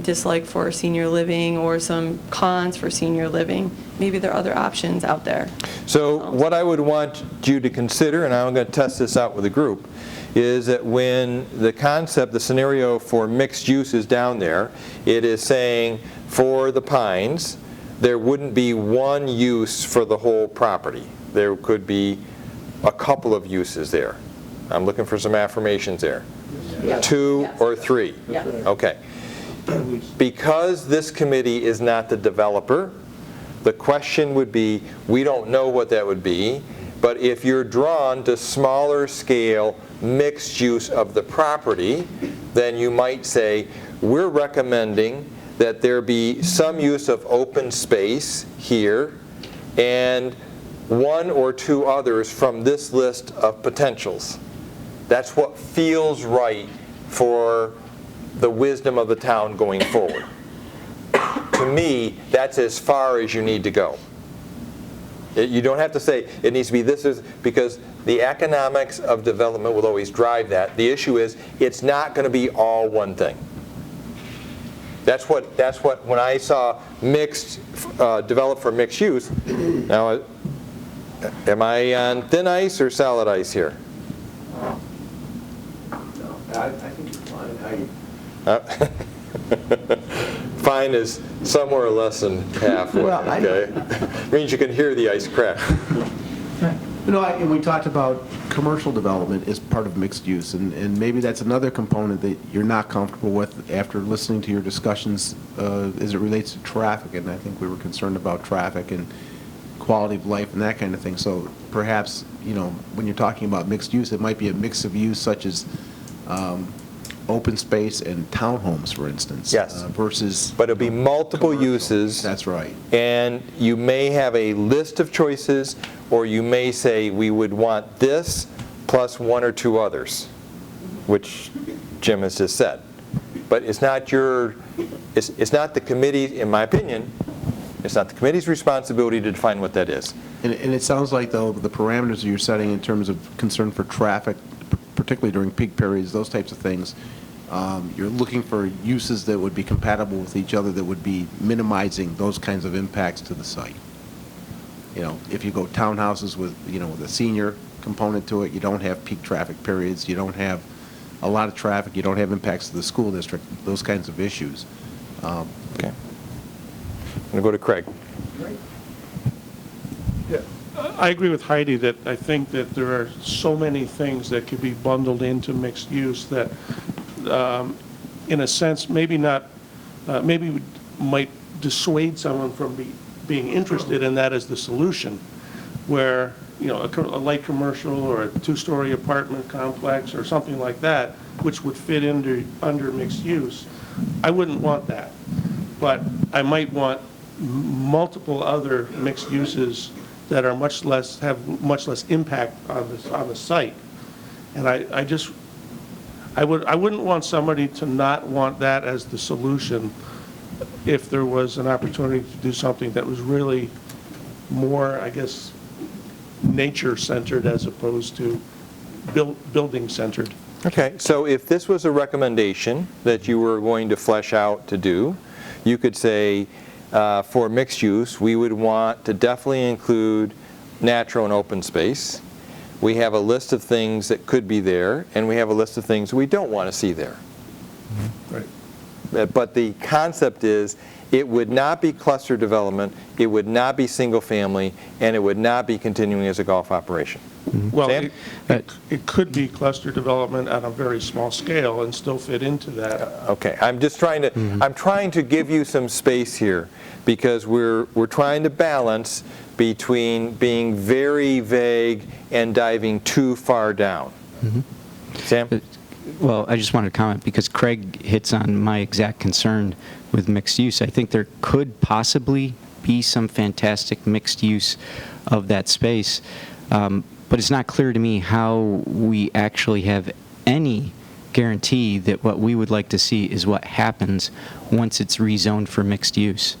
dislike for senior living or some cons for senior living. Maybe there are other options out there. So what I would want you to consider, and I'm going to test this out with the group, is that when the concept, the scenario for mixed use is down there, it is saying for the Pines, there wouldn't be one use for the whole property. There could be a couple of uses there. I'm looking for some affirmations there. Yeah. 2 or 3. Yeah. Okay. Because this committee is not the developer, the question would be, we don't know what that would be, but if you're drawn to smaller scale mixed use of the property, then you might say, we're recommending that there be some use of open space here and 1 or 2 others from this list of potentials. That's what feels right for the wisdom of the town going forward. To me, that's as far as you need to go. You don't have to say it needs to be this, because the economics of development will always drive that. The issue is it's not going to be all one thing. That's what when I saw mixed develop for mixed use. Now, am I on thin ice or solid ice here? I think you're fine. Fine is somewhere less than halfway. Well, Okay, means you can hear the ice crack. And we talked about commercial development as part of mixed use, and maybe that's another component that you're not comfortable with after listening to your discussions as it relates to traffic, and I think we were concerned about traffic and quality of life and that kind of thing. So perhaps, when you're talking about mixed use, it might be a mix of use such as open space and townhomes, for instance. Yes. Versus. But it'll be multiple commercial. uses. That's right. And you may have a list of choices, or you may say we would want this plus 1 or 2 others, which Jim has just said. But it's not it's not the committee, in my opinion, it's not the committee's responsibility to define what that is. And it sounds like, though, the parameters that you're setting in terms of concern for traffic, particularly during peak periods, those types of things, you're looking for uses that would be compatible with each other, that would be minimizing those kinds of impacts to the site. If you go townhouses with a senior component to it, you don't have peak traffic periods, you don't have a lot of traffic, you don't have impacts to the school district, those kinds of issues. Okay. I'm going to go to Craig. Yeah, I agree with Heidi that I think that there are so many things that could be bundled into mixed use that, in a sense, maybe might dissuade someone from being interested in that as the solution, where a light commercial or a 2-story apartment complex or something like that, which would fit under mixed use. I wouldn't want that, but I might want multiple other mixed uses that are have much less impact on the site. And I wouldn't want somebody to not want that as the solution if there was an opportunity to do something that was really more, I guess, nature-centered as opposed to building-centered. Okay, so if this was a recommendation that you were going to flesh out to do, you could say, for mixed use, we would want to definitely include natural and open space. We have a list of things that could be there, and we have a list of things we don't want to see there. Right. But the concept is, it would not be cluster development, it would not be single family, and it would not be continuing as a golf operation. Well, Sam? it could be cluster development on a very small scale and still fit into that. Okay, I'm just trying to, I'm trying to give you some space here, because we're trying to balance between being very vague and diving too far down. Sam? Well, I just wanted to comment because Craig hits on my exact concern with mixed use. I think there could possibly be some fantastic mixed use of that space, but it's not clear to me how we actually have any guarantee that what we would like to see is what happens once it's rezoned for mixed use.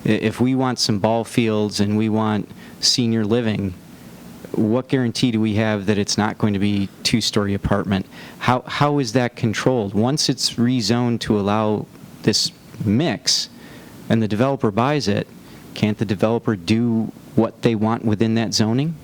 If we want some ball fields and we want senior living, what guarantee do we have that it's not going to be two-story apartment? How is that controlled? Once it's rezoned to allow this mix and the developer buys it, can't the developer do what they want within that zoning?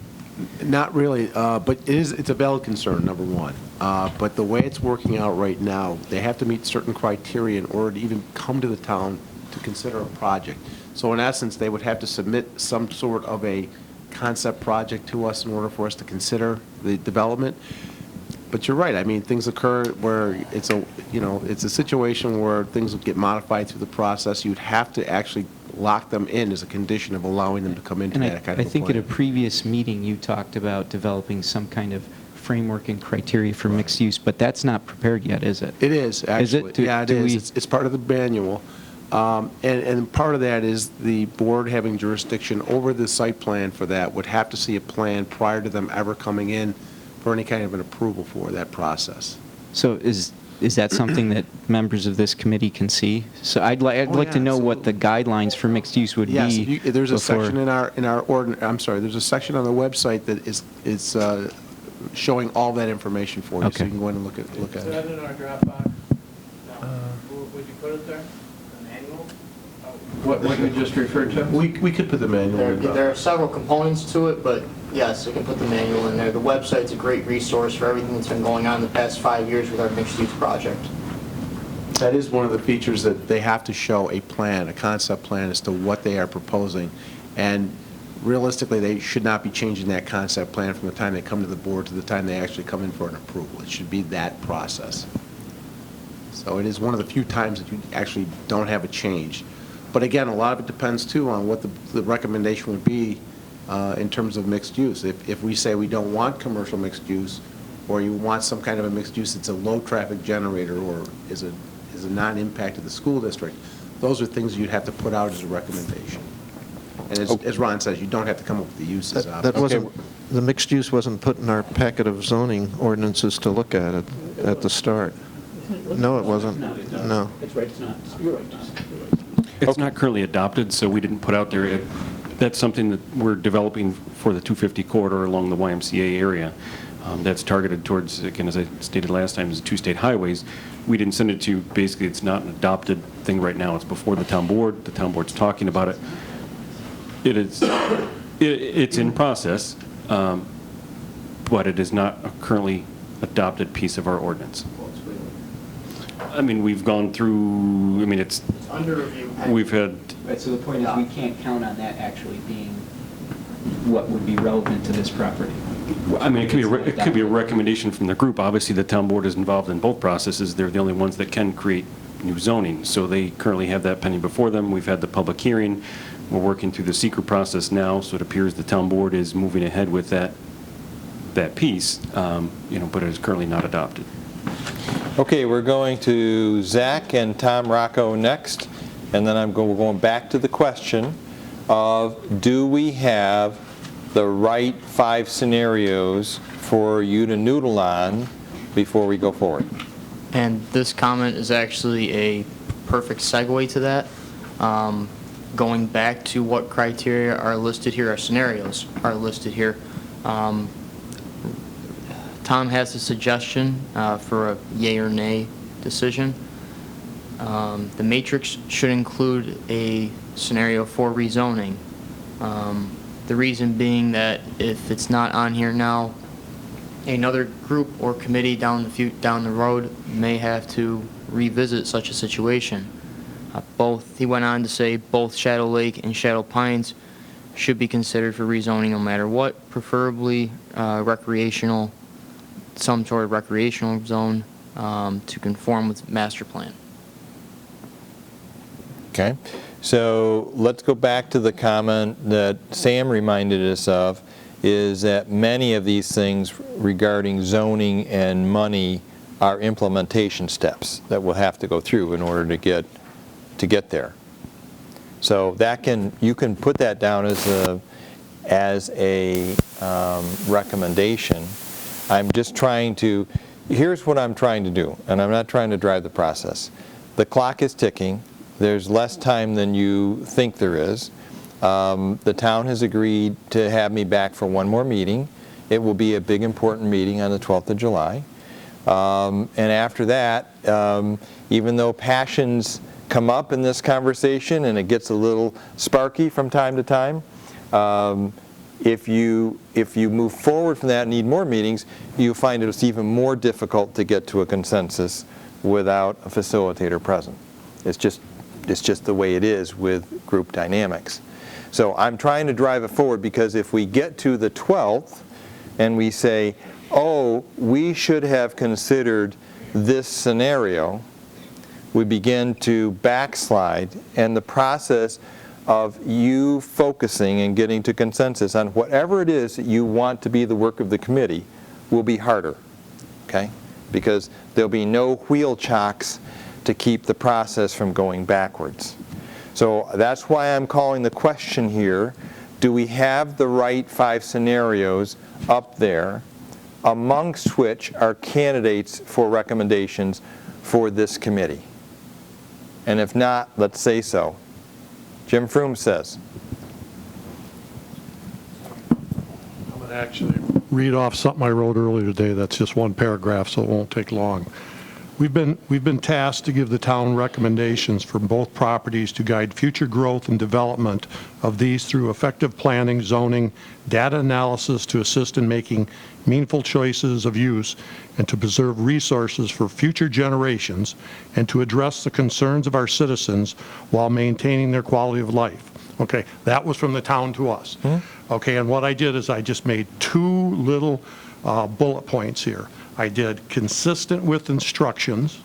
Not really, but it's a valid concern, number one. But the way it's working out right now, they have to meet certain criteria in order to even come to the town to consider a project. So in essence, they would have to submit some sort of a concept project to us in order for us to consider the development. But you're right. I mean, things occur where it's a situation where things would get modified through the process. You'd have to actually lock them in as a condition of allowing them to come into And that kind of I a think plan. at a previous meeting, you talked about developing some kind of framework and criteria for mixed use, but that's not prepared yet, is it? It is, actually. Is it? Yeah, it is. It's part of the manual. And part of that is the board having jurisdiction over the site plan for that would have to see a plan prior to them ever coming in for any kind of an approval for that process. So is that something that members of this committee can see? So I'd like to know what the guidelines for mixed use would Yes, be. there's a before- section in our ordinance, I'm sorry, there's a section on the website that is showing all that information for you, so Okay. you can go in and look at Is it. that in our Dropbox? Would you put it there? The manual? What you just referred to? We could put the manual in. There are several components to it, but yes, I can put the manual in there. The website's a great resource for everything that's been going on the past 5 years with our mixed-use project. That is one of the features that they have to show a plan, a concept plan as to what they are proposing. And realistically, they should not be changing that concept plan from the time they come to the board to the time they actually come in for an approval. It should be that process. So it is one of the few times that you actually don't have a change. But again, a lot of it depends too on what the recommendation would be in terms of mixed use. If we say we don't want commercial mixed use, or you want some kind of a mixed use that's a low traffic generator or is a non-impact to the school district, those are things you'd have to put out as a recommendation. And as Ron says, you don't have to come up with the uses. That wasn't, the mixed use wasn't put in our packet of zoning ordinances to look at the start. No, it wasn't. No. It's right, it's not. You're right. It's not currently adopted, so we didn't put out there. That's something that we're developing for the 250 corridor along the YMCA area. That's targeted towards, again, as I stated last time, is 2 state highways. We didn't send it to, basically, it's not an adopted thing right now. It's before the town board. The town board's talking about it. It's in process, but it is not a currently adopted piece of our ordinance. I mean, we've gone through, I mean, it's under review. We've had. Right, so the point is, we can't count on that actually being what would be relevant to this property. I mean, it could be a recommendation from the group. Obviously, the town board is involved in both processes. They're the only ones that can create new zoning. So they currently have that pending before them. We've had the public hearing. We're working through the secret process now, so it appears the town board is moving ahead with that piece, but it is currently not adopted. Okay, we're going to Zach and Tom Rocco next, and then we're going back to the question of, do we have the right 5 scenarios for you to noodle on before we go forward? And this comment is actually a perfect segue to that. Going back to what criteria are listed here, our scenarios are listed here. Tom has a suggestion for a yay or nay decision. The matrix should include a scenario for rezoning. The reason being that if it's not on here now, another group or committee down the road may have to revisit such a situation. He went on to say both Shadow Lake and Shadow Pines should be considered for rezoning no matter what, preferably recreational, some sort of recreational zone to conform with master plan. Okay, so let's go back to the comment that Sam reminded us of, is that many of these things regarding zoning and money are implementation steps that we'll have to go through in order to get there. So that you can put that down as a recommendation. I'm just trying to, here's what I'm trying to do, and I'm not trying to drive the process. The clock is ticking. There's less time than you think there is. The town has agreed to have me back for one more meeting. It will be a big important meeting on the 12th of July. And after that, even though passions come up in this conversation and it gets a little sparky from time to time, if you move forward from that and need more meetings, you find it's even more difficult to get to a consensus without a facilitator present. It's just the way it is with group dynamics. So I'm trying to drive it forward, because if we get to the 12th and we say, oh, we should have considered this scenario, we begin to backslide, and the process of you focusing and getting to consensus on whatever it is that you want to be the work of the committee will be harder, okay? Because there'll be no wheel chocks to keep the process from going backwards. So that's why I'm calling the question here, do we have the right 5 scenarios up there, amongst which are candidates for recommendations for this committee? And if not, let's say so. Jim Froome says. I'm going to actually read off something I wrote earlier today. That's just one paragraph, so it won't take long. We've been tasked to give the town recommendations for both properties to guide future growth and development of these through effective planning, zoning, data analysis to assist in making meaningful choices of use, and to preserve resources for future generations, and to address the concerns of our citizens while maintaining their quality of life. Okay, that was from the town to us. Okay, and what I did is I just made 2 little bullet points here. I did consistent with instructions,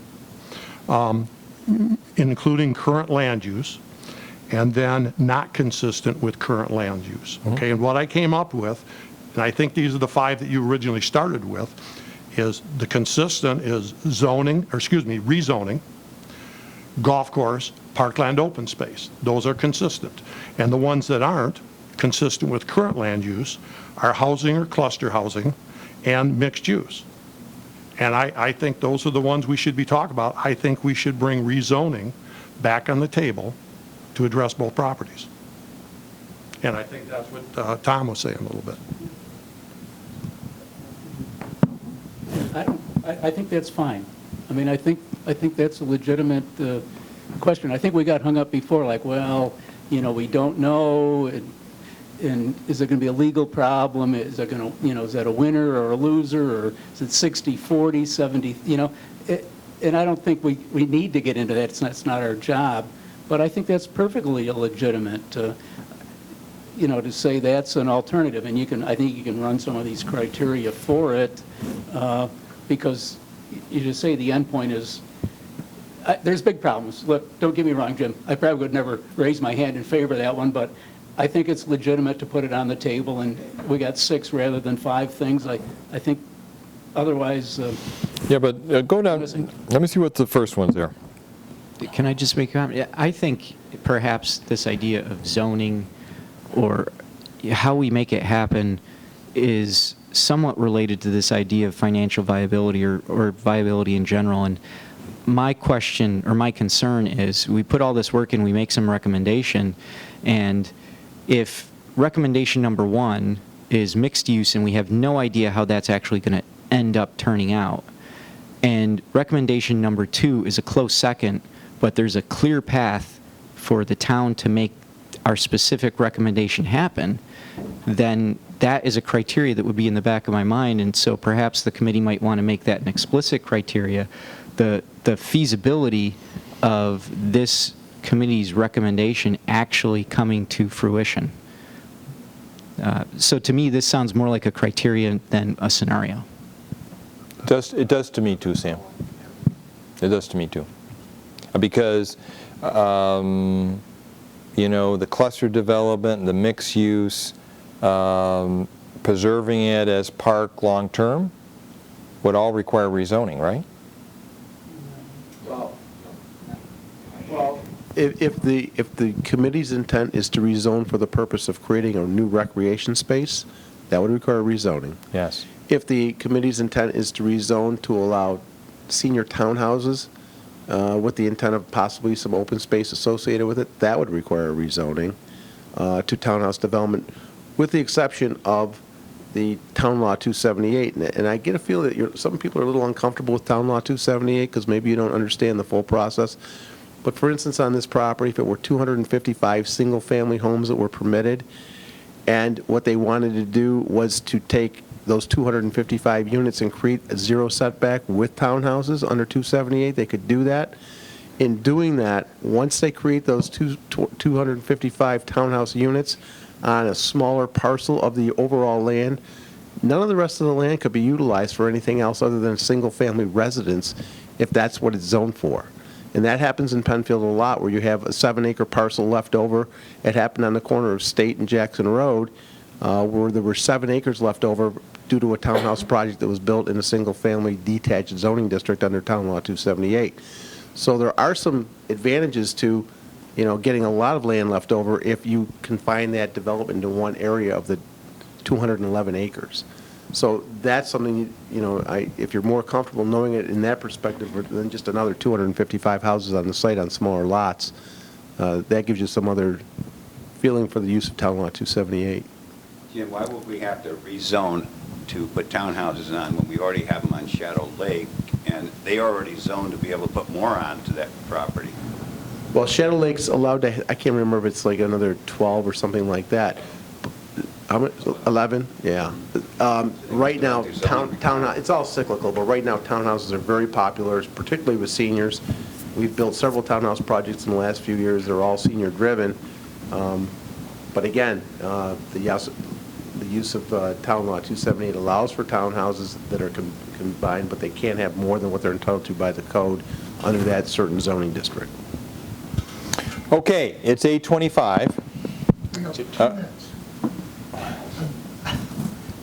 including current land use, and then not consistent with current land use. Okay, and what I came up with, and I think these are the 5 that you originally started with, is the consistent is zoning, or excuse me, rezoning, golf course, parkland open space. Those are consistent. And the ones that aren't consistent with current land use are housing or cluster housing and mixed use. And I think those are the ones we should be talking about. I think we should bring rezoning back on the table to address both properties. And I think that's what Tom was saying a little bit. I think that's fine. I mean, I think that's a legitimate question. I think we got hung up before, like, well, you know, we don't know, and is it going to be a legal problem? Is it going to, you know, is that a winner or a loser, or is it 60-40, 70, you know? And I don't think we need to get into that. It's not our job. But I think that's perfectly legitimate, you know, to say that's an alternative. And I think you can run some of these criteria for it, because you just say the end point is, there's big problems. Look, don't get me wrong, Jim. I probably would never raise my hand in favor of that one, but I think it's legitimate to put it on the table, and we got 6 rather than 5 things. I think otherwise... yeah, but go down. Let me see what the first one's there. Can I just make a comment? Yeah, I think perhaps this idea of zoning, or how we make it happen, is somewhat related to this idea of financial viability, or viability in general. And my question, or my concern is, we put all this work in, we make some recommendation, and if recommendation number 1 is mixed use and we have no idea how that's actually going to end up turning out, and recommendation number 2 is a close second, but there's a clear path for the town to make our specific recommendation happen, then that is a criteria that would be in the back of my mind. And so perhaps the committee might want to make that an explicit criteria, the feasibility of this committee's recommendation actually coming to fruition. So to me, this sounds more like a criteria than a scenario. It does to me too, Sam. It does to me too. Because, you know, the cluster development, the mixed use, preserving it as park long-term would all require rezoning, right? If the committee's intent is to rezone for the purpose of creating a new recreation space, that would require rezoning. Yes. If the committee's intent is to rezone to allow senior townhouses with the intent of possibly some open space associated with it, that would require rezoning to townhouse development, with the exception of the Town Law 278. And I get a feel that some people are a little uncomfortable with Town Law 278 because maybe you don't understand the full process. But for instance, on this property, if it were 255 single-family homes that were permitted, and what they wanted to do was to take those 255 units and create a zero setback with townhouses under 278, they could do that. In doing that, once they create those 255 townhouse units on a smaller parcel of the overall land, none of the rest of the land could be utilized for anything else other than single-family residence if that's what it's zoned for. And that happens in Penfield a lot, where you have a 7-acre parcel left over. It happened on the corner of State and Jackson Road, where there were 7 acres left over due to a townhouse project that was built in a single-family detached zoning district under Town Law 278. So there are some advantages to, getting a lot of land left over if you confine that development into one area of the 211 acres. So that's something, if you're more comfortable knowing it in that perspective than just another 255 houses on the site on smaller lots, that gives you some other feeling for the use of Town Law 278. Jim, why would we have to rezone to put townhouses on when we already have them on Shadow Lake, and they already zoned to be able to put more onto that property? Well, Shadow Lake's allowed to, I can't remember if it's like another 12 or something like that. How much? 11? Yeah. Right now, it's all cyclical, but right now townhouses are very popular, particularly with seniors. We've built several townhouse projects in the last few years. They're all senior-driven. But again, the use of Town Law 278 allows for townhouses that are combined, but they can't have more than what they're entitled to by the code under that certain zoning district. Okay, it's 8:25. We got 2 minutes.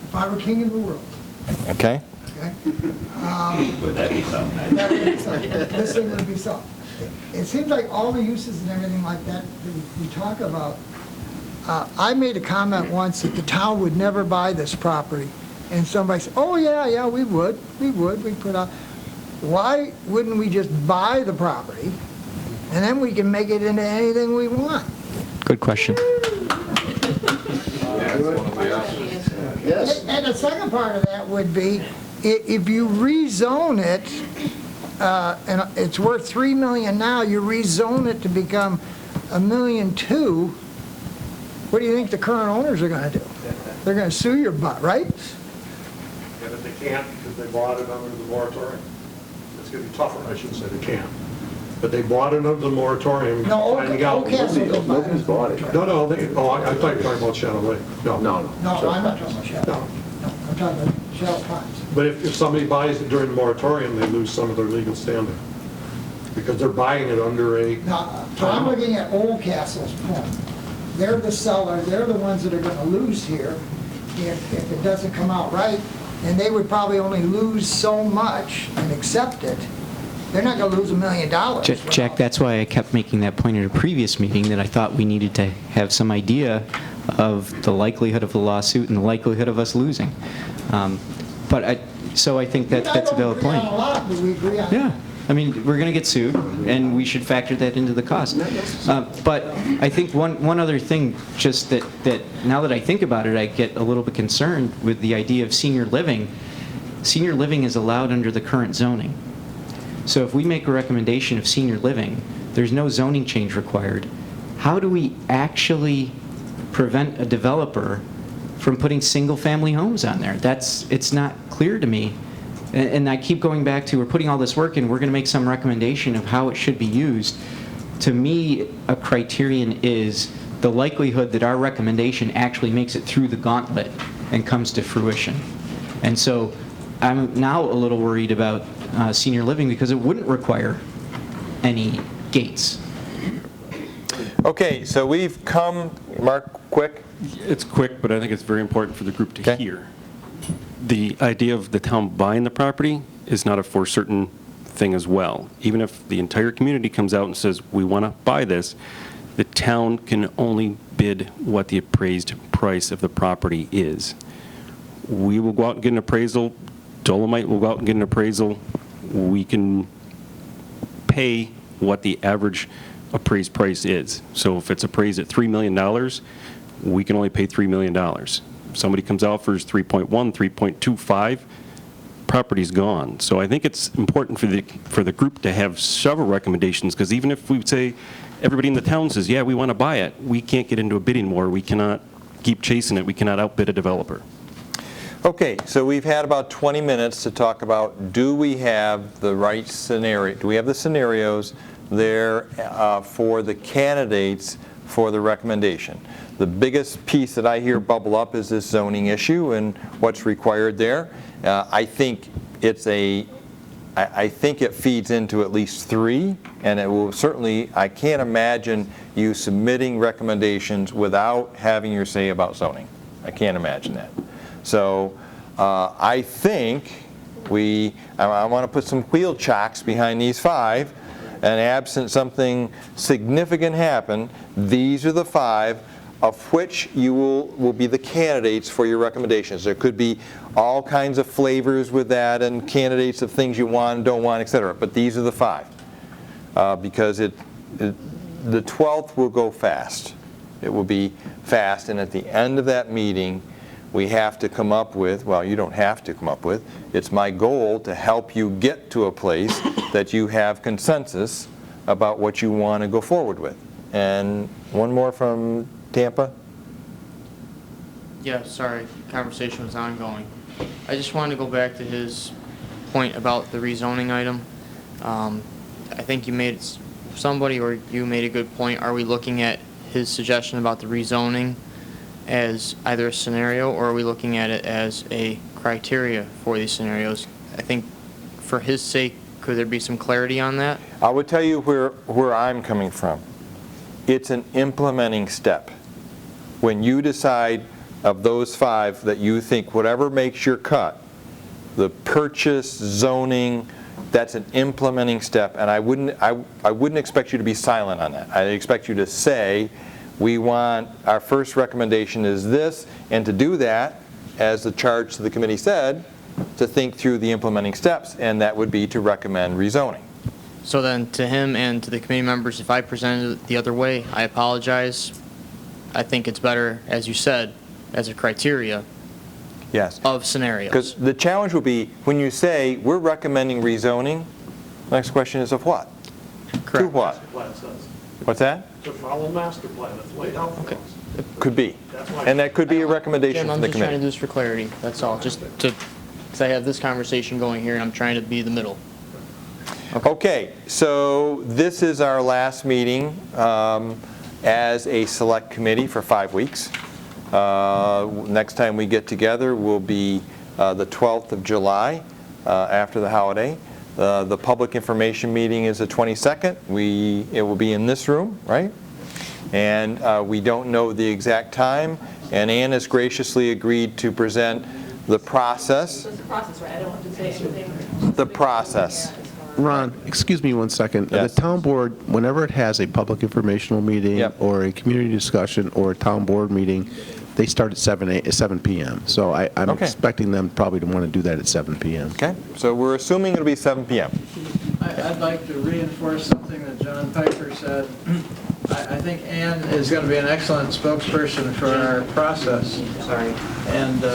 If I were king of the world, Okay. okay? Would that be something? That would be something. This thing would be something. It seems like all the uses and everything like that we talk about, I made a comment once that the town would never buy this property. And somebody said, oh, yeah, we would. We put out. Why wouldn't we just buy the property, and then we can make it into anything we want? Good question. Yes. And the second part of that would be, if you rezone it, and it's worth $3 million now, you rezone it to become $1.2 million, what do you think the current owners are going to do? They're going to sue your butt, right? Yeah, but they can't because they bought it under the moratorium. It's going to be tougher, I shouldn't say they can't. But they bought it under the moratorium. No, finding out- nobody's bought it. No, I thought you were talking about Shadow Lake. No, No, I'm not talking about Shell. No, I'm talking about Shell Pines. But if somebody buys it during the moratorium, they lose some of their legal standing because they're buying it under a... Now, so I'm looking at Old Castle's point. They're the seller, they're the ones that are going to lose here if it doesn't come out right, and they would probably only lose so much and accept it. They're not going to lose $1 million. Jack, that's why I kept making that point at a previous meeting, that I thought we needed to have some idea of the likelihood of the lawsuit and the likelihood of us losing. So I think that's a valid point. We don't agree on a lot, but we agree on... Yeah. I mean, we're going to get sued, and we should factor that into the cost. But I think one other thing, just that now that I think about it, I get a little bit concerned with the idea of senior living. Senior living is allowed under the current zoning. So if we make a recommendation of senior living, there's no zoning change required. How do we actually prevent a developer from putting single-family homes on there? It's not clear to me. And I keep going back to, we're putting all this work in, we're going to make some recommendation of how it should be used. To me, a criterion is the likelihood that our recommendation actually makes it through the gauntlet and comes to fruition. And so I'm now a little worried about senior living because it wouldn't require any gates. Okay, so we've come, Mark, quick? It's quick, but I think it's very important for the group to hear. The idea of the town buying the property is not a for certain thing as well. Even if the entire community comes out and says, we want to buy this, the town can only bid what the appraised price of the property is. We will go out and get an appraisal. Dolomite will go out and get an appraisal. We can pay what the average appraised price is. So if it's appraised at $3 million, we can only pay $3 million. If somebody comes out for 3.1, 3.25, property's gone. So I think it's important for the group to have several recommendations, because even if we say, everybody in the town says, yeah, we want to buy it, we can't get into a bidding war. We cannot keep chasing it. We cannot outbid a developer. Okay, so we've had about 20 minutes to talk about, do we have the right scenario, do we have the scenarios there for the candidates for the recommendation? The biggest piece that I hear bubble up is this zoning issue and what's required there. I think it feeds into at least 3, and it will certainly, I can't imagine you submitting recommendations without having your say about zoning. I can't imagine that. So I think I want to put some wheel chocks behind these 5, and absent something significant happen, these are the 5 of which you will be the candidates for your recommendations. There could be all kinds of flavors with that and candidates of things you want and don't want, etc. But these are the 5 because the 12th will go fast. It will be fast, and at the end of that meeting, we have to come up with, well, you don't have to come up with, it's my goal to help you get to a place that you have consensus about what you want to go forward with. And one more from Tampa. Yeah, sorry, conversation was ongoing. I just wanted to go back to his point about the rezoning item. I think somebody or you made a good point. Are we looking at his suggestion about the rezoning as either a scenario, or are we looking at it as a criteria for these scenarios? I think for his sake, could there be some clarity on that? I would tell you where I'm coming from. It's an implementing step. When you decide of those 5 that you think whatever makes your cut, the purchase, zoning, that's an implementing step, and I wouldn't expect you to be silent on that. I expect you to say, we want, our first recommendation is this, and to do that, as the charge to the committee said, to think through the implementing steps, and that would be to recommend rezoning. So then to him and to the committee members, if I presented it the other way, I apologize. I think it's better, as you said, as a criteria of scenarios. Because the challenge will be, when you say, we're recommending rezoning, next question is of what? Correct. To what? What's that? To follow master plan, it's laid out for us. Could be. And that could be a recommendation Jim, from the I'm just trying to committee. do this for clarity, that's all. Just to, because I have this conversation going here and I'm trying to be the middle. Okay, so this is our last meeting as a select committee for 5 weeks. Next time we get together will be the 12th of July after the holiday. The public information meeting is the 22nd. It will be in this room, right? And we don't know the exact time. And Ann has graciously agreed to present the process. It's the process, right? I don't want to say anything. The process. Ron, excuse me one second. Yes. The town board, whenever it has a public informational meeting or a community discussion or a town board meeting, they start at 7 p.m. So I'm expecting them probably to want to do that at 7 p.m. Okay, so we're assuming it'll be 7 p.m. I'd like to reinforce something that John Piper said. I think Ann is going to be an excellent spokesperson for our process. Sorry. And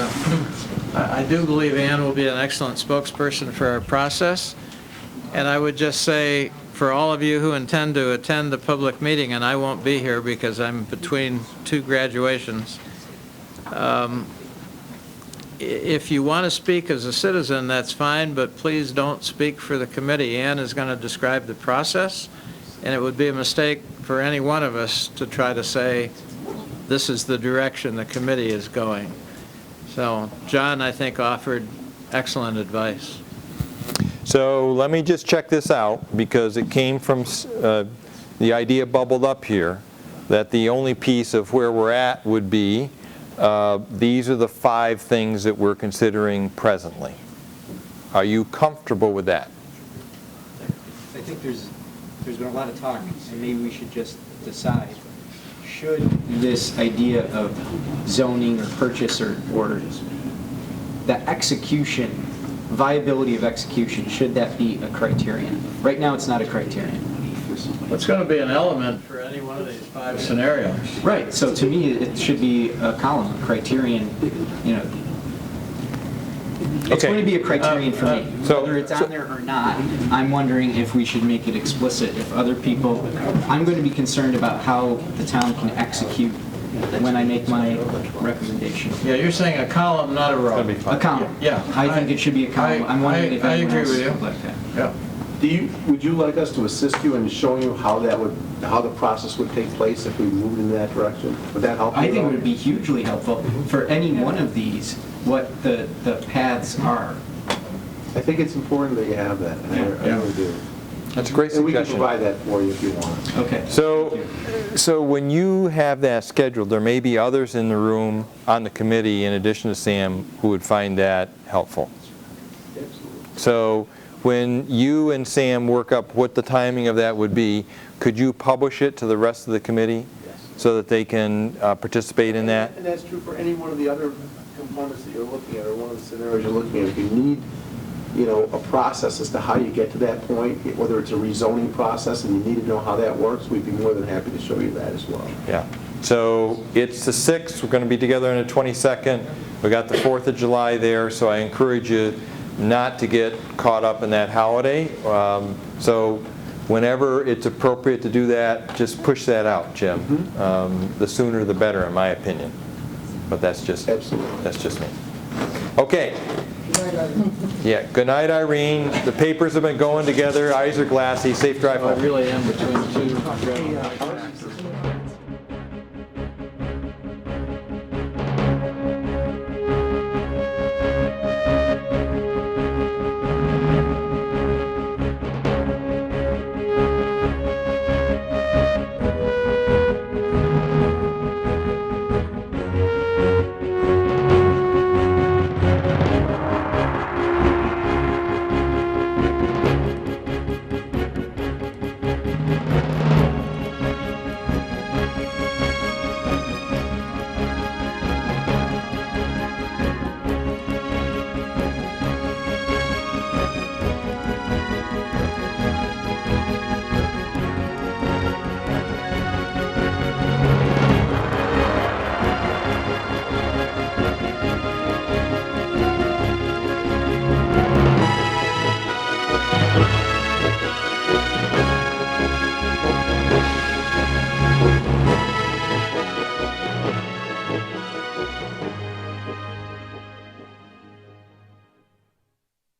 I do believe Ann will be an excellent spokesperson for our process. And I would just say, for all of you who intend to attend the public meeting, and I won't be here because I'm between 2 graduations, if you want to speak as a citizen, that's fine, but please don't speak for the committee. Ann is going to describe the process, and it would be a mistake for any one of us to try to say, this is the direction the committee is going. So John, I think, offered excellent advice. So let me just check this out, because it came from, the idea bubbled up here, that the only piece of where we're at would be, these are the 5 things that we're considering presently. Are you comfortable with that? like there's been a lot of talk, and maybe we should just decide, should this idea of zoning or purchase or the execution, viability of execution, should that be a criterion? Right now, it's not a criterion. It's going to be an element for any one of these 5 scenarios. Right, so to me, it should be a column, a criterion, you know. It's going to be a criterion for me. Whether it's on there or not, I'm wondering if we should make it explicit. If other people, I'm going to be concerned about how the town can execute when I make my recommendation. Yeah, you're saying a column, not a row. A column. Yeah. I think it should be a column. I'm wondering if anyone else would like that. Yeah. Would you like us to assist you in showing you how the process would take place if we moved in that direction? Would that help you? I think it would be hugely helpful for any one of these, what the paths are. I think it's important that you have that. I really do. That's a great And we can suggestion. provide that for you if you want. Okay. So when you have that scheduled, there may be others in the room on the committee, in addition to Sam, who would find that helpful. So when you and Sam work up what the timing of that would be, could you publish it to the rest of the committee? Yes. So that they can participate in that? And that's true for any one of the other components that you're looking at, or one of the scenarios you're looking at. If you need, a process as to how you get to that point, whether it's a rezoning process and you need to know how that works, we'd be more than happy to show you that as well. Yeah. So it's the 6th. We're going to be together on the 22nd. We got the 4th of July there, so I encourage you not to get caught up in that holiday. So whenever it's appropriate to do that, just push that out, Jim. The sooner the better, in my opinion. But that's just me. Okay. Yeah. Good night, Irene. The papers have been going together. Eyes are glassy. Safe drive home. I really am between 2.